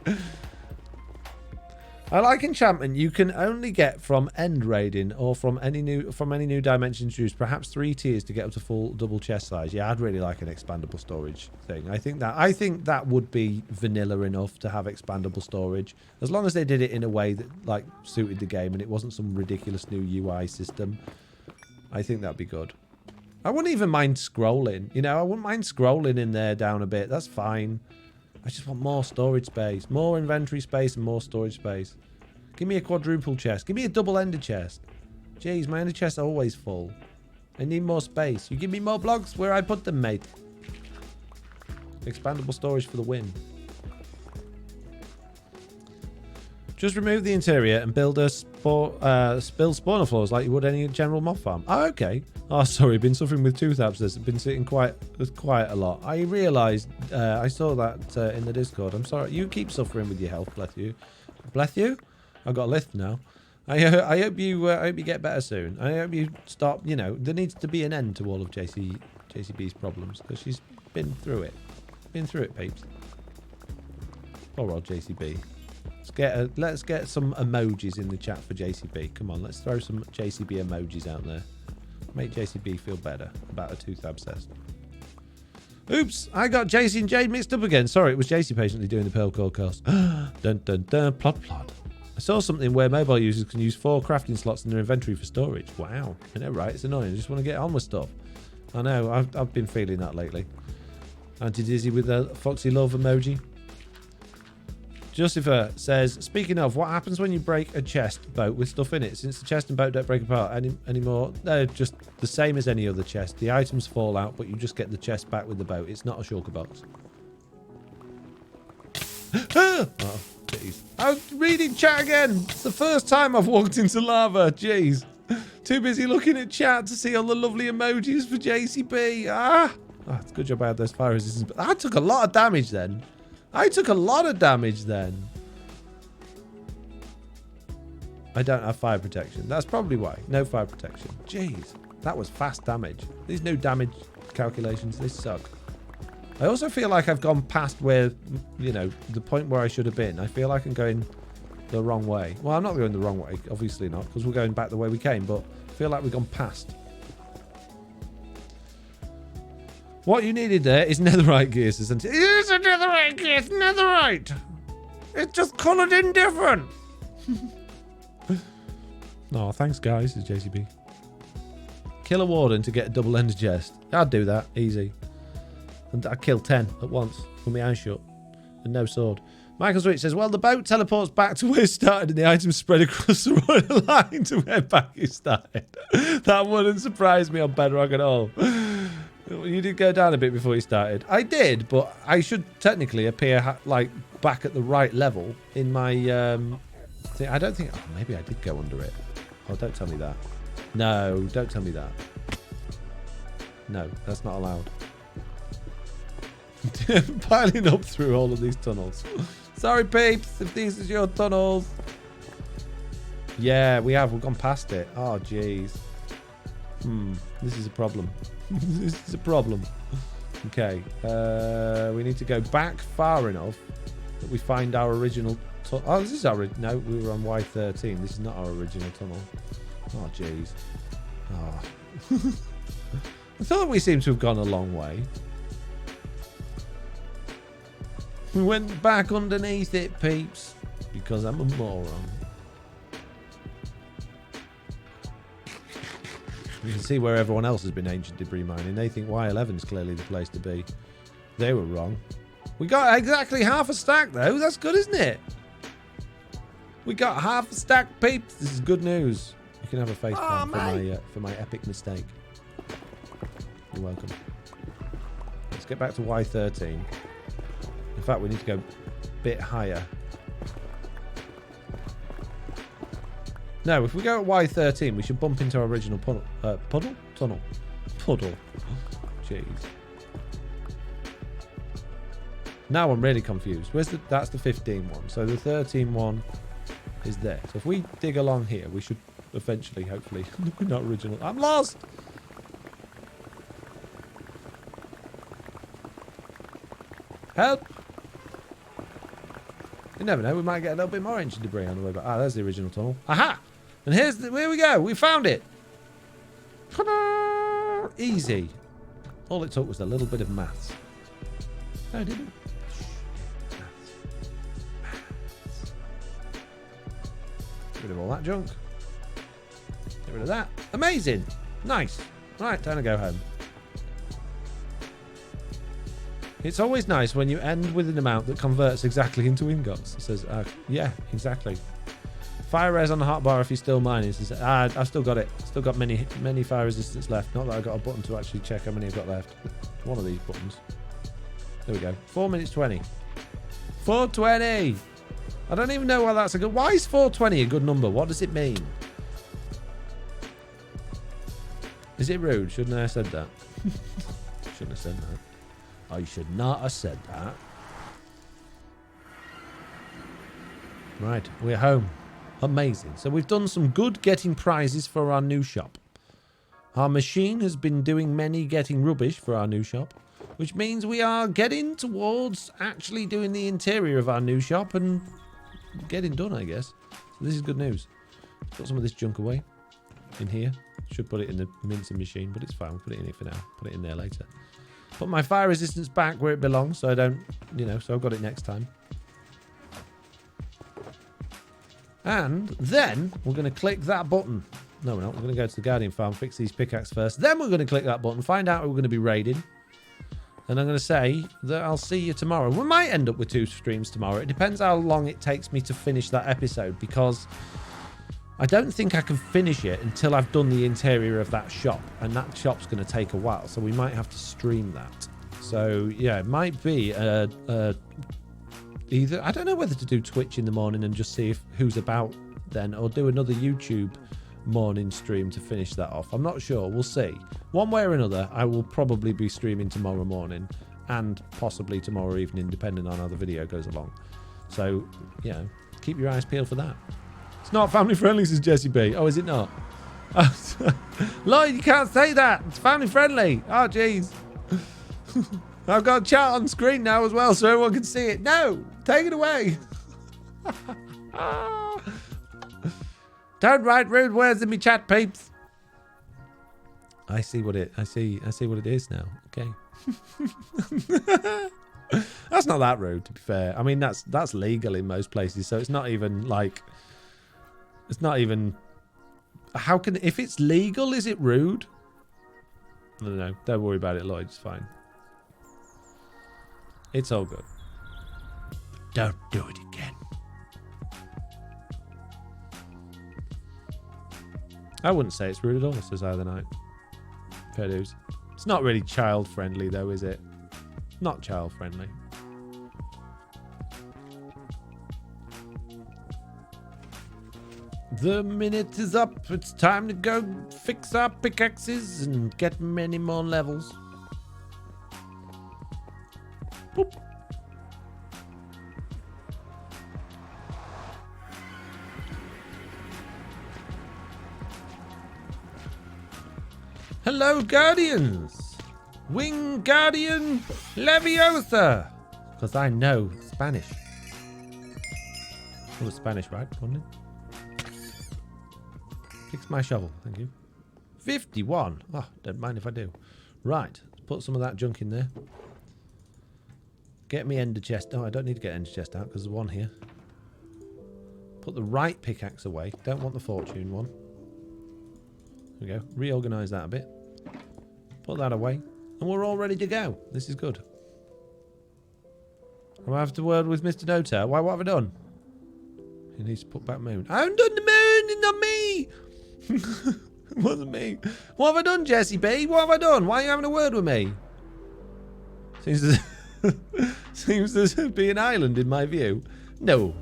[SPEAKER 1] I like enchantment you can only get from end raiding or from any new dimension introduced, perhaps 3 tiers to get up to full double chest size. Yeah, I'd really like an expandable storage thing. I think that would be vanilla enough to have expandable storage, as long as they did it in a way that like suited the game and it wasn't some ridiculous new UI system. I think that'd be good. I wouldn't even mind scrolling. You know, I wouldn't mind scrolling in there down a bit. That's fine. I just want more storage space, more inventory space and more storage space. Give me a quadruple chest. Give me a double ender chest. Jeez, my ender chests are always full. I need more space. You give me more blocks where I put them, mate. Expandable storage for the win. Just remove the interior and build a build spawner floors like you would any general mob farm. Oh, okay. Oh, sorry. Been suffering with tooth abscess. Been sitting quite a lot. I realised. I saw that in the Discord. I'm sorry. You keep suffering with your health. Bless you. Bless you. I've got a lift now. I hope you get better soon. I hope you stop. You know, there needs to be an end to all of JCB's problems because she's been through it. Been through it, peeps. Poor old JCB. Let's get some emojis in the chat for JCB. Come on, let's throw some JCB emojis out there. Make JCB feel better about a tooth abscess. Oops, I got JC and Jade mixed up again. Sorry, it was JC patiently doing the Pearl Core cast. Dun dun dun, plot plot. I saw something where mobile users can use 4 crafting slots in their inventory for storage. Wow, I know, right? It's annoying. I just want to get on with stuff. I know, I've been feeling that lately. Anti-dizzy with a foxy love emoji. Justifer says, speaking of, what happens when you break a chest boat with stuff in it? Since the chest and boat don't break apart anymore, they're just the same as any other chest. The items fall out, but you just get the chest back with the boat. It's not a shulker box. Oh, jeez. I was reading chat again. It's the first time I've walked into lava. Jeez. Too busy looking at chat to see all the lovely emojis for JCB. It's a good job I had those fire resistance. I took a lot of damage then. I don't have fire protection. That's probably why. No fire protection. Jeez. That was fast damage. These new damage calculations, they suck. I also feel like I've gone past where, you know, the point where I should have been. I feel like I'm going the wrong way. Well, I'm not going the wrong way. Obviously not, because we're going back the way we came. But feel like we've gone past. What you needed there is netherite gear, isn't it? It is a netherite gear. It's netherite. It's just coloured in different. Oh, thanks, guys. It's JCB. Kill a warden to get a double-ended chest. I'd do that. Easy. And I'd kill 10 at once with my eyes shut. And no sword. Michael Switch says, well, the boat teleports back to where it started and the items spread across the royal line to where back it started. That wouldn't surprise me on Bedrock at all. You did go down a bit before you started. I did, but I should technically appear like back at the right level in my thing. I don't think... Oh, maybe I did go under it. Oh, don't tell me that. No, don't tell me that. No, that's not allowed. Piling up through all of these tunnels. Sorry, peeps, if these are your tunnels. Yeah, we have. We've gone past it. Oh, jeez. This is a problem. This is a problem. Okay. We need to go back far enough that we find our original... Oh, this is our... No, we were on Y13. This is not our original tunnel. Oh, jeez. Oh. I thought we seemed to have gone a long way. We went back underneath it, peeps. Because I'm a moron. You can see where everyone else has been ancient debris mining. They think Y11 is clearly the place to be. They were wrong. We got exactly half a stack, though. That's good, isn't it? We got half a stack, peeps. This is good news. You can have a face palm for my epic mistake. You're welcome. Let's get back to Y13. In fact, we need to go a bit higher. No, if we go at Y13, we should bump into our original puddle. Tunnel. Puddle. Jeez. Now I'm really confused. That's the 15 one. So the 13 one is there. So if we dig along here, we should eventually, hopefully... Not original. I'm lost! Help! You never know. We might get a little bit more ancient debris on the way back. Ah, there's the original tunnel. Aha! And here we go. We found it. Easy. All it took was a little bit of maths. No, it didn't. Maths. Get rid of all that junk. Get rid of that. Amazing. Nice. Right, time to go home. It's always nice when you end with an amount that converts exactly into ingots. It says, yeah, exactly. Fire res on the hotbar if you're still mining. It says, I've still got it. Still got many fire resistance left. Not that I've got a button to actually check how many I've got left. One of these buttons. There we go. 4 minutes 20. 420. I don't even know why that's a good... Why is 420 a good number? What does it mean? Is it rude? Shouldn't I have said that? Shouldn't have said that. I should not have said that. Right, we're home. Amazing. So we've done some good getting prizes for our new shop. Our machine has been doing many getting rubbish for our new shop, which means we are getting towards actually doing the interior of our new shop and getting done, I guess. So this is good news. Put some of this junk away in here. Should put it in the mincing machine, but it's fine. We'll put it in here for now. Put it in there later. Put my fire resistance back where it belongs, so I don't, so I've got it next time. And then we're going to click that button. No, we're not. We're going to go to the Guardian Farm, fix these pickaxe first. Then we're going to click that button, find out who we're going to be raiding. And I'm going to say that I'll see you tomorrow. We might end up with 2 streams tomorrow. It depends how long it takes me to finish that episode, because I don't think I can finish it until I've done the interior of that shop, and that shop's going to take a while, so we might have to stream that. So yeah, it might be either, I don't know whether to do Twitch in the morning and just see who's about then, or do another YouTube morning stream to finish that off. I'm not sure. We'll see. One way or another, I will probably be streaming tomorrow morning and possibly tomorrow evening, depending on how the video goes along. So keep your eyes peeled for that. It's not family friendly, says Jesse B. Oh, is it not? Lloyd, you can't say that. It's family friendly. Oh, jeez. I've got a chat on screen now as well, so everyone can see it. No, take it away. Don't write rude words in me chat, peeps. I see what it is now. Okay. That's not that rude, to be fair. I mean, that's legal in most places, so it's not even like... It's not even... How can... If it's legal, is it rude? I don't know. Don't worry about it, Lloyd. It's fine. It's all good.
[SPEAKER 2] Don't do it again.
[SPEAKER 1] I wouldn't say it's rude at all, says Either Night. Fair dues. It's not really child-friendly, though, is it? Not child-friendly. The minute is up. It's time to go fix our pickaxes and get many more levels. Boop. Hello, Guardians! Wing Guardian Leviosa! Because I know Spanish. It was Spanish, right? Wasn't it? Fix my shovel, thank you. 51. Oh, don't mind if I do. Right, put some of that junk in there. Get me ender chest. Oh, I don't need to get ender chest out because there's one here. Put the right pickaxe away. Don't want the fortune one. There we go. Reorganise that a bit. Put that away. And we're all ready to go. This is good. I'll have to word with Mr. Nota. Why, what have I done? He needs to put back moon. I haven't done the moon! It's not me! It wasn't me. What have I done, Jesse B? What have I done? Why are you having a word with me? Seems to be an island in my view. No.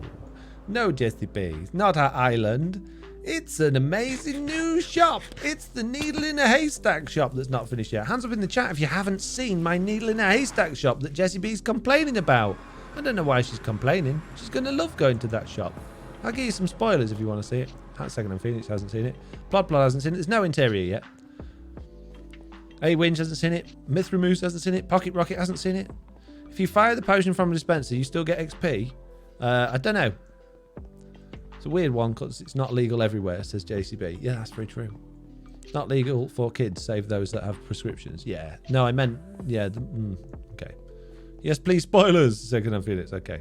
[SPEAKER 1] No, Jesse B. It's not an island. It's an amazing new shop. It's the needle in a haystack shop that's not finished yet. Hands up in the chat if you haven't seen my needle in a haystack shop that Jessie B's complaining about. I don't know why she's complaining. She's going to love going to that shop. I'll give you some spoilers if you want to see it. Second and Phoenix hasn't seen it. Plod hasn't seen it. There's no interior yet. A-Winch hasn't seen it. Mithramoose hasn't seen it. Pocket Rocket hasn't seen it. If you fire the potion from a dispenser, you still get XP. I don't know. It's a weird one because it's not legal everywhere, says JCB. Yeah, that's very true. It's not legal for kids, save those that have prescriptions. Yeah. No, I meant... Yeah. Okay. Yes, please, spoilers. Second and Phoenix. Okay.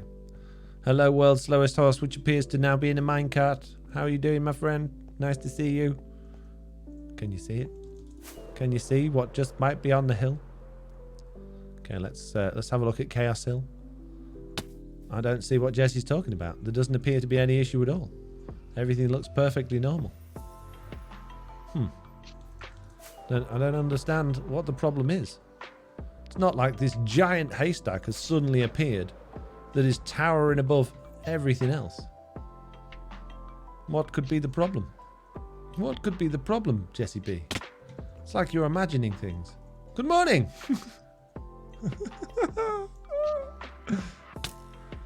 [SPEAKER 1] Hello, world's slowest horse, which appears to now be in a minecart. How are you doing, my friend? Nice to see you. Can you see it? Can you see what just might be on the hill? Okay, let's have a look at Chaos Hill. I don't see what Jesse's talking about. There doesn't appear to be any issue at all. Everything looks perfectly normal. I don't understand what the problem is. It's not like this giant haystack has suddenly appeared that is towering above everything else. What could be the problem? What could be the problem, Jessie B? It's like you're imagining things. Good morning!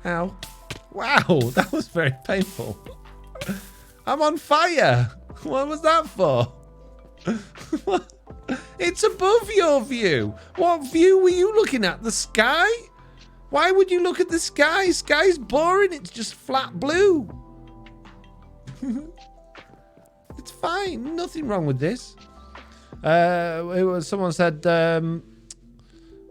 [SPEAKER 1] Ow. Wow, that was very painful. I'm on fire! What was that for? What? It's above your view. What view were you looking at? The sky? Why would you look at the sky? Sky's boring. It's just flat blue. It's fine. Nothing wrong with this. Someone said,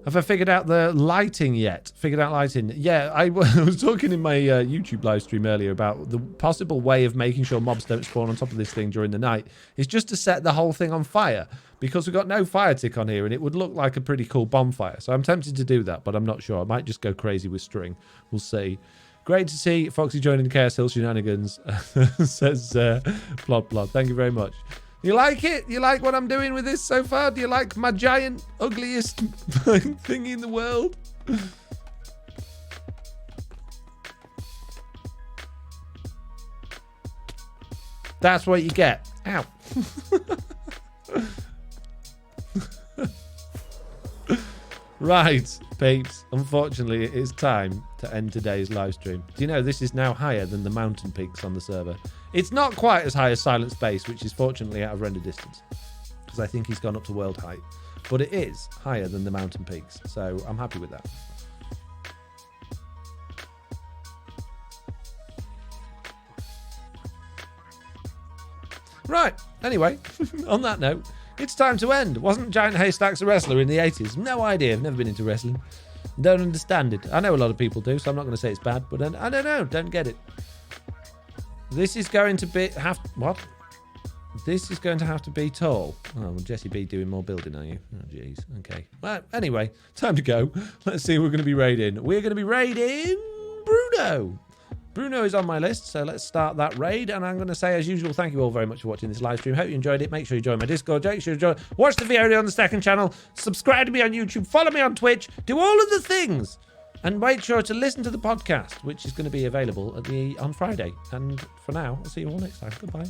[SPEAKER 1] have I figured out the lighting yet? Figured out lighting. Yeah, I was talking in my YouTube live stream earlier about the possible way of making sure mobs don't spawn on top of this thing during the night is just to set the whole thing on fire, because we've got no fire tick on here and it would look like a pretty cool bonfire. So I'm tempted to do that, but I'm not sure. I might just go crazy with string. We'll see. Great to see Foxy joining the Chaos Hill Shenanigans, says Plod. Thank you very much. You like it? You like what I'm doing with this so far? Do you like my giant, ugliest thing in the world? That's what you get. Ow. Right, peeps. Unfortunately, it is time to end today's live stream. Do you know this is now higher than the mountain peaks on the server? It's not quite as high as Silent Space, which is fortunately out of render distance, because I think he's gone up to world height. But it is higher than the mountain peaks, so I'm happy with that. Right, anyway, on that note, It's time to end. Wasn't Giant Haystacks a wrestler in the 80s? No idea. I've never been into wrestling. Don't understand it. I know a lot of people do, so I'm not going to say it's bad, but I don't know. Don't get it. This is going to be... What? This is going to have to be tall. Oh, well, Jesse B doing more building, are you? Oh, jeez. Okay. Well, anyway, time to go. Let's see who we're going to be raiding. We're going to be raiding Bruno. Bruno is on my list, so let's start that raid. And I'm going to say, as usual, thank you all very much for watching this live stream. Hope you enjoyed it. Make sure you join my Discord. Make sure you join. Watch the video on the second channel. Subscribe to me on YouTube. Follow me on Twitch. Do all of the things. And make sure to listen to the podcast, which is going to be available on Friday. And for now, I'll see you all next time. Goodbye.